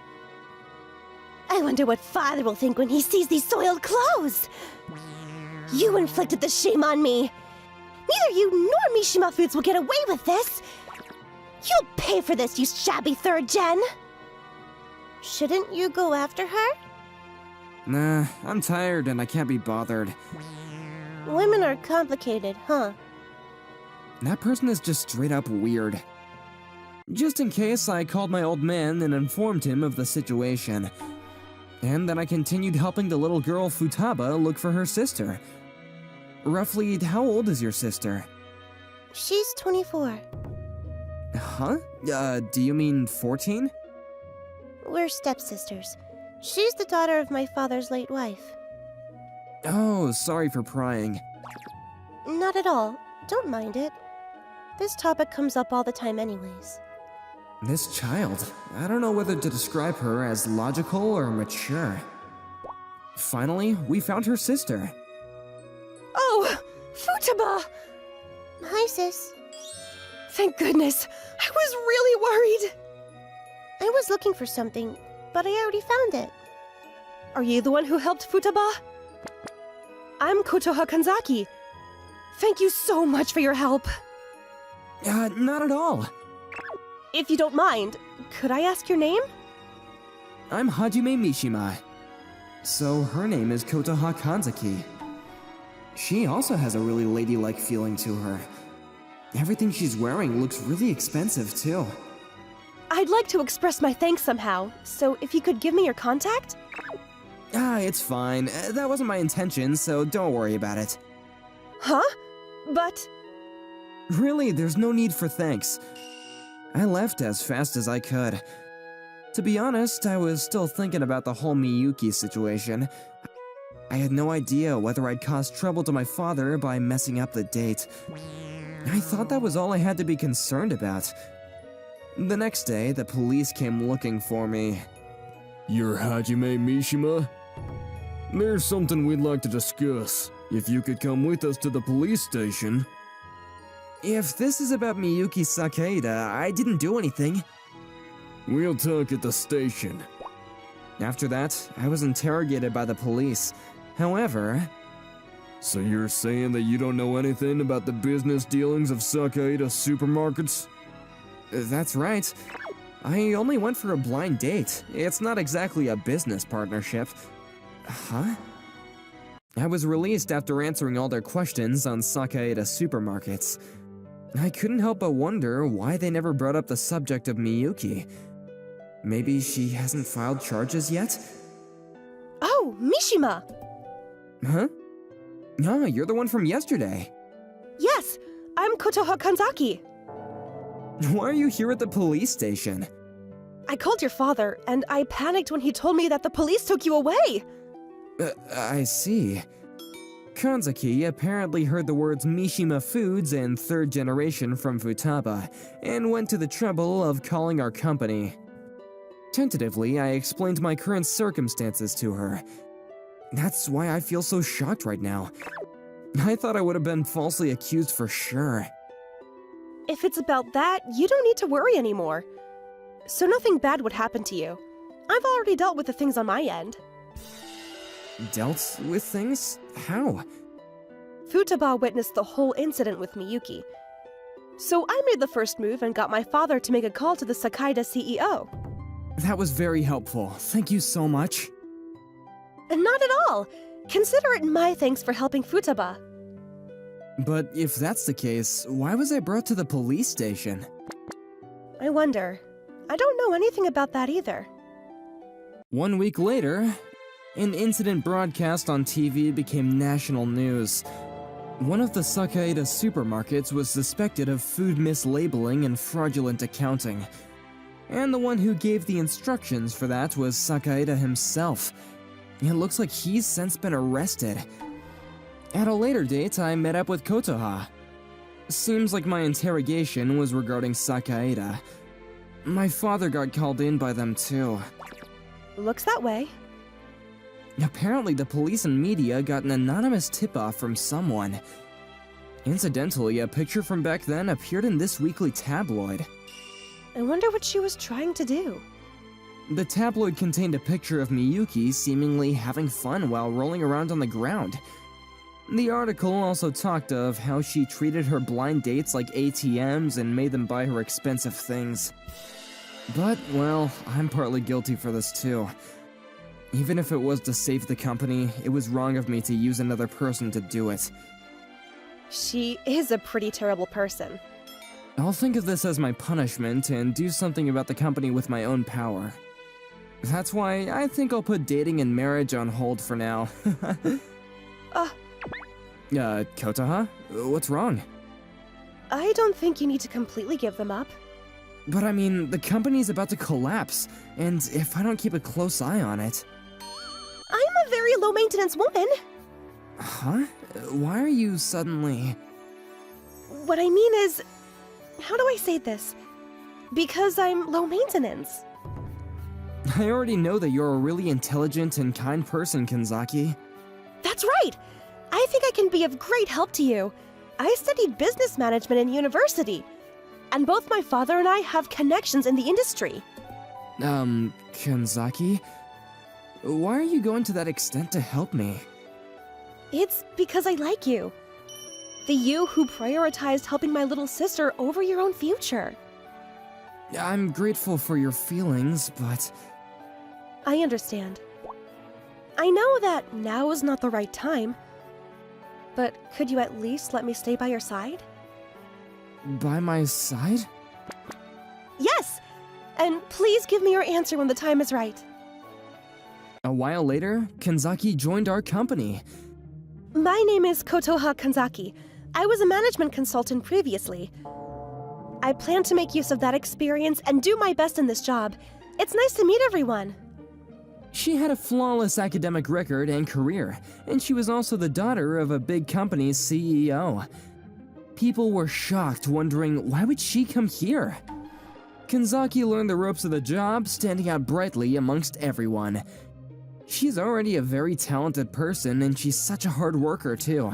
I wonder what father will think when he sees these soiled clothes! You inflicted the shame on me! Neither you nor Mishima Foods will get away with this! You'll pay for this, you shabby third gen! Shouldn't you go after her? Nah, I'm tired and I can't be bothered. Women are complicated, huh? That person is just straight up weird. Just in case, I called my old man and informed him of the situation. And then I continued helping the little girl Futaba look for her sister. Roughly, how old is your sister? She's 24. Huh? Do you mean 14? We're stepsisters. She's the daughter of my father's late wife. Oh, sorry for prying. Not at all. Don't mind it. This topic comes up all the time anyways. This child, I don't know whether to describe her as logical or mature. Finally, we found her sister. Oh! Futaba! Hi, sis. Thank goodness. I was really worried. I was looking for something, but I already found it. Are you the one who helped Futaba? I'm Kotoha Kanzaki. Thank you so much for your help. Not at all. If you don't mind, could I ask your name? I'm Hajime Mishima. So her name is Kotoha Kanzaki. She also has a really ladylike feeling to her. Everything she's wearing looks really expensive too. I'd like to express my thanks somehow, so if you could give me your contact? It's fine. That wasn't my intention, so don't worry about it. Huh? But... Really, there's no need for thanks. I left as fast as I could. To be honest, I was still thinking about the whole Miyuki situation. I had no idea whether I'd caused trouble to my father by messing up the date. I thought that was all I had to be concerned about. The next day, the police came looking for me. You're Hajime Mishima? There's something we'd like to discuss. If you could come with us to the police station. If this is about Miyuki Sakaeda, I didn't do anything. We'll talk at the station. After that, I was interrogated by the police. However... So you're saying that you don't know anything about the business dealings of Sakaeda supermarkets? That's right. I only went for a blind date. It's not exactly a business partnership. Huh? I was released after answering all their questions on Sakaeda supermarkets. I couldn't help but wonder why they never brought up the subject of Miyuki. Maybe she hasn't filed charges yet? Oh, Mishima! Huh? No, you're the one from yesterday. Yes, I'm Kotoha Kanzaki. Why are you here at the police station? I called your father, and I panicked when he told me that the police took you away. I see. Kanzaki apparently heard the words Mishima Foods and third generation from Futaba, and went to the trouble of calling our company. Tentatively, I explained my current circumstances to her. That's why I feel so shocked right now. I thought I would have been falsely accused for sure. If it's about that, you don't need to worry anymore. So nothing bad would happen to you. I've already dealt with the things on my end. Dealt with things? How? Futaba witnessed the whole incident with Miyuki. So I made the first move and got my father to make a call to the Sakaeda CEO. That was very helpful. Thank you so much. Not at all. Consider it my thanks for helping Futaba. But if that's the case, why was I brought to the police station? I wonder. I don't know anything about that either. 1 week later, an incident broadcast on TV became national news. One of the Sakaeda supermarkets was suspected of food mislabeling and fraudulent accounting. And the one who gave the instructions for that was Sakaeda himself. It looks like he's since been arrested. At a later date, I met up with Kotoha. Seems like my interrogation was regarding Sakaeda. My father got called in by them too. Looks that way. Apparently, the police and media got an anonymous tip-off from someone. Incidentally, a picture from back then appeared in this weekly tabloid. I wonder what she was trying to do. The tabloid contained a picture of Miyuki seemingly having fun while rolling around on the ground. The article also talked of how she treated her blind dates like ATMs and made them buy her expensive things. But, well, I'm partly guilty for this too. Even if it was to save the company, it was wrong of me to use another person to do it. She is a pretty terrible person. I'll think of this as my punishment and do something about the company with my own power. That's why I think I'll put dating and marriage on hold for now. Kotoha? What's wrong? I don't think you need to completely give them up. But I mean, the company's about to collapse, and if I don't keep a close eye on it... I'm a very low-maintenance woman. Huh? Why are you suddenly... What I mean is... How do I say this? Because I'm low maintenance. I already know that you're a really intelligent and kind person, Kanzaki. That's right! I think I can be of great help to you. I studied business management in university. And both my father and I have connections in the industry. Kanzaki? Why are you going to that extent to help me? It's because I like you. The you who prioritized helping my little sister over your own future. I'm grateful for your feelings, but... I understand. I know that now is not the right time, but could you at least let me stay by your side? By my side? Yes! And please give me your answer when the time is right. A while later, Kanzaki joined our company. My name is Kotoha Kanzaki. I was a management consultant previously. I plan to make use of that experience and do my best in this job. It's nice to meet everyone. She had a flawless academic record and career, and she was also the daughter of a big company's CEO. People were shocked, wondering why would she come here? Kanzaki learned the ropes of the job, standing out brightly amongst everyone. She's already a very talented person, and she's such a hard worker too.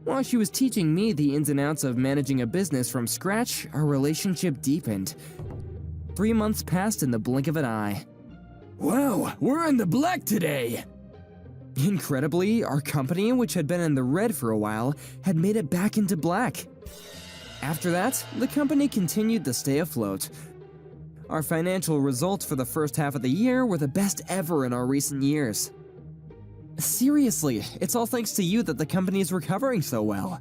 While she was teaching me the ins and outs of managing a business from scratch, our relationship deepened. 3 months passed in the blink of an eye. Wow, we're in the black today! Incredibly, our company, which had been in the red for a while, had made it back into black. After that, the company continued to stay afloat. Our financial results for the first half of the year were the best ever in our recent years. Seriously, it's all thanks to you that the company is recovering so well.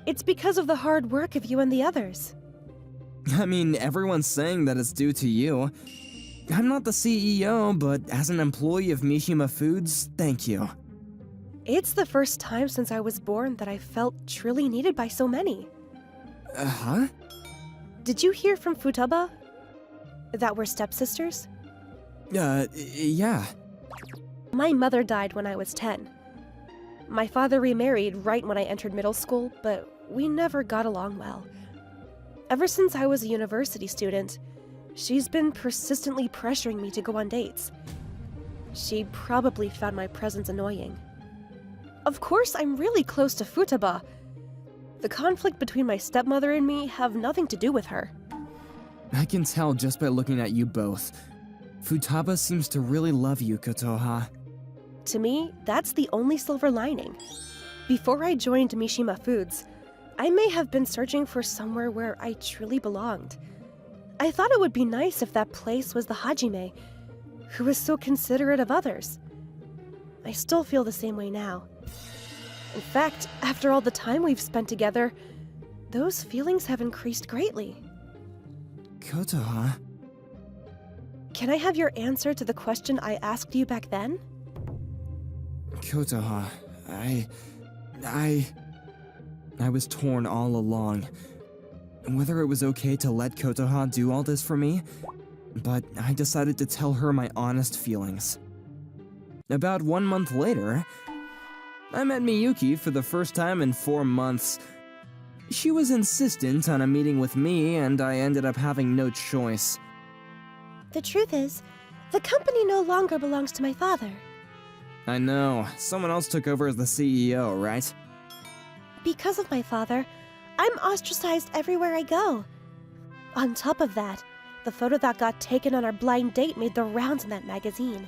It's because of the hard work of you and the others. I mean, everyone's saying that it's due to you. I'm not the CEO, but as an employee of Mishima Foods, thank you. It's the first time since I was born that I felt truly needed by so many. Huh? Did you hear from Futaba? That we're stepsisters? Yeah. My mother died when I was 10. My father remarried right when I entered middle school, but we never got along well. Ever since I was a university student, she's been persistently pressuring me to go on dates. She probably found my presence annoying. Of course, I'm really close to Futaba. The conflict between my stepmother and me have nothing to do with her. I can tell just by looking at you both. Futaba seems to really love you, Kotoha. To me, that's the only silver lining. Before I joined Mishima Foods, I may have been searching for somewhere where I truly belonged. I thought it would be nice if that place was the Hajime, who was so considerate of others. I still feel the same way now. In fact, after all the time we've spent together, those feelings have increased greatly. Kotoha? Can I have your answer to the question I asked you back then? Kotoha, I was torn all along. Whether it was okay to let Kotoha do all this for me, but I decided to tell her my honest feelings. About 1 month later, I met Miyuki for the first time in 4 months. She was insistent on a meeting with me, and I ended up having no choice. The truth is, the company no longer belongs to my father. I know, someone else took over as the CEO, right? Because of my father, I'm ostracized everywhere I go. On top of that, the photo that got taken on our blind date made the rounds in that magazine.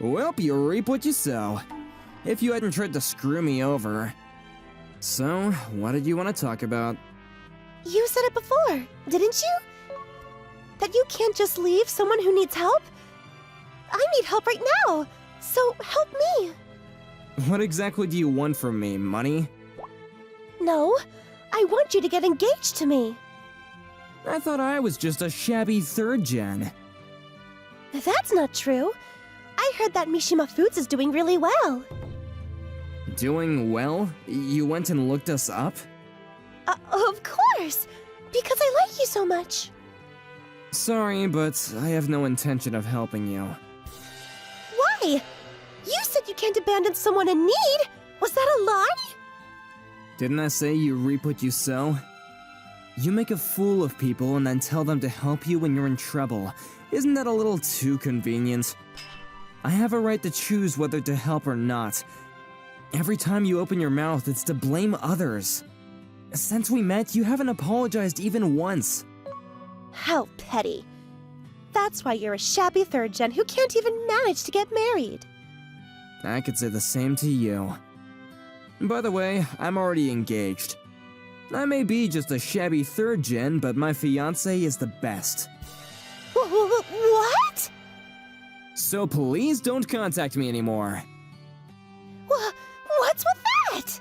Welp, you reap what you sow. If you hadn't tried to screw me over. So, what did you want to talk about? You said it before, didn't you? That you can't just leave someone who needs help? I need help right now, so help me. What exactly do you want from me, money? No, I want you to get engaged to me. I thought I was just a shabby 3rd gen. That's not true. I heard that Mishima Foods is doing really well. Doing well? You went and looked us up? Of course! Because I like you so much. Sorry, but I have no intention of helping you. Why? You said you can't abandon someone in need! Was that a lie? Didn't I say you reap what you sow? You make a fool of people and then tell them to help you when you're in trouble. Isn't that a little too convenient? I have a right to choose whether to help or not. Every time you open your mouth, it's to blame others. Since we met, you haven't apologized even once. How petty. That's why you're a shabby 3rd gen who can't even manage to get married. I could say the same to you. By the way, I'm already engaged. I may be just a shabby 3rd gen, but my fiancé is the best. What? So please don't contact me anymore. What's with that?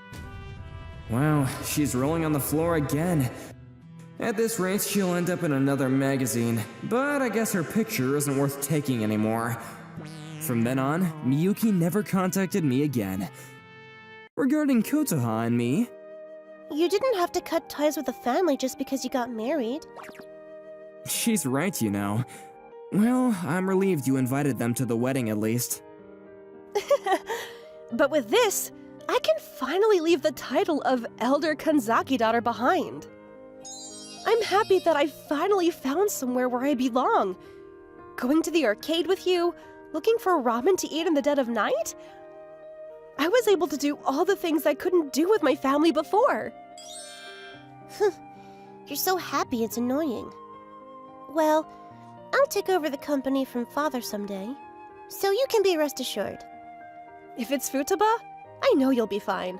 Wow, she's rolling on the floor again. At this rate, she'll end up in another magazine, but I guess her picture isn't worth taking anymore. From then on, Miyuki never contacted me again. Regarding Kotoha and me, You didn't have to cut ties with the family just because you got married. she's right, you know. Well, I'm relieved you invited them to the wedding at least. But with this, I can finally leave the title of Elder Kanzaki daughter behind. I'm happy that I finally found somewhere where I belong. Going to the arcade with you, looking for ramen to eat in the dead of night? I was able to do all the things I couldn't do with my family before. You're so happy it's annoying. Well, I'll take over the company from Father someday, so you can be rest assured. If it's Futaba, I know you'll be fine.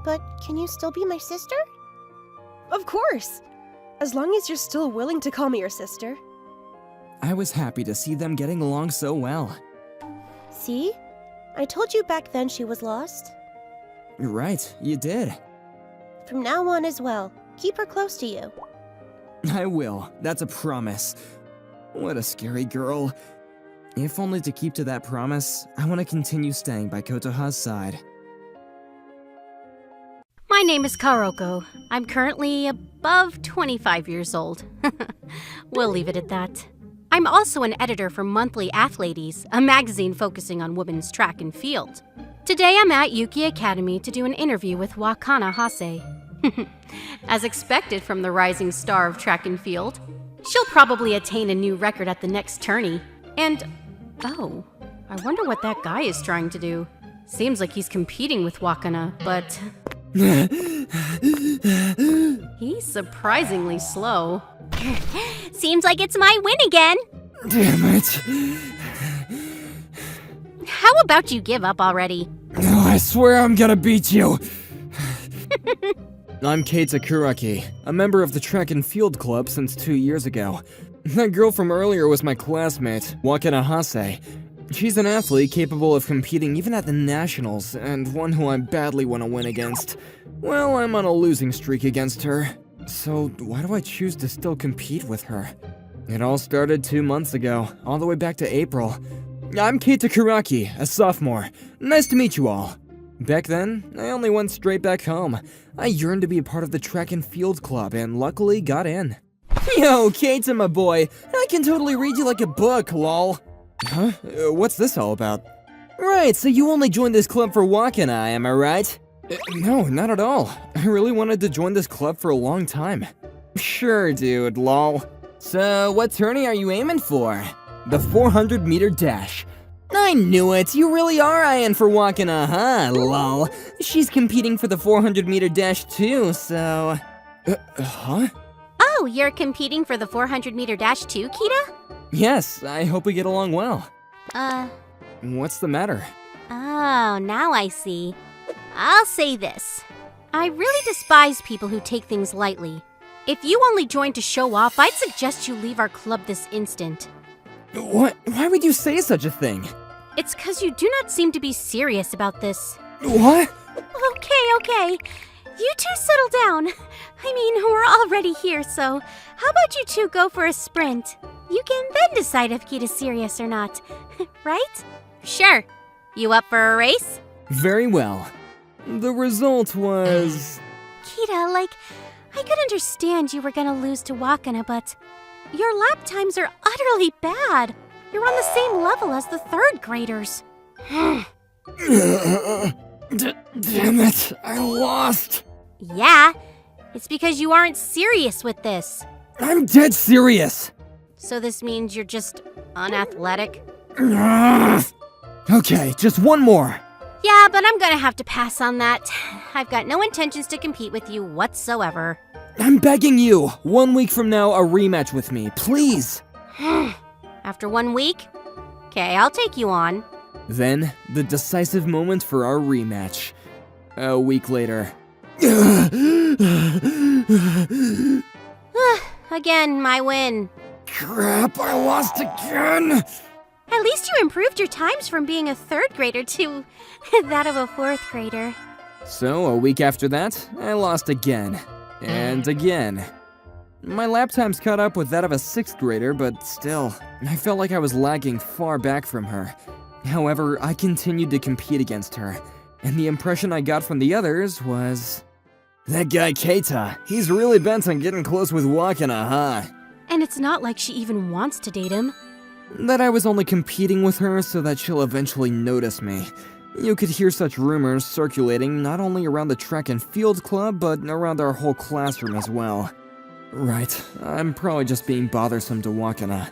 But can you still be my sister? Of course! As long as you're still willing to call me your sister. I was happy to see them getting along so well. See? I told you back then she was lost. You're right, you did. From now on as well, keep her close to you. I will, that's a promise. What a scary girl. If only to keep to that promise, I want to continue staying by Kotoha's side. My name is Karoko. I'm currently above 25 years old. We'll leave it at that. I'm also an editor for Monthly Athletics, a magazine focusing on women's track and field. Today I'm at Yuki Academy to do an interview with Wakana Hase. As expected from the rising star of track and field, she'll probably attain a new record at the next tourney. And, oh, I wonder what that guy is trying to do. Seems like he's competing with Wakana, but he's surprisingly slow. Seems like it's my win again. Damn it. How about you give up already? Oh, I swear I'm gonna beat you. I'm Keita Kuraki, a member of the track and field club since 2 years ago. That girl from earlier was my classmate, Wakana Hase. She's an athlete capable of competing even at the nationals, and one who I badly want to win against. Well, I'm on a losing streak against her, so why do I choose to still compete with her? It all started 2 months ago, all the way back to April. I'm Keita Kuraki, a sophomore. Nice to meet you all. Back then, I only went straight back home. I yearned to be a part of the track and field club, and luckily got in. Yo, Keita, my boy, I can totally read you like a book, lol. Huh? What's this all about? Right, so you only joined this club for Wakana, am I right? No, not at all. I really wanted to join this club for a long time. Sure, dude, lol. So, what tourney are you aiming for? The 400-meter dash. I knew it, you really are eyeing for Wakana, huh, lol. She's competing for the 400-meter dash too, so... huh? Oh, you're competing for the 400-meter dash too, Kita? Yes, I hope we get along well. Oh, What's the matter? now I see. I'll say this. I really despise people who take things lightly. If you only joined to show off, I'd suggest you leave our club this instant. What? Why would you say such a thing? It's 'cause you do not seem to be serious about this. What? Okay. You two settle down. I mean, we're already here, so how about you two go for a sprint? You can then decide if Kita's serious or not, right? Sure. You up for a race? Very well. The result was... Kita, I could understand you were gonna lose to Wakana, but your lap times are utterly bad. You're on the same level as the third graders. Damn it, I lost. Yeah, it's because you aren't serious with this. I'm dead serious. So this means you're just unathletic? Okay, just one more. Yeah, but I'm gonna have to pass on that. I've got no intentions to compete with you whatsoever. I'm begging you, 1 week from now, a rematch with me, please. After 1 week? Okay, I'll take you on. Then, the decisive moment for our rematch. A week later. Again, my win. Crap, I lost again! At least you improved your times from being a third grader to that of a fourth grader. So, a week after that, I lost again. And again. My lap times caught up with that of a 6th grader, but still, I felt like I was lagging far back from her. However, I continued to compete against her, and the impression I got from the others was... That guy Keita, he's really bent on getting close with Wakana, huh? And it's not like she even wants to date him. That I was only competing with her so that she'll eventually notice me. You could hear such rumors circulating not only around the track and field club, but around our whole classroom as well. Right, I'm probably just being bothersome to Wakana.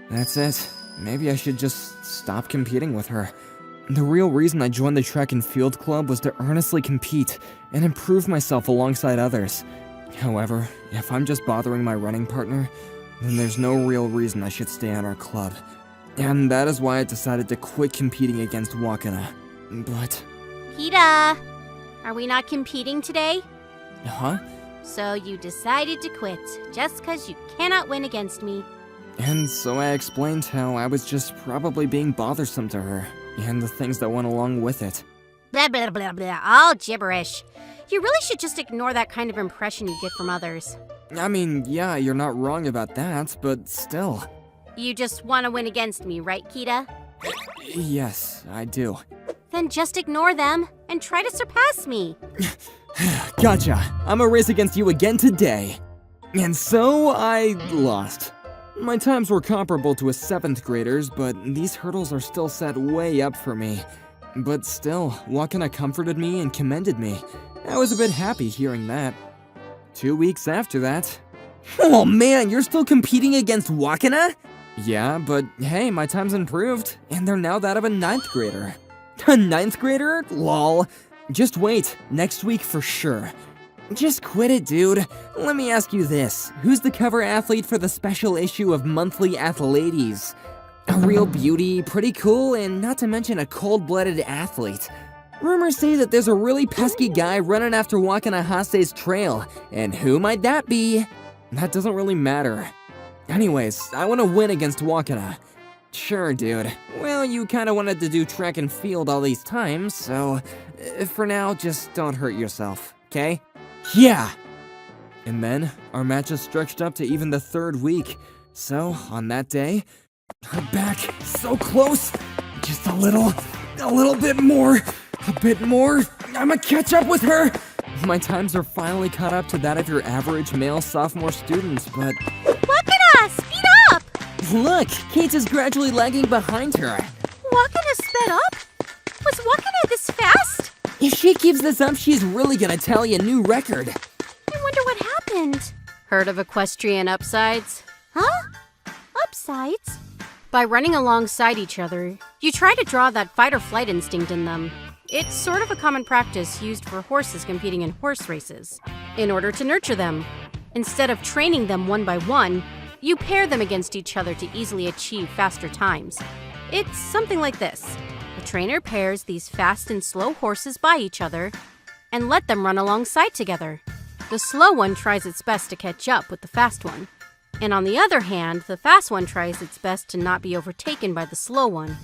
That's it. Maybe I should just stop competing with her. The real reason I joined the track and field club was to earnestly compete and improve myself alongside others. However, if I'm just bothering my running partner, then there's no real reason I should stay on our club. And that is why I decided to quit competing against Wakana. But... Kita! Are we not competing today? Huh? So you decided to quit, just because you cannot win against me. And so I explained how I was just probably being bothersome to her, and the things that went along with it. Blah blah blah blah, all gibberish. You really should just ignore that kind of impression you get from others. I mean, yeah, you're not wrong about that, but still. You just want to win against me, right, Kita? Yes, I do. Then just ignore them and try to surpass me. Gotcha. I'm a race against you again today. And so I lost. My times were comparable to a 7th grader's, but these hurdles are still set way up for me. But still, Wakana comforted me and commended me. I was a bit happy hearing that. 2 weeks after that... Oh man, you're still competing against Wakana? Yeah, but hey, my time's improved, and they're now that of a 9th grader. A 9th grader? Lol. Just wait, next week for sure. Just quit it, dude. Let me ask you this. Who's the cover athlete for the special issue of Monthly Athletics? A real beauty, pretty cool, and not to mention a cold-blooded athlete. Rumors say that there's a really pesky guy running after Wakana Hase's trail, and who might that be? That doesn't really matter. Anyways, I want to win against Wakana. Sure, dude. Well, you kinda wanted to do track and field all these times, so... for now, just don't hurt yourself, okay? Yeah! And then, our matches stretched up to even the 3rd week. So, on that day, her back, so close! Just a little bit more! A bit more! I'ma catch up with her! My times are finally caught up to that of your average male sophomore students, but... Wakana, speed up! Look, Kate is gradually lagging behind her. Wakana sped up? Was Wakana this fast? If she keeps this up, she's really gonna tally a new record. I wonder what happened. Heard of equestrian upsides? Huh? Upsides? By running alongside each other, you try to draw that fight-or-flight instinct in them. It's sort of a common practice used for horses competing in horse races. In order to nurture them, instead of training them one by one, you pair them against each other to easily achieve faster times. It's something like this. The trainer pairs these fast and slow horses by each other and let them run alongside together. The slow one tries its best to catch up with the fast one. And on the other hand, the fast one tries its best to not be overtaken by the slow one.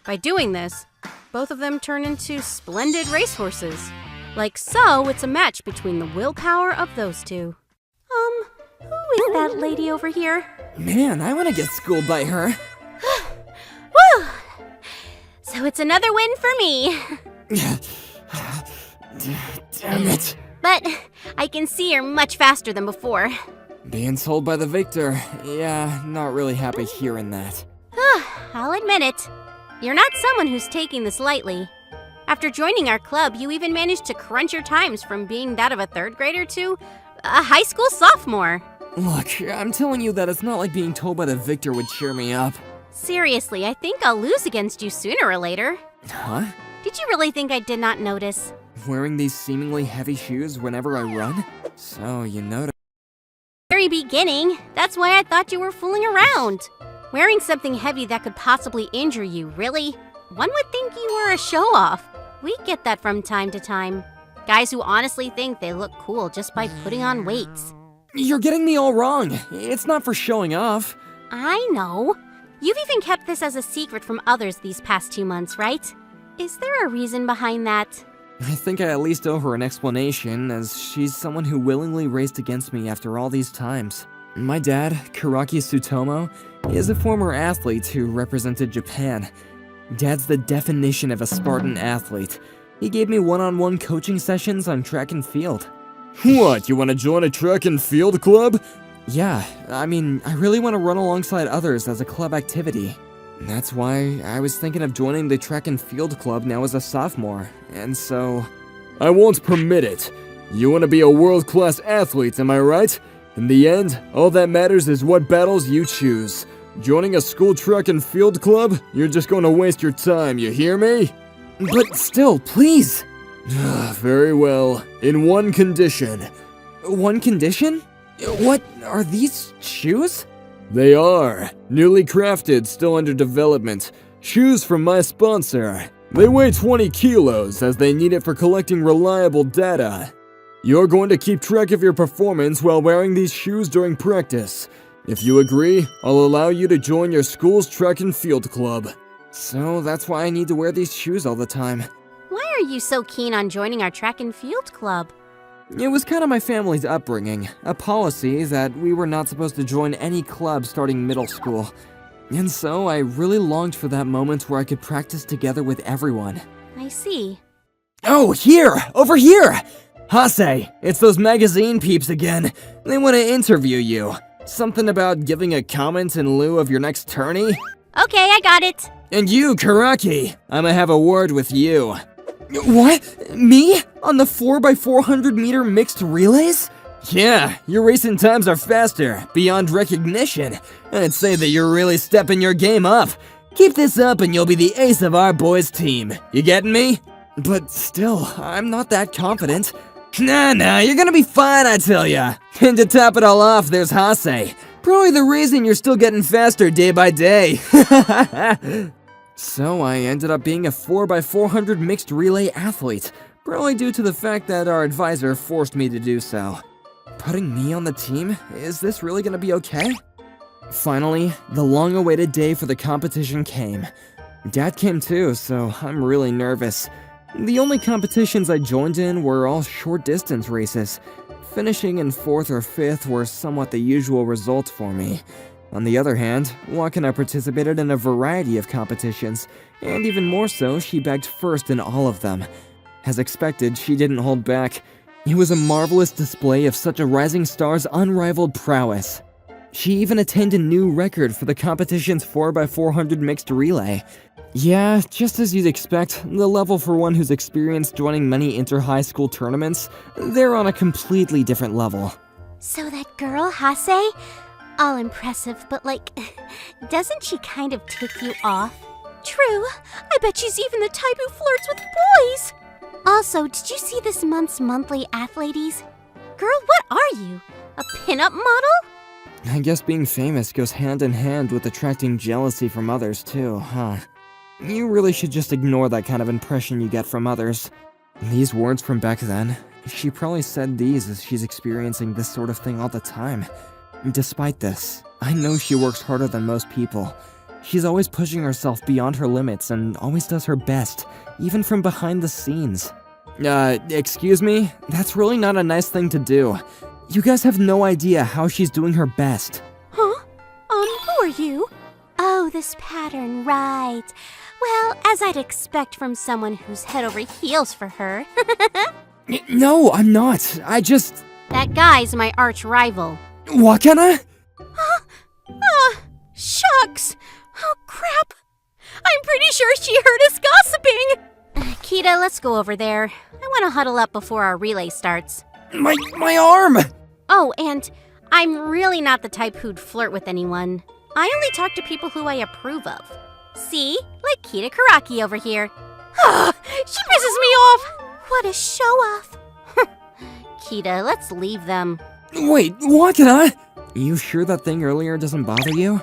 By doing this, both of them turn into splendid racehorses. Like so, it's a match between the willpower of those two. Who is that lady over here? Man, I want to get schooled by her. Woo! So it's another win for me. Damn it. But I can see you're much faster than before. Being told by the victor. Yeah, not really happy hearing that. I'll admit it. You're not someone who's taking this lightly. After joining our club, you even managed to crunch your times from being that of a 3rd grader to a high school sophomore. Look, I'm telling you that it's not like being told by the victor would cheer me up. Seriously, I think I'll lose against you sooner or later. Huh? Did you really think I did not notice? Wearing these seemingly heavy shoes whenever I run? So, you noticed. Very beginning. That's why I thought you were fooling around. Wearing something heavy that could possibly injure you, really? One would think you were a show-off. We get that from time to time. Guys who honestly think they look cool just by putting on weights. You're getting me all wrong. It's not for showing off. I know. You've even kept this as a secret from others these past 2 months, right? Is there a reason behind that? I think I at least owe her an explanation, as she's someone who willingly raced against me after all these times. My dad, Kuraki Tsutomu, is a former athlete who represented Japan. Dad's the definition of a Spartan athlete. He gave me one-on-one coaching sessions on track and field. What, you want to join a track and field club? Yeah, I mean, I really want to run alongside others as a club activity. That's why I was thinking of joining the track and field club now as a sophomore, and so... I won't permit it. You want to be a world-class athlete, am I right? In the end, all that matters is what battles you choose. Joining a school track and field club? You're just going to waste your time, you hear me? But still, please! Very well. In one condition. One condition? What are these shoes? They are. Newly crafted, still under development. Shoes from my sponsor. They weigh 20 kilos as they need it for collecting reliable data. You're going to keep track of your performance while wearing these shoes during practice. If you agree, I'll allow you to join your school's track and field club. So that's why I need to wear these shoes all the time. Why are you so keen on joining our track and field club? It was kind of my family's upbringing, a policy that we were not supposed to join any club starting middle school. And so I really longed for that moment where I could practice together with everyone. I see. Oh, here! Over here! Hase, it's those magazine peeps again. They want to interview you. Something about giving a comment in lieu of your next tourney? Okay, I got it. And you, Karaki, I'ma have a word with you. What? Me? On the 4x400 meter mixed relays? Yeah, your racing times are faster, beyond recognition. I'd say that you're really stepping your game up. Keep this up and you'll be the ace of our boys' team. You getting me? But still, I'm not that confident. Nah, you're gonna be fine, I tell ya. And to top it all off, there's Hase. Probably the reason you're still getting faster day by day. So I ended up being a 4x400 mixed relay athlete, probably due to the fact that our advisor forced me to do so. Putting me on the team? Is this really gonna be okay? Finally, the long-awaited day for the competition came. Dad came too, so I'm really nervous. The only competitions I joined in were all short-distance races. Finishing in 4th or 5th were somewhat the usual result for me. On the other hand, Wakana participated in a variety of competitions, and even more so, she bagged first in all of them. As expected, she didn't hold back. It was a marvelous display of such a rising star's unrivaled prowess. She even attained a new record for the competition's 4x400 mixed relay. Yeah, just as you'd expect, the level for one who's experienced joining many inter-high school tournaments, they're on a completely different level. So that girl, Hase? All impressive, but doesn't she kind of tick you off? True. I bet she's even the type who flirts with boys. Also, did you see this month's monthly athletes? Girl, what are you? A pinup model? I guess being famous goes hand in hand with attracting jealousy from others too, huh? You really should just ignore that kind of impression you get from others. These words from back then, she probably said these as she's experiencing this sort of thing all the time. Despite this, I know she works harder than most people. She's always pushing herself beyond her limits and always does her best, even from behind the scenes. Excuse me? That's really not a nice thing to do. You guys have no idea how she's doing her best. Huh? Who are you? Oh, this pattern, right. Well, as I'd expect from someone who's head over heels for her. No, I'm not. I just... That guy's my arch rival. Wakana? Shucks! Oh, crap! I'm pretty sure she heard us gossiping! Kita, let's go over there. I want to huddle up before our relay starts. My arm! Oh, and I'm really not the type who'd flirt with anyone. I only talk to people who I approve of. See? Like Kita Karaki over here. She pisses me off! What a show-off! Kita, let's leave them. Wait, Wakana? You sure that thing earlier doesn't bother you?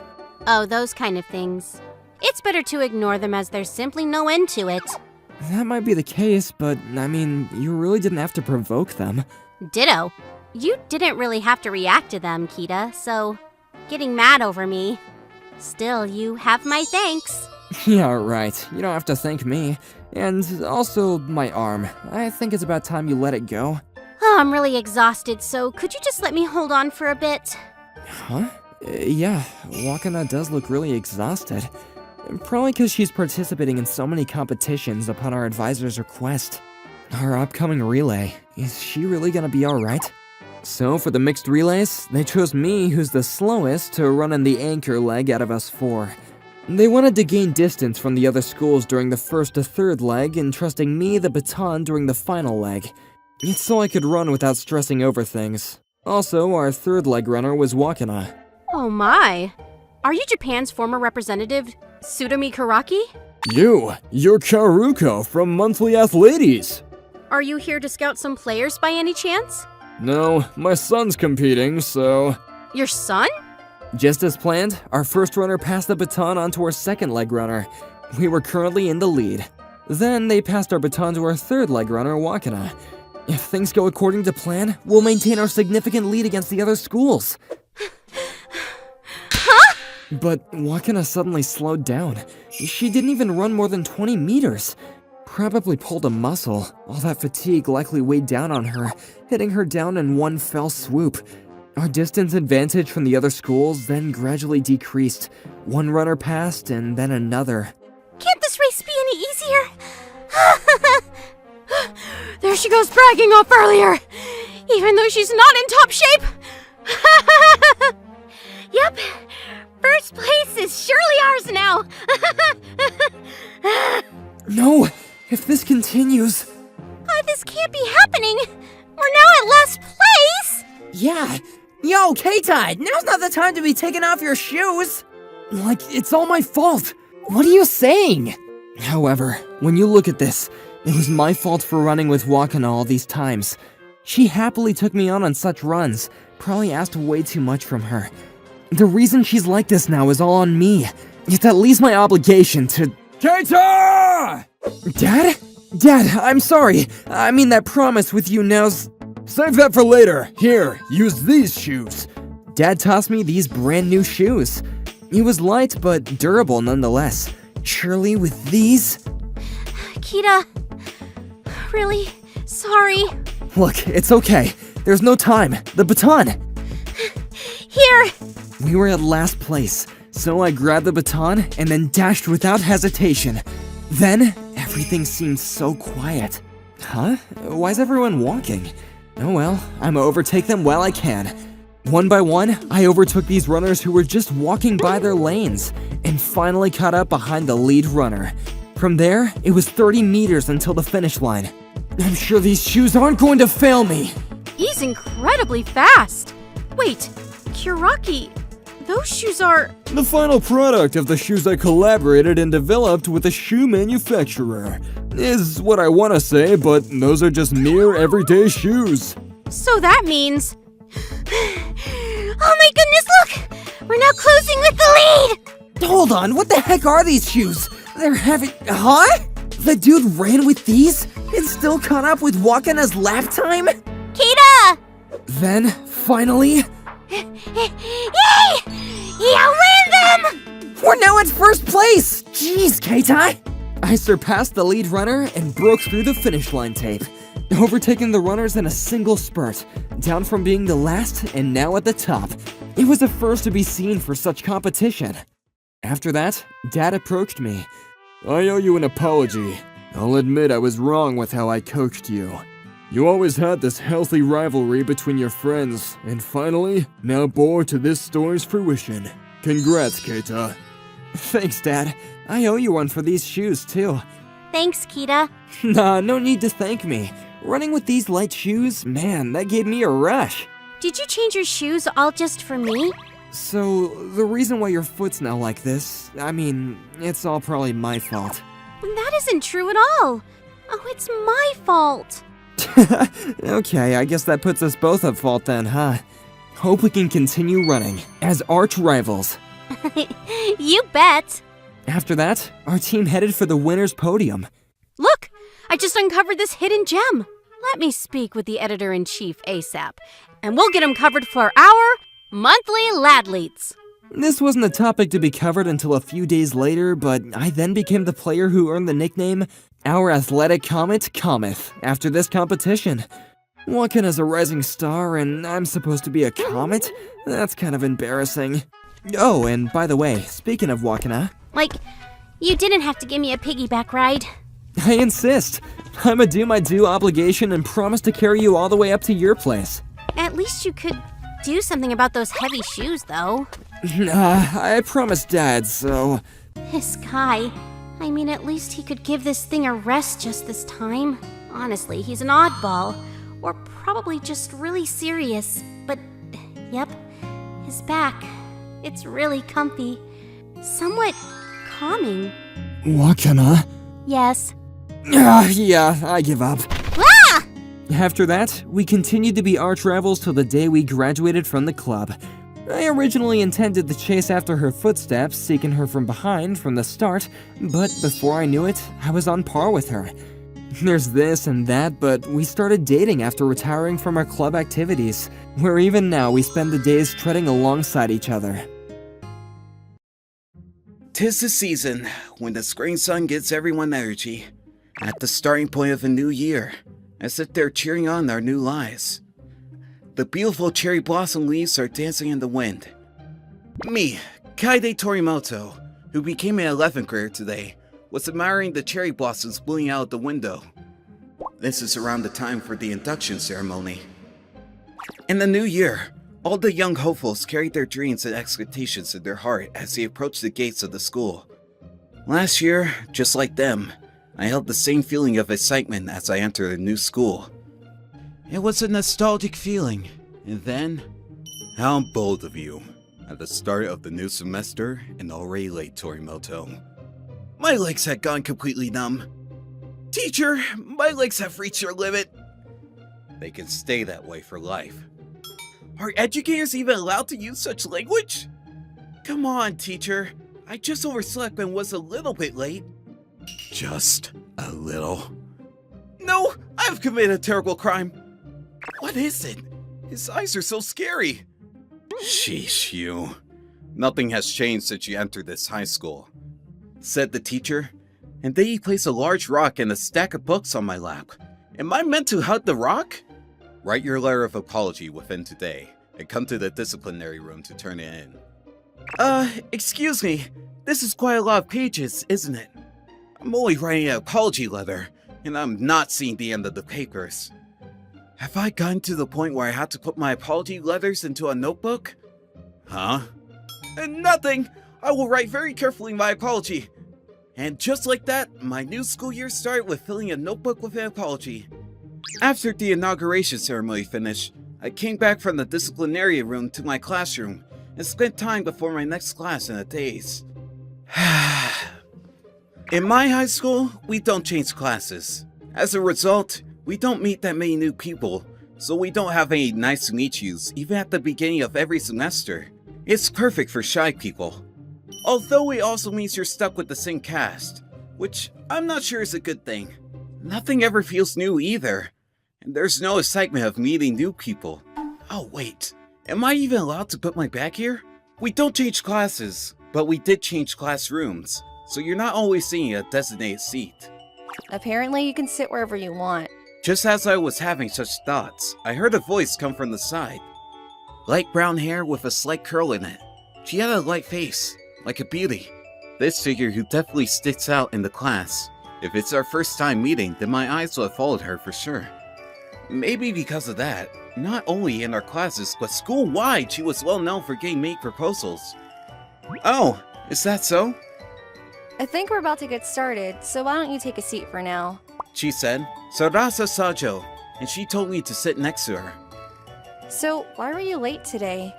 Oh, those kind of things. It's better to ignore them as there's simply no end to it. That might be the case, but, I mean, you really didn't have to provoke them. Ditto. You didn't really have to react to them, Kita, so getting mad over me. Still, you have my thanks. Yeah, right. You don't have to thank me. And also, my arm. I think it's about time you let it go. Oh, I'm really exhausted, so could you just let me hold on for a bit? Huh? Yeah, Wakana does look really exhausted. Probably because she's participating in so many competitions upon our advisor's request. Our upcoming relay, is she really gonna be alright? So for the mixed relays, they chose me, who's the slowest, to run in the anchor leg out of us 4. They wanted to gain distance from the other schools during the first to third leg, entrusting me the baton during the final leg. It's so I could run without stressing over things. Also, our third leg runner was Wakana. Oh my. Are you Japan's former representative, Tsutomi Karaki? You're Karuko from Monthly Athletes. Are you here to scout some players by any chance? No, my son's competing, so... Your son? Just as planned, our first runner passed the baton on to our second leg runner. We were currently in the lead. Then they passed our baton to our third leg runner, Wakana. If things go according to plan, we'll maintain our significant lead against the other schools. Huh? But Wakana suddenly slowed down. She didn't even run more than 20 meters. Probably pulled a muscle. All that fatigue likely weighed down on her, hitting her down in one fell swoop. Our distance advantage from the other schools then gradually decreased. One runner passed, and then another. Can't this race be any easier? There she goes bragging off earlier, even though she's not in top shape. Yep, first place is surely ours now. No! If this continues... This can't be happening. We're now at last place. Yeah. Yo, K-Tide, now's not the time to be taking off your shoes. Like, it's all my fault. What are you saying? However, when you look at this, it was my fault for running with Wakana all these times. She happily took me on such runs, probably asked way too much from her. The reason she's like this now is all on me. It's at least my obligation to... Keita! Dad? Dad, I'm sorry. I mean, that promise with you now's... Save that for later. Here, use these shoes. Dad tossed me these brand new shoes. It was light, but durable nonetheless. Surely with these... Kita, really sorry. Look, it's okay. There's no time. The baton. Here. We were at last place, so I grabbed the baton and then dashed without hesitation. Then, everything seemed so quiet. Huh? Why's everyone walking? Oh well, I'ma overtake them while I can. One by one, I overtook these runners who were just walking by their lanes, and finally caught up behind the lead runner. From there, it was 30 meters until the finish line. I'm sure these shoes aren't going to fail me. He's incredibly fast. Wait, Kuraki, those shoes are... The final product of the shoes I collaborated and developed with a shoe manufacturer. Is what I want to say, but those are just mere everyday shoes. So that means... Oh my goodness, look! We're now closing with the lead! Hold on, what the heck are these shoes? They're heavy... Huh? The dude ran with these and still caught up with Wakana's lap time? Kita! Then, finally... Yay! He outran them! We're now at first place! Jeez, Keitai! I surpassed the lead runner and broke through the finish line tape, overtaking the runners in a single spurt, down from being the last and now at the top. It was a first to be seen for such competition. After that, Dad approached me. I owe you an apology. I'll admit I was wrong with how I coached you. You always had this healthy rivalry between your friends, and finally, now bore to this story's fruition. Congrats, Keita. Thanks, Dad. I owe you one for these shoes, too. Thanks, Kita. Nah, no need to thank me. Running with these light shoes, man, that gave me a rush. Did you change your shoes all just for me? So, the reason why your foot's now like this, I mean, it's all probably my fault. That isn't true at all. Oh, it's my fault. Okay, I guess that puts us both at fault then, huh? Hope we can continue running as arch rivals. You bet. After that, our team headed for the winner's podium. Look, I just uncovered this hidden gem. Let me speak with the editor-in-chief ASAP, and we'll get him covered for our monthly ladleets. This wasn't a topic to be covered until a few days later, but I then became the player who earned the nickname Our Athletic Comet Cometh after this competition. Wakana's a rising star, and I'm supposed to be a comet? That's kind of embarrassing. Oh, and by the way, speaking of Wakana... Like, You didn't have to give me a piggyback ride. I insist. I'ma do my due obligation and promise to carry you all the way up to your place. At least you could do something about those heavy shoes, though. I promised Dad, so... This guy. I mean, at least he could give this thing a rest just this time. Honestly, he's an oddball. Or probably just really serious. But, yep, his back. It's really comfy. Somewhat calming. Wakana? Yes. Yeah, I give up. Ah! After that, we continued to be arch rivals till the day we graduated from the club. I originally intended to chase after her footsteps, seeking her from behind from the start, but before I knew it, I was on par with her. There's this and that, but we started dating after retiring from our club activities, where even now we spend the days treading alongside each other. 'Tis the season when the spring sun gives everyone energy, at the starting point of a new year, as if they're cheering on our new lives. The beautiful cherry blossom leaves are dancing in the wind. Me, Kaide Torimoto, who became an 11th grader today, was admiring the cherry blossoms blooming out the window. This is around the time for the induction ceremony. In the new year, all the young hopefuls carried their dreams and expectations in their heart as they approached the gates of the school. Last year, just like them, I held the same feeling of excitement as I entered a new school. It was a nostalgic feeling, and then... How bold of you, at the start of the new semester and already late, Torimoto. My legs had gone completely numb. Teacher, my legs have reached their limit. They can stay that way for life. Are educators even allowed to use such language? Come on, teacher. I just overslept and was a little bit late. Just a little. No, I've committed a terrible crime. What is it? His eyes are so scary. Sheesh, you. Nothing has changed since you entered this high school, said the teacher, and then he placed a large rock and a stack of books on my lap. Am I meant to hug the rock? Write your letter of apology within today, and come to the disciplinary room to turn it in. Excuse me. This is quite a lot of pages, isn't it? I'm only writing an apology letter, and I'm not seeing the end of the papers. Have I gotten to the point where I have to put my apology letters into a notebook? Huh? Nothing! I will write very carefully my apology. And just like that, my new school year started with filling a notebook with an apology. After the inauguration ceremony finished, I came back from the disciplinary room to my classroom and spent time before my next class in a daze. In my high school, we don't change classes. As a result, we don't meet that many new people, so we don't have any nice to meet yous even at the beginning of every semester. It's perfect for shy people. Although it also means you're stuck with the same cast, which I'm not sure is a good thing. Nothing ever feels new either, and there's no excitement of meeting new people. Oh wait, am I even allowed to put my bag here? We don't change classes, but we did change classrooms, so you're not always seeing a designated seat. Apparently you can sit wherever you want. Just as I was having such thoughts, I heard a voice come from the side. Light brown hair with a slight curl in it. She had a light face, like a beauty. This figure who definitely sticks out in the class. If it's our first time meeting, then my eyes will have followed her for sure. Maybe because of that, not only in our classes, but school-wide she was well known for getting made proposals. Oh, is that so? I think we're about to get started, so why don't you take a seat for now? She said, Sarasa Sajo, and she told me to sit next to her. So, why were you late today?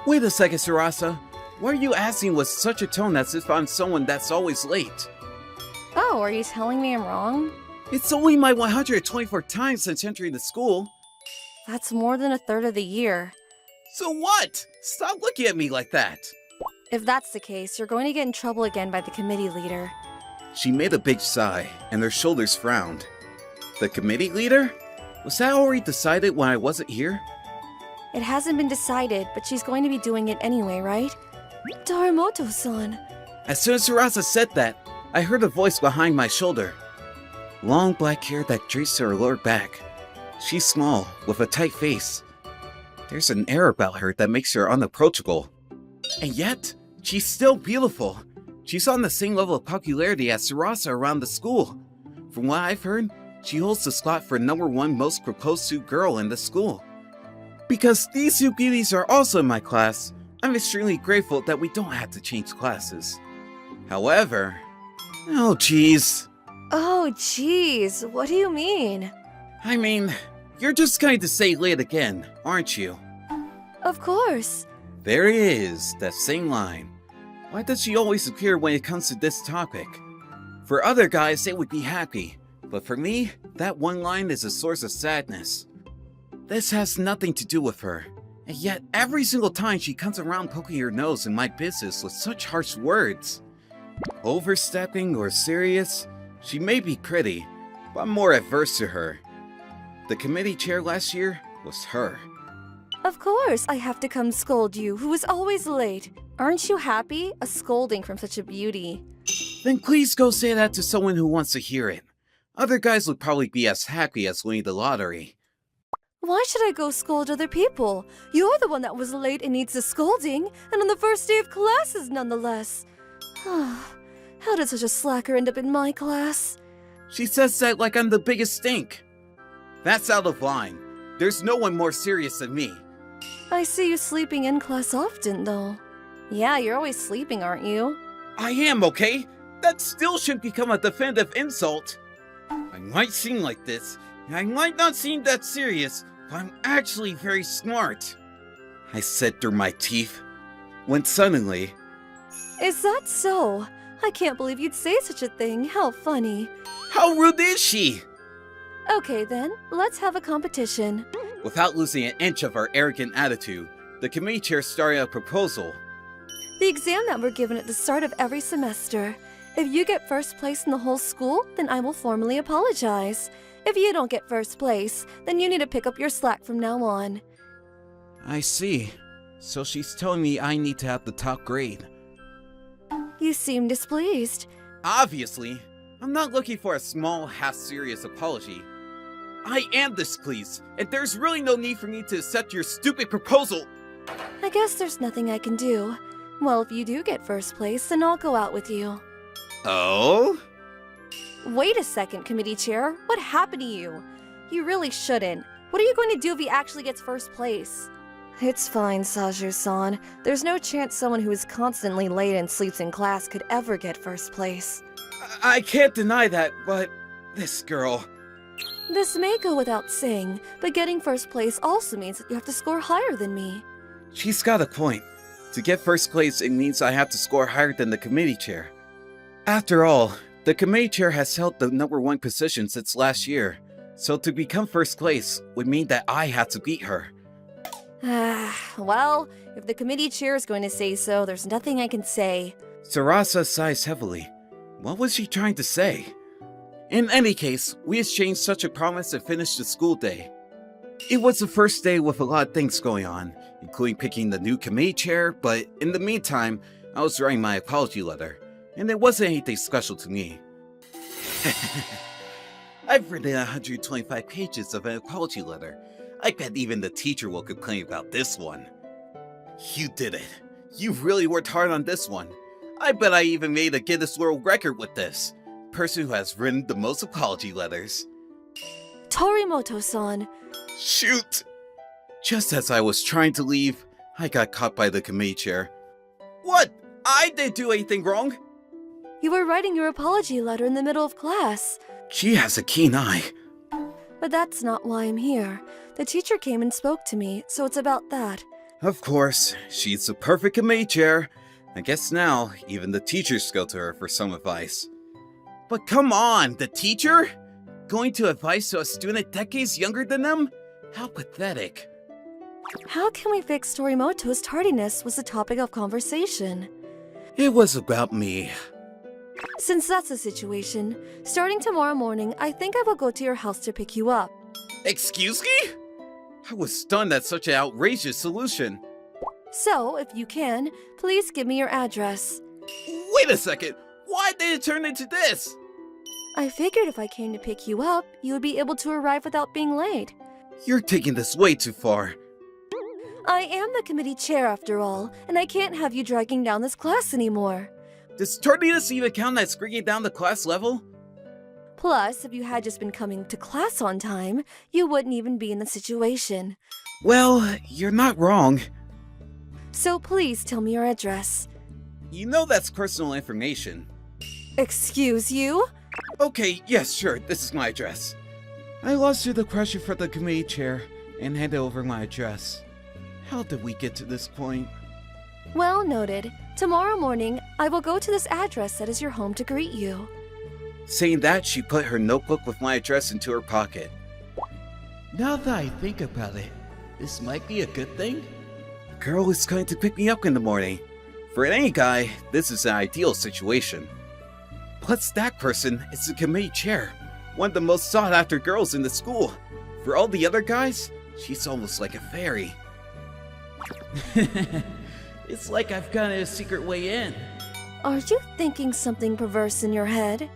Wait a second, Sarasa. Why are you asking with such a tone as if I'm someone that's always late? Oh, are you telling me I'm wrong? It's only my 124th time since entering the school. That's more than a third of the year. So what? Stop looking at me like that. If that's the case, you're going to get in trouble again by the committee leader. She made a big sigh, and her shoulders frowned. The committee leader? Was that already decided when I wasn't here? It hasn't been decided, but she's going to be doing it anyway, right? Torimoto-san. As soon as Sarasa said that, I heard a voice behind my shoulder. Long black hair that drapes to her lower back. She's small, with a tight face. There's an air about her that makes her unapproachable. And yet, she's still beautiful. She's on the same level of popularity as Sarasa around the school. From what I've heard, she holds the slot for #1 most proposed to girl in the school. Because these two beauties are also in my class, I'm extremely grateful that we don't have to change classes. However... Oh jeez. Oh, jeez, what do you mean? I mean, you're just going to say late again, aren't you? Of course. There it is, that same line. Why does she always appear when it comes to this topic? For other guys, they would be happy, but for me, that one line is a source of sadness. This has nothing to do with her, and yet every single time she comes around poking her nose in my business with such harsh words. Overstepping or serious, she may be pretty, but I'm more averse to her. The committee chair last year was her. Of course, I have to come scold you, who is always late. Aren't you happy? A scolding from such a beauty. Then please go say that to someone who wants to hear it. Other guys would probably be as happy as winning the lottery. Why should I go scold other people? You're the one that was late and needs a scolding, and on the first day of classes nonetheless. How did such a slacker end up in my class? She says that like I'm the biggest stink. That's out of line. There's no one more serious than me. I see you sleeping in class often, though. Yeah, you're always sleeping, aren't you? I am, okay? That still shouldn't become a definitive insult. I might seem like this, and I might not seem that serious, but I'm actually very smart. I said through my teeth, when suddenly... Is that so? I can't believe you'd say such a thing. How funny. How rude is she? Okay then, let's have a competition. Without losing an inch of our arrogant attitude, the committee chair started a proposal. The exam that we're given at the start of every semester. If you get first place in the whole school, then I will formally apologize. If you don't get first place, then you need to pick up your slack from now on. I see. So she's telling me I need to have the top grade. You seem displeased. Obviously. I'm not looking for a small, half-serious apology. I am displeased, and there's really no need for me to accept your stupid proposal. I guess there's nothing I can do. Well, if you do get first place, then I'll go out with you. Oh? Wait a second, committee chair. What happened to you? You really shouldn't. What are you going to do if he actually gets first place? It's fine, Saju-san. There's no chance someone who is constantly late and sleeps in class could ever get first place. I can't deny that, but this girl... This may go without saying, but getting first place also means that you have to score higher than me. She's got a point. To get first place, it means I have to score higher than the committee chair. After all, the committee chair has held the #1 position since last year, so to become first place would mean that I have to beat her. Well, if the committee chair is going to say so, there's nothing I can say. Sarasa sighs heavily. What was she trying to say? In any case, we exchanged such a promise and finished the school day. It was the first day with a lot of things going on, including picking the new committee chair, but in the meantime, I was writing my apology letter, and it wasn't anything special to me. I've written 125 pages of an apology letter. I bet even the teacher will complain about this one. You did it. You really worked hard on this one. I bet I even made a Guinness World Record with this. Person who has written the most apology letters. Torimoto-san. Shoot! Just as I was trying to leave, I got caught by the committee chair. What? I didn't do anything wrong! You were writing your apology letter in the middle of class. She has a keen eye. But that's not why I'm here. The teacher came and spoke to me, so it's about that. Of course, she's the perfect committee chair. I guess now, even the teachers go to her for some advice. But come on, the teacher? Going to advice to a student decades younger than them? How pathetic. How can we fix Torimoto's tardiness was the topic of conversation. It was about me. Since that's the situation, starting tomorrow morning, I think I will go to your house to pick you up. Excuse me? I was stunned at such an outrageous solution. So, if you can, please give me your address. Wait a second! Why did it turn into this? I figured if I came to pick you up, you would be able to arrive without being late. You're taking this way too far. I am the committee chair after all, and I can't have you dragging down this class anymore. Does tardiness even count as bringing down the class level? Plus, if you had just been coming to class on time, you wouldn't even be in the situation. Well, you're not wrong. So please tell me your address. You know that's personal information. Excuse you? Okay, yes, sure, this is my address. I lost to the pressure for the committee chair and handed over my address. How did we get to this point? Well noted. Tomorrow morning, I will go to this address that is your home to greet you. Saying that, she put her notebook with my address into her pocket. Now that I think about it, this might be a good thing. The girl is going to pick me up in the morning. For any guy, this is an ideal situation. Plus, that person is the committee chair, one of the most sought-after girls in the school. For all the other guys, she's almost like a fairy. It's like I've got a secret way in. Are you thinking something perverse in your head?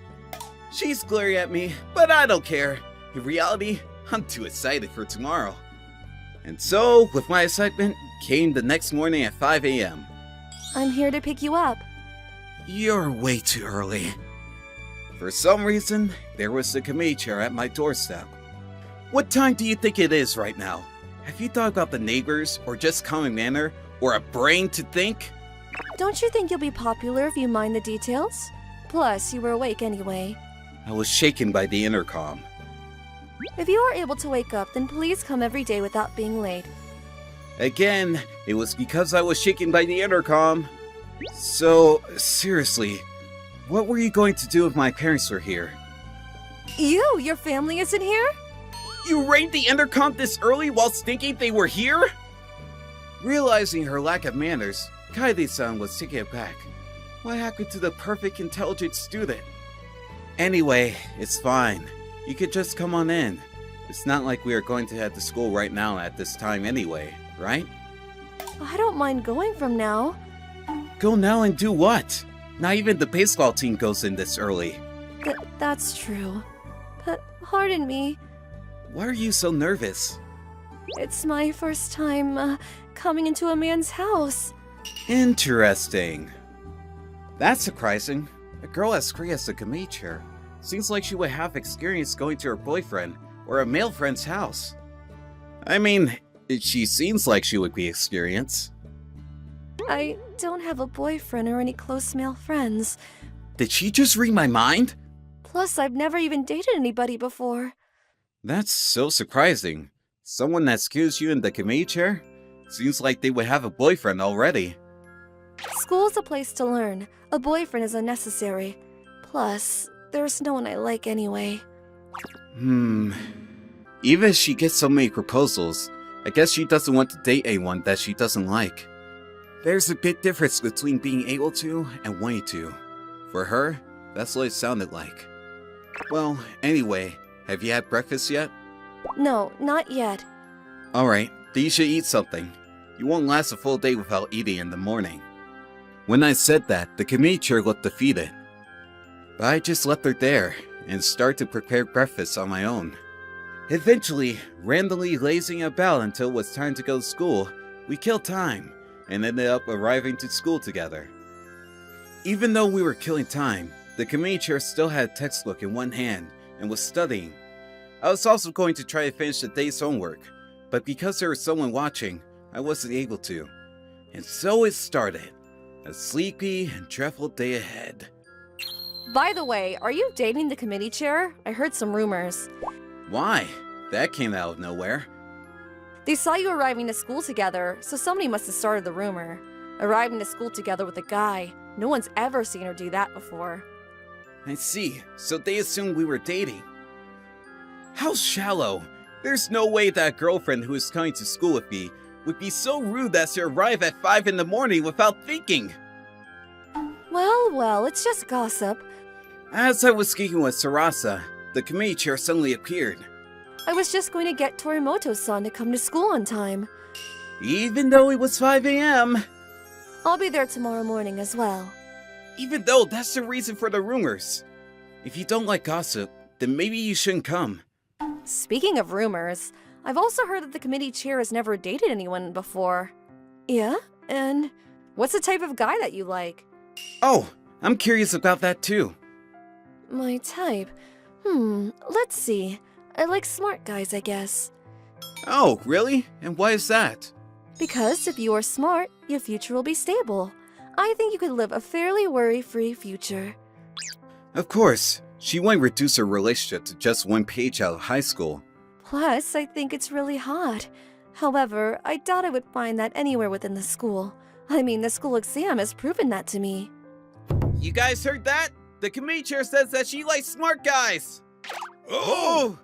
She's glaring at me, but I don't care. In reality, I'm too excited for tomorrow. And so, with my excitement, came the next morning at 5 a.m. I'm here to pick you up. You're way too early. For some reason, there was the committee chair at my doorstep. What time do you think it is right now? Have you thought about the neighbors, or just common manner, or a brain to think? Don't you think you'll be popular if you mind the details? Plus, you were awake anyway. I was shaken by the intercom. If you are able to wake up, then please come every day without being late. Again, it was because I was shaken by the intercom. So, seriously, what were you going to do if my parents were here? Your family isn't here? You rang the intercom this early whilst thinking they were here? Realizing her lack of manners, Kaede-san was taken aback. What happened to the perfect intelligent student? Anyway, it's fine. You could just come on in. It's not like we are going to head to school right now at this time anyway, right? I don't mind going from now. Go now and do what? Not even the baseball team goes in this early. That's true. But pardon me. Why are you so nervous? It's my first time coming into a man's house. Interesting. That's surprising. A girl as free as the committee chair. Seems like she would have experience going to her boyfriend or a male friend's house. I mean, she seems like she would be experienced. I don't have a boyfriend or any close male friends. Did she just read my mind? Plus, I've never even dated anybody before. That's so surprising. Someone that skews you in the committee chair? Seems like they would have a boyfriend already. School's a place to learn. A boyfriend is unnecessary. Plus, there's no one I like anyway. Even if she gets so many proposals, I guess she doesn't want to date anyone that she doesn't like. There's a big difference between being able to and wanting to. For her, that's what it sounded like. Well, anyway, have you had breakfast yet? No, not yet. Alright, then you should eat something. You won't last a full day without eating in the morning. When I said that, the committee chair looked defeated. But I just left her there and started to prepare breakfast on my own. Eventually, randomly lazing about until it was time to go to school, we killed time and ended up arriving to school together. Even though we were killing time, the committee chair still had a textbook in one hand and was studying. I was also going to try to finish the day's homework, but because there was someone watching, I wasn't able to. And so it started. A sleepy and dreadful day ahead. By the way, are you dating the committee chair? I heard some rumors. Why? That came out of nowhere. They saw you arriving to school together, so somebody must have started the rumor. Arriving to school together with a guy. No one's ever seen her do that before. I see. So they assumed we were dating. How shallow. There's no way that girlfriend who is coming to school with me would be so rude as to arrive at 5 in the morning without thinking. Well, it's just gossip. As I was speaking with Sarasa, the committee chair suddenly appeared. I was just going to get Torimoto-san to come to school on time. Even though it was 5 a.m. I'll be there tomorrow morning as well. Even though that's the reason for the rumors. If you don't like gossip, then maybe you shouldn't come. Speaking of rumors, I've also heard that the committee chair has never dated anyone before. Yeah? And what's the type of guy that you like? Oh, I'm curious about that too. My type? Let's see. I like smart guys, I guess. Oh, really? And why is that? Because if you are smart, your future will be stable. I think you could live a fairly worry-free future. Of course, she wouldn't reduce her relationship to just one page out of high school. Plus, I think it's really hot. However, I doubt I would find that anywhere within the school. I mean, the school exam has proven that to me. You guys heard that? The committee chair says that she likes smart guys! Oh!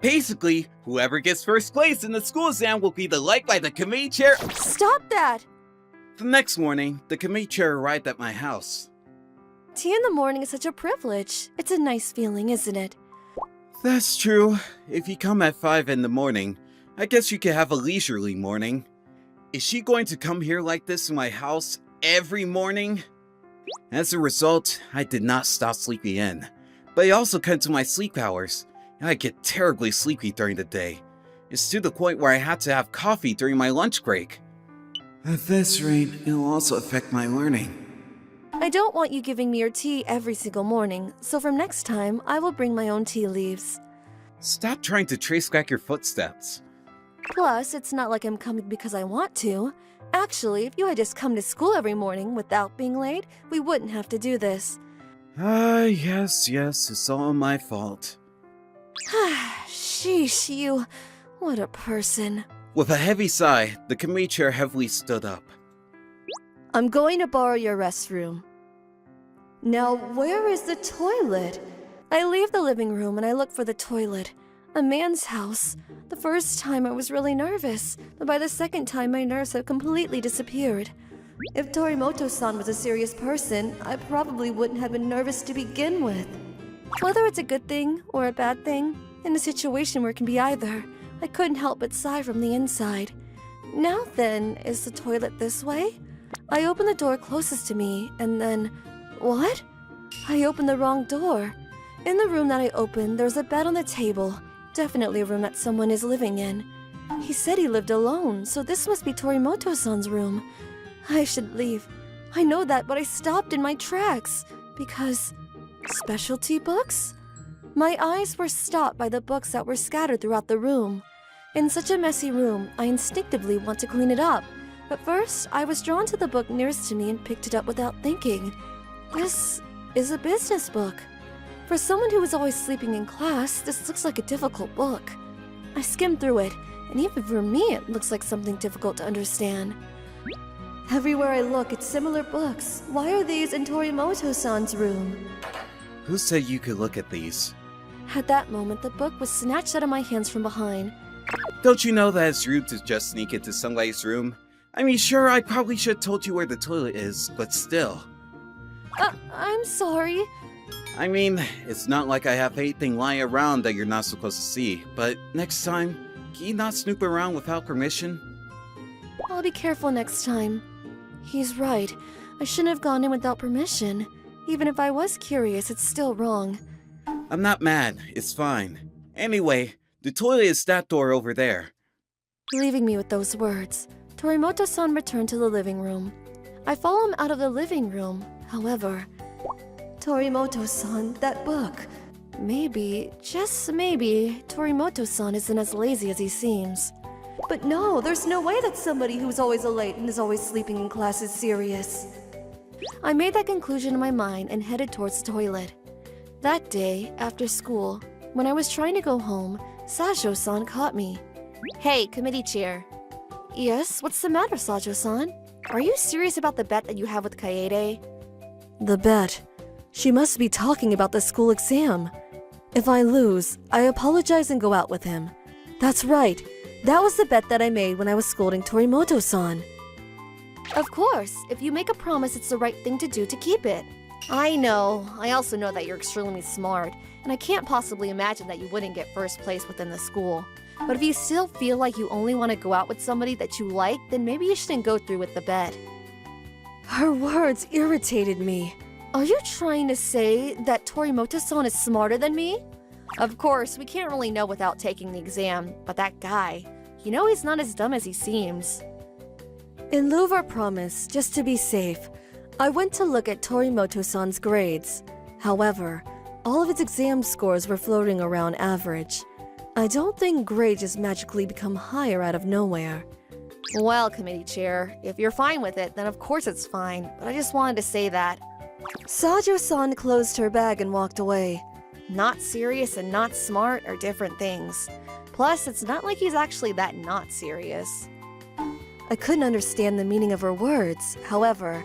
Basically, whoever gets first place in the school exam will be liked by the committee chair. Stop that! The next morning, the committee chair arrived at my house. Tea in the morning is such a privilege. It's a nice feeling, isn't it? That's true. If you come at 5 in the morning, I guess you could have a leisurely morning. Is she going to come here like this in my house every morning? As a result, I did not stop sleeping in, but I also cut into my sleep hours, and I get terribly sleepy during the day. It's to the point where I had to have coffee during my lunch break. At this rate, it'll also affect my learning. I don't want you giving me your tea every single morning, so from next time, I will bring my own tea leaves. Stop trying to trace back your footsteps. Plus, it's not like I'm coming because I want to. Actually, if you had just come to school every morning without being late, we wouldn't have to do this. Yes, it's all my fault. Sheesh, you. What a person. With a heavy sigh, the committee chair heavily stood up. I'm going to borrow your restroom. Now, where is the toilet? I leave the living room and I look for the toilet. A man's house. The first time I was really nervous, but by the second time my nerves have completely disappeared. If Torimoto-san was a serious person, I probably wouldn't have been nervous to begin with. Whether it's a good thing or a bad thing, in a situation where it can be either, I couldn't help but sigh from the inside. Now then, is the toilet this way? I open the door closest to me, and then... What? I opened the wrong door. In the room that I opened, there's a bed on the table. Definitely a room that someone is living in. He said he lived alone, so this must be Torimoto-san's room. I should leave. I know that, but I stopped in my tracks. Because... specialty books? My eyes were stopped by the books that were scattered throughout the room. In such a messy room, I instinctively want to clean it up. But first, I was drawn to the book nearest to me and picked it up without thinking. This is a business book. For someone who was always sleeping in class, this looks like a difficult book. I skimmed through it, and even for me it looks like something difficult to understand. Everywhere I look, it's similar books. Why are these in Torimoto-san's room? Who said you could look at these? At that moment, the book was snatched out of my hands from behind. Don't you know that it's rude to just sneak into somebody's room? I mean, sure, I probably should have told you where the toilet is, but still. I'm sorry. I mean, it's not like I have anything lying around that you're not supposed to see, but next time, can you not snoop around without permission? I'll be careful next time. He's right. I shouldn't have gone in without permission. Even if I was curious, it's still wrong. I'm not mad. It's fine. Anyway, the toilet is that door over there. Leaving me with those words, Torimoto-san returned to the living room. I follow him out of the living room, however. Torimoto-san, that book. Maybe, just maybe, Torimoto-san isn't as lazy as he seems. But no, there's no way that somebody who's always late and is always sleeping in class is serious. I made that conclusion in my mind and headed towards the toilet. That day, after school, when I was trying to go home, Sajo-san caught me. Hey, committee chair. Yes, what's the matter, Sajo-san? Are you serious about the bet that you have with Kaede? The bet? She must be talking about the school exam. If I lose, I apologize and go out with him. That's right. That was the bet that I made when I was scolding Torimoto-san. Of course, if you make a promise, it's the right thing to do to keep it. I know. I also know that you're extremely smart, and I can't possibly imagine that you wouldn't get first place within the school. But if you still feel like you only want to go out with somebody that you like, then maybe you shouldn't go through with the bet. Her words irritated me. Are you trying to say that Torimoto-san is smarter than me? Of course, we can't really know without taking the exam, but that guy, you know he's not as dumb as he seems. In lieu of our promise, just to be safe, I went to look at Torimoto-san's grades. However, all of its exam scores were floating around average. I don't think grades just magically become higher out of nowhere. Well, committee chair, if you're fine with it, then of course it's fine, but I just wanted to say that. Sajo-san closed her bag and walked away. Not serious and not smart are different things. Plus, it's not like he's actually that not serious. I couldn't understand the meaning of her words. However,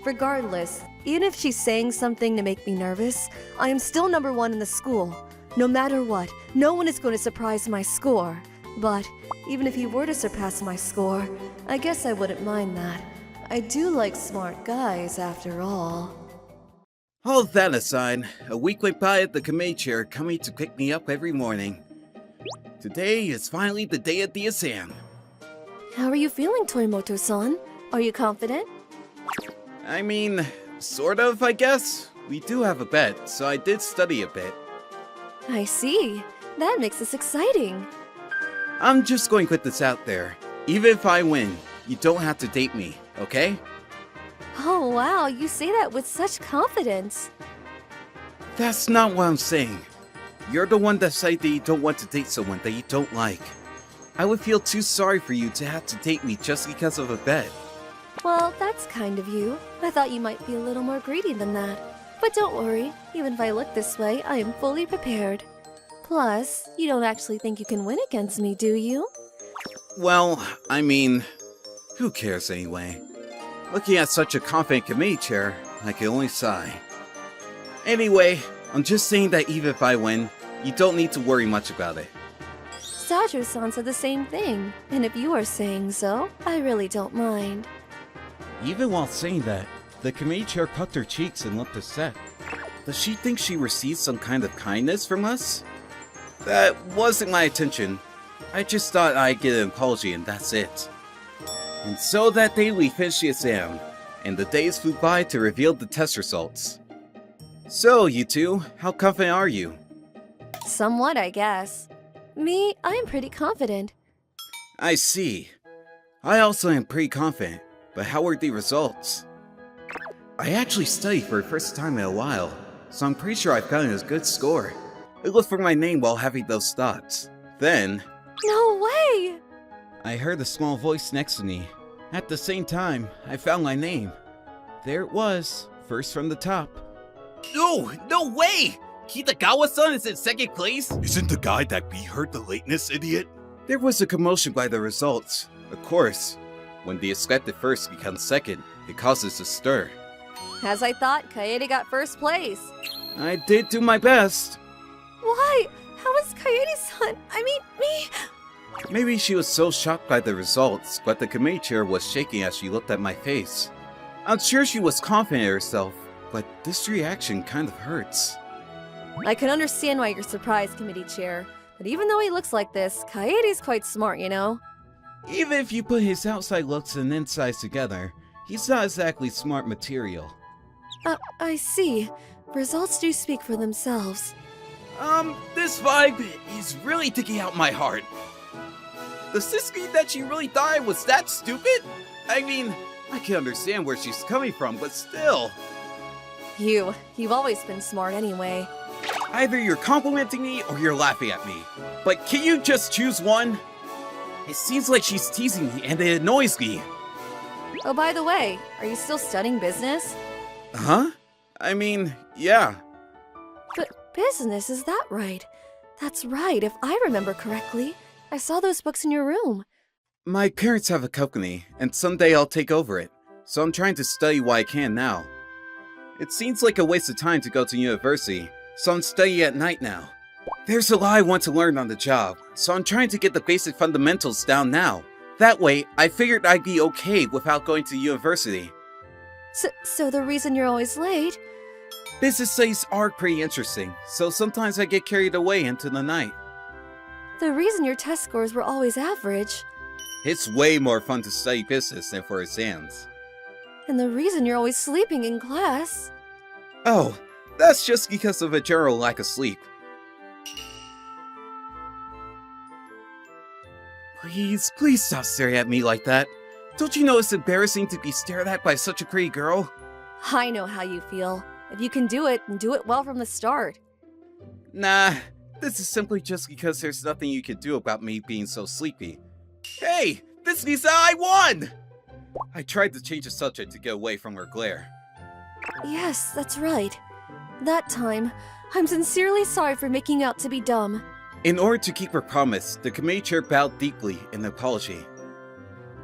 regardless, even if she's saying something to make me nervous, I am still number 1 in the school. No matter what, no one is going to surprise my score. But even if he were to surpass my score, I guess I wouldn't mind that. I do like smart guys, after all. All that aside, a week went by at the committee chair coming to pick me up every morning. Today is finally the day of the exam. How are you feeling, Torimoto-san? Are you confident? I mean, sort of, I guess. We do have a bet, so I did study a bit. I see. That makes this exciting. I'm just going to put this out there. Even if I win, you don't have to date me, okay? Oh wow, you say that with such confidence. That's not what I'm saying. You're the one that said that you don't want to date someone that you don't like. I would feel too sorry for you to have to date me just because of a bet. Well, that's kind of you. I thought you might be a little more greedy than that. But don't worry, even if I look this way, I am fully prepared. Plus, you don't actually think you can win against me, do you? Well, I mean, who cares anyway? Looking at such a confident committee chair, I can only sigh. Anyway, I'm just saying that even if I win, you don't need to worry much about it. Sajo-san said the same thing, and if you are saying so, I really don't mind. Even while saying that, the committee chair puffed her cheeks and looked upset. Does she think she received some kind of kindness from us? That wasn't my intention. I just thought I'd get an apology and that's it. And so that day we finished the exam, and the days flew by to reveal the test results. So, you two, how confident are you? Somewhat, I guess. Me, I am pretty confident. I see. I also am pretty confident, but how were the results? I actually studied for the first time in a while, so I'm pretty sure I've gotten a good score. I looked for my name while having those thoughts. Then... No way! I heard a small voice next to me. At the same time, I found my name. There it was, first from the top. No way! Kitagawa-san is in second place? Isn't the guy that we heard the lateness idiot? There was a commotion by the results. Of course, when the expected first becomes second, it causes a stir. As I thought, Kaede got first place. I did do my best. Why? How is Kaede-san? I mean, me? Maybe she was so shocked by the results, but the committee chair was shaking as she looked at my face. I'm sure she was confident in herself, but this reaction kind of hurts. I can understand why you're surprised, committee chair. But even though he looks like this, Kaede's quite smart, you know? Even if you put his outside looks and insides together, he's not exactly smart material. I see. Results do speak for themselves. This vibe is really taking out my heart. Does this mean that she really thought I was that stupid? I mean, I can understand where she's coming from, but still. You've always been smart anyway. Either you're complimenting me or you're laughing at me. But can you just choose one? It seems like she's teasing me and it annoys me. Oh, by the way, are you still studying business? Huh? I mean, yeah. But business, is that right? That's right, if I remember correctly. I saw those books in your room. My parents have a company, and someday I'll take over it, so I'm trying to study what I can now. It seems like a waste of time to go to university, so I'm studying at night now. There's a lot I want to learn on the job, so I'm trying to get the basic fundamentals down now. That way, I figured I'd be okay without going to university. So the reason you're always late? Business studies are pretty interesting, so sometimes I get carried away into the night. The reason your test scores were always average. It's way more fun to study business than for exams. And the reason you're always sleeping in class. Oh, that's just because of a general lack of sleep. Please stop staring at me like that. Don't you know it's embarrassing to be stared at by such a pretty girl? I know how you feel. If you can do it well from the start. Nah, this is simply just because there's nothing you can do about me being so sleepy. Hey, this means that I won! I tried to change the subject to get away from her glare. Yes, that's right. That time, I'm sincerely sorry for making you out to be dumb. In order to keep her promise, the committee chair bowed deeply in apology.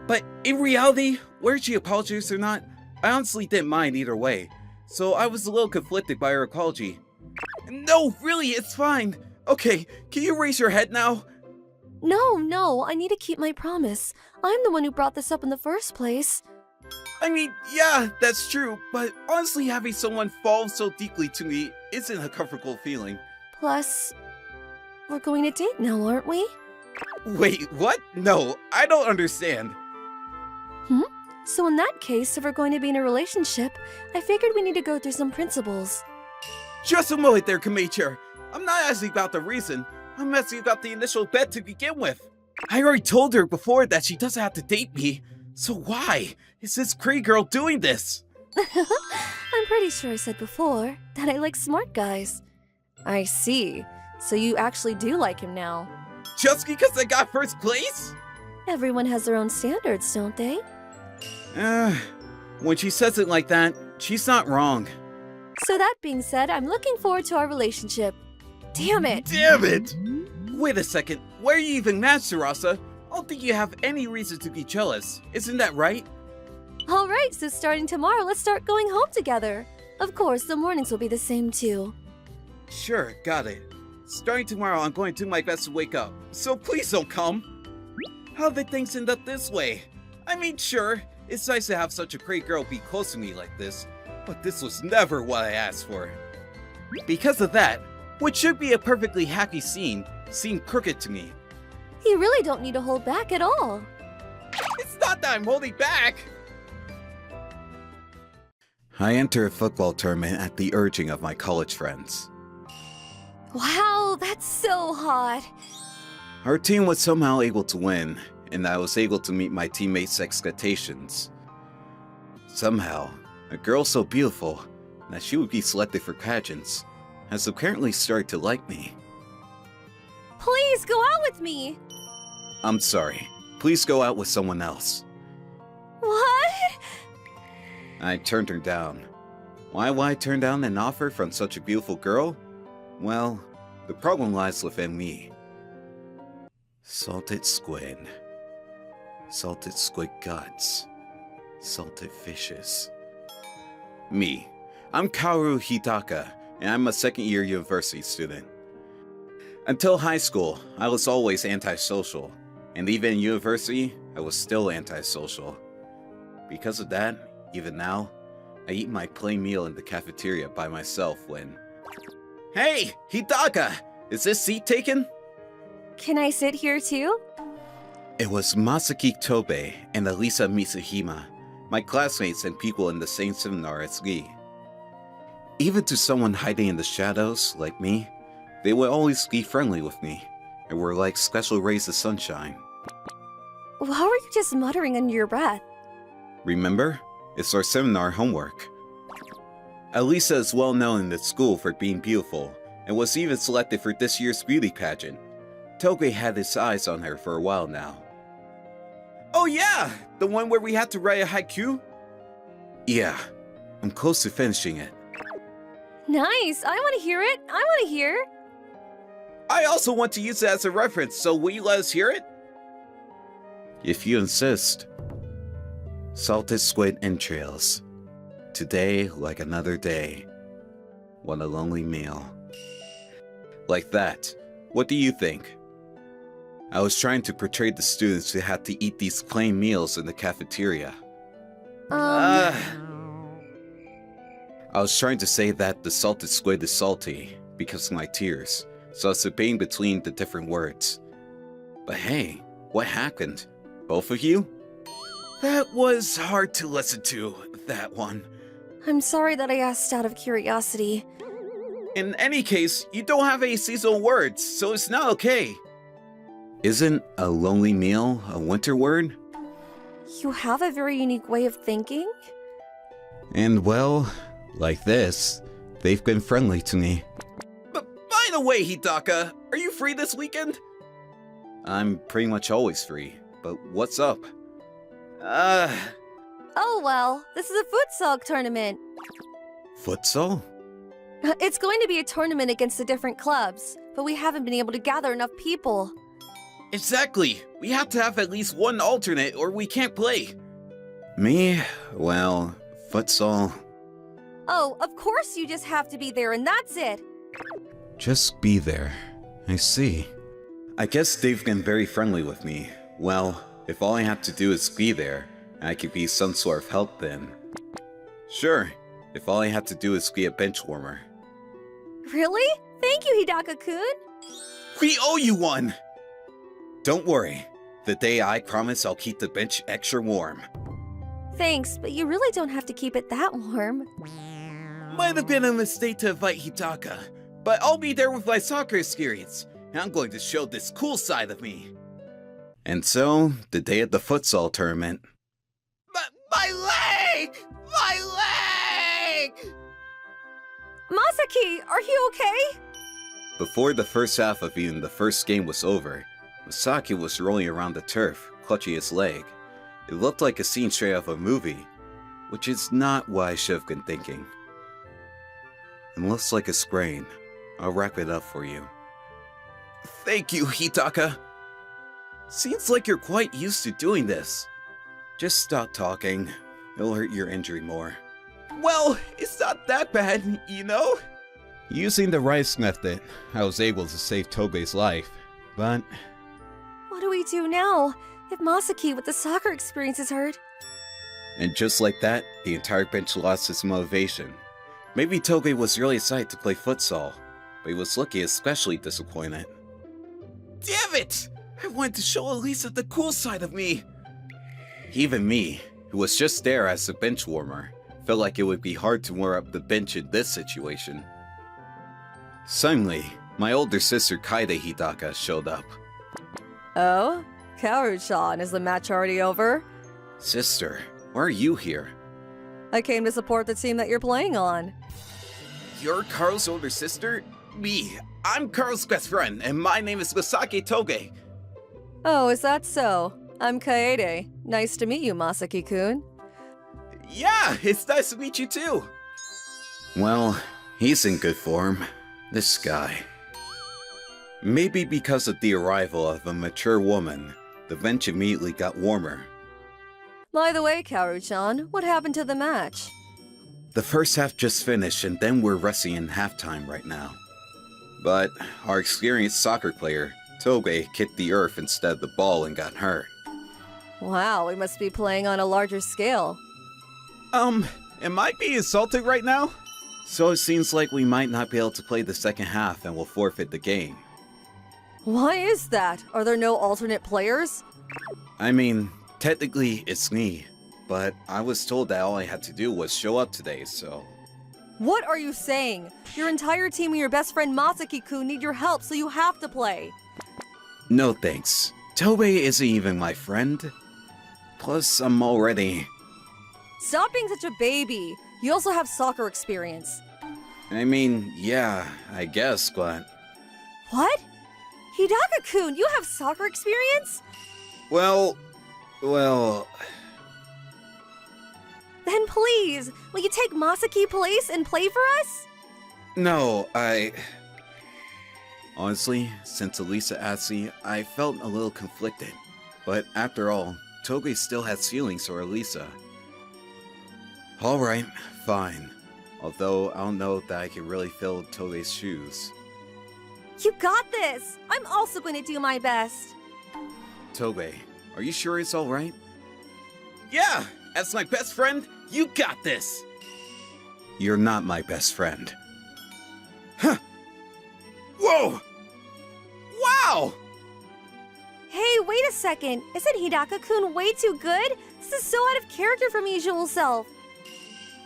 But in reality, whether she apologized or not, I honestly didn't mind either way, so I was a little conflicted by her apology. No, really, it's fine. Okay, can you raise your head now? No, I need to keep my promise. I'm the one who brought this up in the first place. I mean, yeah, that's true, but honestly having someone fall so deeply to me isn't a comfortable feeling. Plus, we're going to date now, aren't we? Wait, what? No, I don't understand. So in that case, if we're going to be in a relationship, I figured we need to go through some principles. Just a moment there, committee chair. I'm not asking about the reason. I'm asking about the initial bet to begin with. I already told her before that she doesn't have to date me. So why is this crazy girl doing this? I'm pretty sure I said before that I like smart guys. I see. So you actually do like him now. Just because I got first place? Everyone has their own standards, don't they? When she says it like that, she's not wrong. So that being said, I'm looking forward to our relationship. Damn it! Damn it! Wait a second, why are you even mad, Sarasa? I don't think you have any reason to be jealous. Isn't that right? Alright, so starting tomorrow, let's start going home together. Of course, the mornings will be the same too. Sure, got it. Starting tomorrow, I'm going to do my best to wake up. So please don't come. How did things end up this way? I mean, sure, it's nice to have such a great girl be close to me like this, but this was never what I asked for. Because of that, what should be a perfectly happy scene seemed crooked to me. You really don't need to hold back at all. It's not that I'm holding back! I enter a football tournament at the urging of my college friends. Wow, that's so hot. Our team was somehow able to win, and I was able to meet my teammates' expectations. Somehow, a girl so beautiful that she would be selected for pageants has apparently started to like me. Please go out with me! I'm sorry. Please go out with someone else. What? I turned her down. Why would I turn down an offer from such a beautiful girl? Well, the problem lies within me. Salted squid. Salted squid guts. Salted fishes. Me. I'm Kaoru Hidaka, and I'm a second-year university student. Until high school, I was always antisocial, and even in university, I was still antisocial. Because of that, even now, I eat my plain meal in the cafeteria by myself when... Hey, Hidaka! Is this seat taken? Can I sit here too? It was Masaki Tobe and Elisa Mitsuhima, my classmates and people in the same seminar as Lee. Even to someone hiding in the shadows, like me, they would always be friendly with me, and were like special rays of sunshine. Why were you just muttering under your breath? Remember? It's our seminar homework. Elisa is well known in the school for being beautiful, and was even selected for this year's beauty pageant. Toge had his eyes on her for a while now. Oh yeah! The one where we had to write a haiku? Yeah, I'm close to finishing it. Nice! I want to hear it! I want to hear! I also want to use it as a reference, so will you let us hear it? If you insist. Salted squid entrails. Today like another day. What a lonely meal. Like that. What do you think? I was trying to portray the students who had to eat these plain meals in the cafeteria. I was trying to say that the salted squid is salty because of my tears, so I was debating between the different words. But hey, what happened? Both of you? That was hard to listen to, that one. I'm sorry that I asked out of curiosity. In any case, you don't have any seasonal words, so it's not okay. Isn't a lonely meal a winter word? You have a very unique way of thinking? And well, like this, they've been friendly to me. But by the way, Hidaka, are you free this weekend? I'm pretty much always free, but what's up? Oh well, this is a futsal tournament. Futsal? It's going to be a tournament against the different clubs, but we haven't been able to gather enough people. Exactly. We have to have at least one alternate or we can't play. Me? Well, futsal. Oh, of course you just have to be there and that's it. Just be there. I see. I guess they've been very friendly with me. Well, if all I have to do is be there, I could be some sort of help then. Sure, if all I have to do is be a bench warmer. Really? Thank you, Hidaka-kun. We owe you one! Don't worry. The day I promise I'll keep the bench extra warm. Thanks, but you really don't have to keep it that warm. Might have been a mistake to invite Hidaka, but I'll be there with my soccer experience, and I'm going to show this cool side of me. And so, the day of the futsal tournament. My leg! My leg! Masaki, are you okay? Before the first half of even the first game was over, Masaki was rolling around the turf, clutching his leg. It looked like a scene straight out of a movie, which is not what I should have been thinking. It looks like a sprain. I'll wrap it up for you. Thank you, Hidaka. Seems like you're quite used to doing this. Just stop talking. It'll hurt your injury more. Well, it's not that bad, you know? Using the rice method, I was able to save Togei's life, but... What do we do now? If Masaki with the soccer experience is hurt? And just like that, the entire bench lost its motivation. Maybe Togei was really excited to play futsal, but he was looking especially disappointed. Damn it! I wanted to show Elisa the cool side of me. Even me, who was just there as a bench warmer, felt like it would be hard to warm up the bench in this situation. Suddenly, my older sister Kaide Hidaka showed up. Oh? Kaoru-chan, is the match already over? Sister, why are you here? I came to support the team that you're playing on. You're Carl's older sister? Me. I'm Carl's best friend, and my name is Masaki Togei. Oh, is that so? I'm Kaede. Nice to meet you, Masaki-kun. Yeah, it's nice to meet you too. Well, he's in good form. This guy. Maybe because of the arrival of a mature woman, the bench immediately got warmer. By the way, Kaoru-chan, what happened to the match? The first half just finished and then we're resting in halftime right now. But our experienced soccer player, Togei, kicked the earth instead of the ball and got hurt. Wow, we must be playing on a larger scale. Am I being insulted right now? So it seems like we might not be able to play the second half and will forfeit the game. Why is that? Are there no alternate players? I mean, technically it's me, but I was told that all I had to do was show up today, so... What are you saying? Your entire team and your best friend Masaki-kun need your help, so you have to play. No thanks. Togei isn't even my friend. Plus, I'm already... Stop being such a baby. You also have soccer experience. I mean, yeah, I guess, but... What? Hidaka-kun, you have soccer experience? Well... Then please, will you take Masaki's place and play for us? No, Honestly, since Elisa asked me, I felt a little conflicted. But after all, Togei still has feelings for Elisa. Alright, fine. Although I don't know that I can really fill Togei's shoes. You got this! I'm also going to do my best. Togei, are you sure it's alright? Yeah! As my best friend, you got this! You're not my best friend. Huh! Whoa! Wow! Hey, wait a second. Isn't Hidaka-kun way too good? This is so out of character from usual self.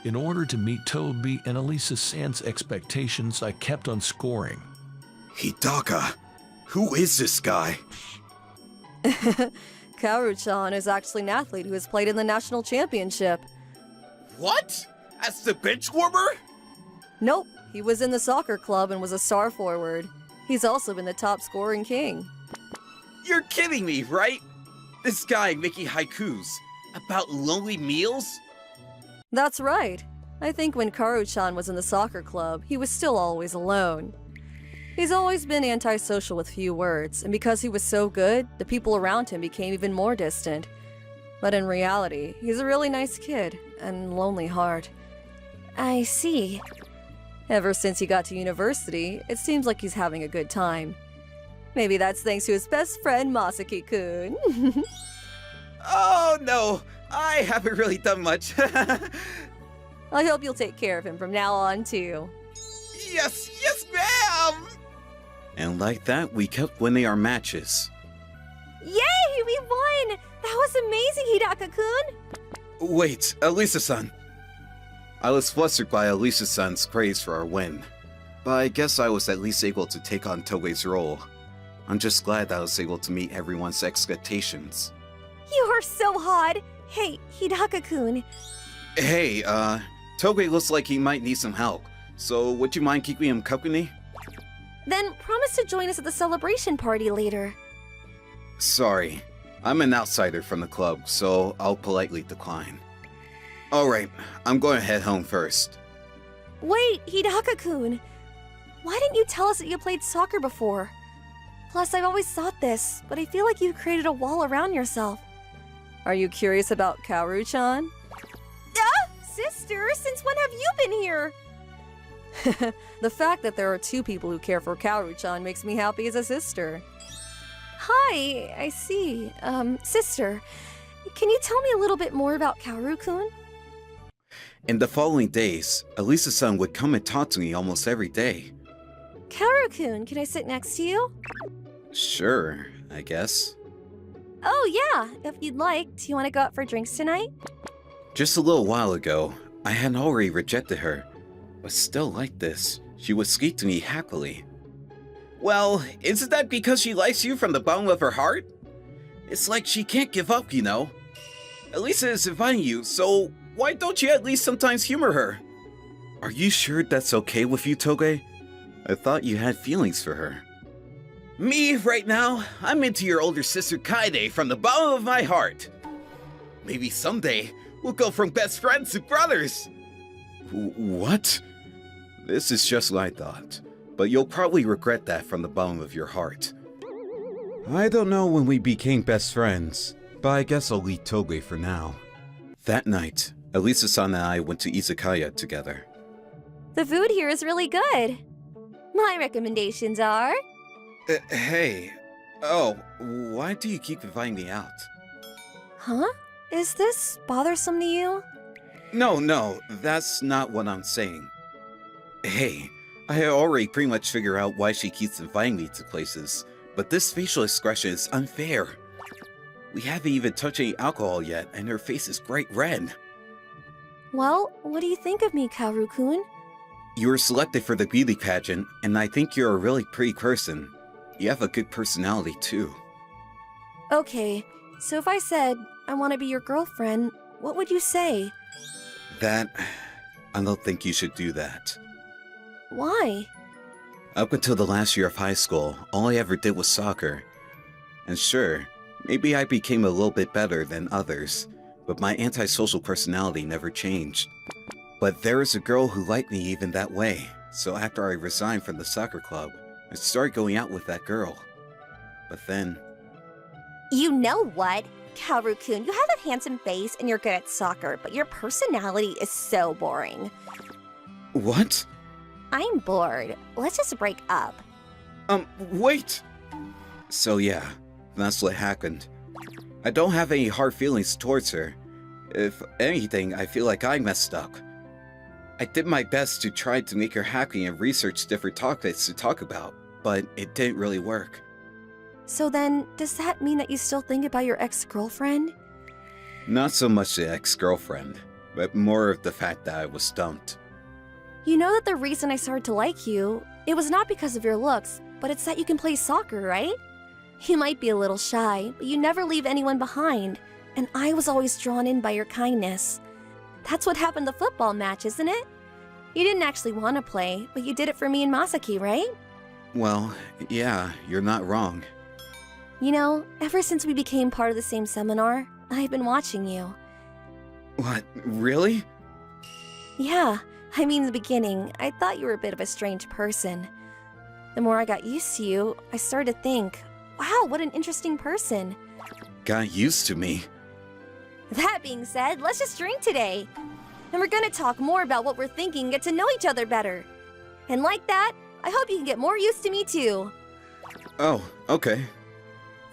In order to meet Toby and Elisa San's expectations, I kept on scoring. Hidaka, who is this guy? Kaoru-chan is actually an athlete who has played in the national championship. What? As the bench warmer? Nope, he was in the soccer club and was a star forward. He's also been the top scoring king. You're kidding me, right? This guy making haikus about lonely meals? That's right. I think when Karu-chan was in the soccer club, he was still always alone. He's always been antisocial with few words, and because he was so good, the people around him became even more distant. But in reality, he's a really nice kid, and lonely heart. I see. Ever since he got to university, it seems like he's having a good time. Maybe that's thanks to his best friend, Masaki-kun. Oh no, I haven't really done much. I hope you'll take care of him from now on, too. Yes, ma'am! And like that, we kept winning our matches. Yay, we won! That was amazing, Hidaka-kun! Wait, Elisa-san. I was flustered by Elisa-san's praise for our win, but I guess I was at least able to take on Togei's role. I'm just glad that I was able to meet everyone's expectations. You are so hot! Hey, Hidaka-kun. Hey, Togei looks like he might need some help, so would you mind keeping him company? Then promise to join us at the celebration party later. Sorry, I'm an outsider from the club, so I'll politely decline. Alright, I'm going to head home first. Wait, Hidaka-kun. Why didn't you tell us that you played soccer before? Plus, I've always thought this, but I feel like you've created a wall around yourself. Are you curious about Kaoru-chan? Ah! Sister, since when have you been here? The fact that there are two people who care for Kaoru-chan makes me happy as a sister. Hi, I see. Sister, can you tell me a little bit more about Kaoru-kun? In the following days, Elisa-san would come and talk to me almost every day. Kaoru-kun, can I sit next to you? Sure, I guess. Oh yeah, if you'd like. Do you want to go out for drinks tonight? Just a little while ago, I had already rejected her, but still like this, she would speak to me happily. Well, isn't that because she likes you from the bottom of her heart? It's like she can't give up, you know. Elisa is inviting you, so why don't you at least sometimes humor her? Are you sure that's okay with you, Togei? I thought you had feelings for her. Me, right now, I'm into your older sister Kaede from the bottom of my heart. Maybe someday, we'll go from best friends to brothers. What? This is just what I thought, but you'll probably regret that from the bottom of your heart. I don't know when we became best friends, but I guess I'll leave Togei for now. That night, Elisa-san and I went to izakaya together. The food here is really good. My recommendations are... Hey. Oh, why do you keep inviting me out? Huh? Is this bothersome to you? No, that's not what I'm saying. Hey, I had already pretty much figured out why she keeps inviting me to places, but this facial expression is unfair. We haven't even touched any alcohol yet, and her face is bright red. Well, what do you think of me, Kaoru-kun? You were selected for the beauty pageant, and I think you're a really pretty person. You have a good personality, too. Okay, so if I said, I want to be your girlfriend, what would you say? I don't think you should do that. Why? Up until the last year of high school, all I ever did was soccer. And sure, maybe I became a little bit better than others, but my antisocial personality never changed. But there was a girl who liked me even that way, so after I resigned from the soccer club, I started going out with that girl. But then... You know what? Kaoru-kun, you have a handsome face and you're good at soccer, but your personality is so boring. What? I'm bored. Let's just break up. Wait! So yeah, that's what happened. I don't have any hard feelings towards her. If anything, I feel like I messed up. I did my best to try to make her happy and research different topics to talk about, but it didn't really work. So then, does that mean that you still think about your ex-girlfriend? Not so much the ex-girlfriend, but more of the fact that I was dumped. You know that the reason I started to like you, it was not because of your looks, but it's that you can play soccer, right? You might be a little shy, but you never leave anyone behind, and I was always drawn in by your kindness. That's what happened the football match, isn't it? You didn't actually want to play, but you did it for me and Masaki, right? Well, yeah, you're not wrong. You know, ever since we became part of the same seminar, I've been watching you. What, really? Yeah, I mean, in the beginning, I thought you were a bit of a strange person. The more I got used to you, I started to think, wow, what an interesting person. Got used to me. That being said, let's just drink today. And we're gonna talk more about what we're thinking, get to know each other better. And like that, I hope you can get more used to me too. Oh, okay.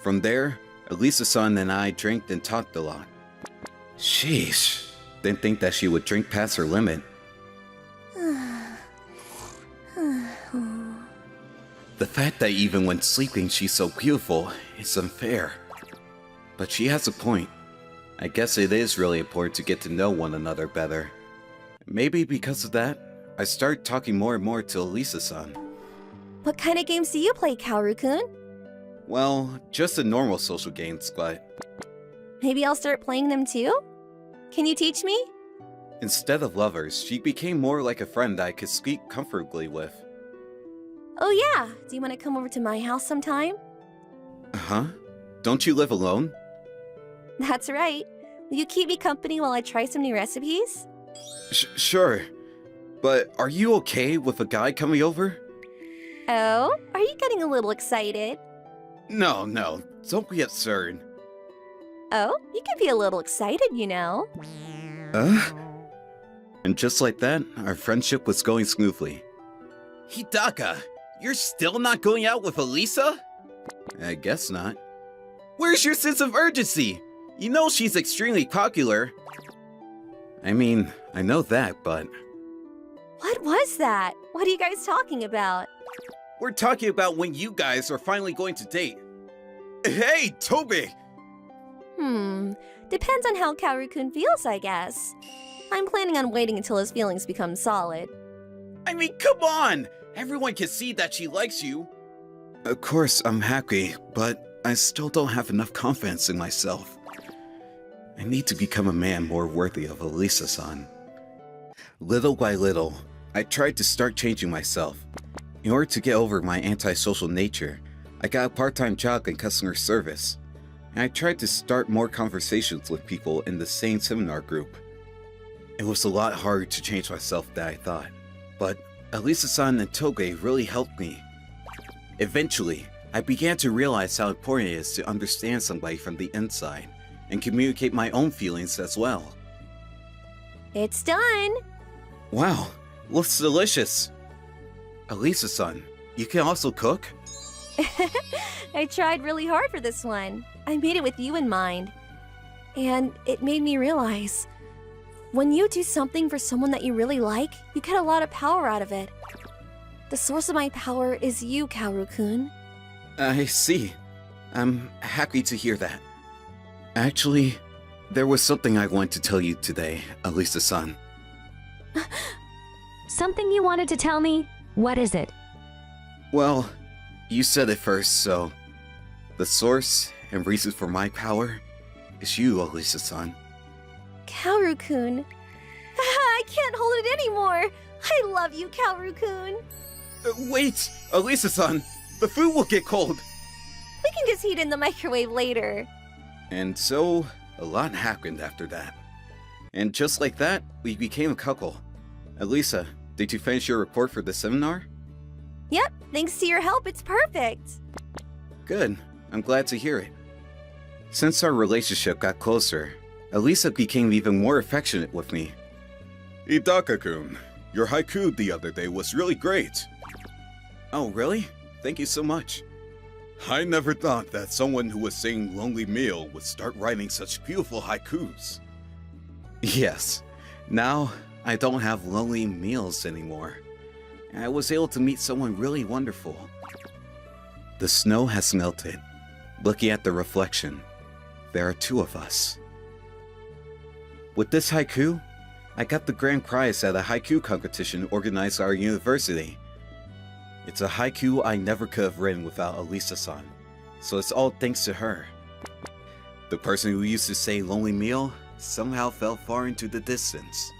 From there, Elisa-san and I drank and talked a lot. Sheesh. Didn't think that she would drink past her limit. The fact that even when sleeping she's so beautiful is unfair. But she has a point. I guess it is really important to get to know one another better. Maybe because of that, I started talking more and more to Elisa-san. What kind of games do you play, Kaoru-kun? Well, just the normal social games, but Maybe I'll start playing them too? Can you teach me? instead of lovers, she became more like a friend I could speak comfortably with. Oh yeah, do you want to come over to my house sometime? Huh? Don't you live alone? That's right. Will you keep me company while I try some new recipes? Sure. But are you okay with a guy coming over? Oh, are you getting a little excited? No, don't be absurd. Oh, you can be a little excited, you know. And just like that, our friendship was going smoothly. Hidaka, you're still not going out with Elisa? I guess not. Where's your sense of urgency? You know she's extremely popular. I mean, I know that, but What was that? What are you guys talking about? We're talking about when you guys are finally going to date. Hey, Toby! Depends on how Kaoru-kun feels, I guess. I'm planning on waiting until his feelings become solid. I mean, come on! Everyone can see that she likes you. of course I'm happy, but I still don't have enough confidence in myself. I need to become a man more worthy of Elisa-san. Little by little, I tried to start changing myself. In order to get over my antisocial nature, I got a part-time job in customer service, and I tried to start more conversations with people in the same seminar group. It was a lot harder to change myself than I thought, but Elisa-san and Toge really helped me. Eventually, I began to realize how important it is to understand somebody from the inside, and communicate my own feelings as well. It's done! Wow, looks delicious! Elisa-san, you can also cook? I tried really hard for this one. I made it with you in mind. And it made me realize, when you do something for someone that you really like, you get a lot of power out of it. The source of my power is you, Kaoru-kun. I see. I'm happy to hear that. Actually, there was something I wanted to tell you today, Elisa-san. Something you wanted to tell me? What is it? Well, you said it first, so the source and reason for my power is you, Elisa-san. Kaoru-kun. I can't hold it anymore. I love you, Kaoru-kun. Wait, Elisa-san, the food will get cold. We can just heat it in the microwave later. And so, a lot happened after that. And just like that, we became a couple. Elisa, did you finish your report for the seminar? Yep, thanks to your help, it's perfect. Good, I'm glad to hear it. Since our relationship got closer, Elisa became even more affectionate with me. Hidaka-kun, your haiku the other day was really great. Oh, really? Thank you so much. I never thought that someone who was saying Lonely Meal would start writing such beautiful haikus. Yes, now I don't have lonely meals anymore. I was able to meet someone really wonderful. The snow has melted. Looking at the reflection, there are two of us. With this haiku, I got the grand prize at a haiku competition organized at our university. It's a haiku I never could have written without Elisa-san, so it's all thanks to her. The person who used to say Lonely Meal somehow fell far into the distance.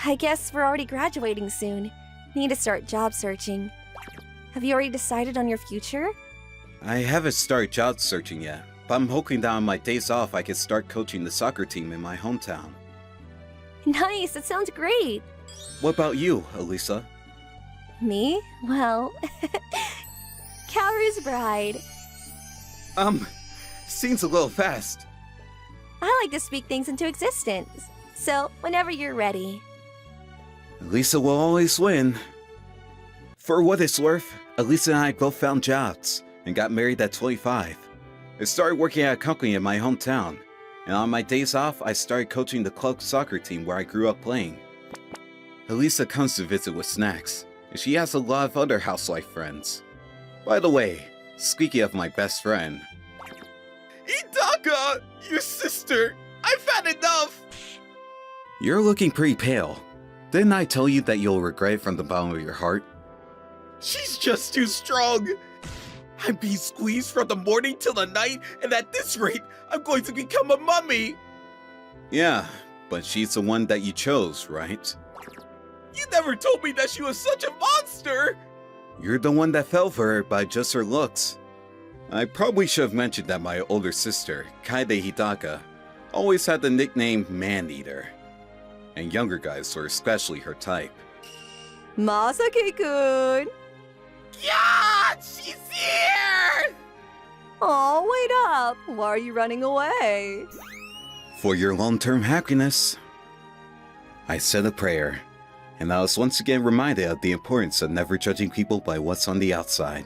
I guess we're already graduating soon. Need to start job searching. Have you already decided on your future? I haven't started job searching yet, but I'm hoping that on my days off I can start coaching the soccer team in my hometown. Nice, that sounds great. What about you, Elisa? Me? Well, Kaoru's bride. Seems a little fast. I like to speak things into existence. So, whenever you're ready. Elisa will always win. For what it's worth, Elisa and I both found jobs and got married at 25. I started working at a company in my hometown, and on my days off, I started coaching the club soccer team where I grew up playing. Elisa comes to visit with snacks, and she has a lot of other housewife friends. By the way, speaking of my best friend... Hidaka! Your sister! I've had enough! You're looking pretty pale. Didn't I tell you that you'll regret it from the bottom of your heart? She's just too strong! I'm being squeezed from the morning till the night, and at this rate, I'm going to become a mummy! Yeah, but she's the one that you chose, right? You never told me that she was such a monster! You're the one that fell for her by just her looks. I probably should have mentioned that my older sister, Kaede Hidaka, always had the nickname Man-Eater. And younger guys were especially her type. Masaki-kun! Yeah! She's here! Oh, wait up! Why are you running away? For your long-term happiness. I said a prayer, and I was once again reminded of the importance of never judging people by what's on the outside.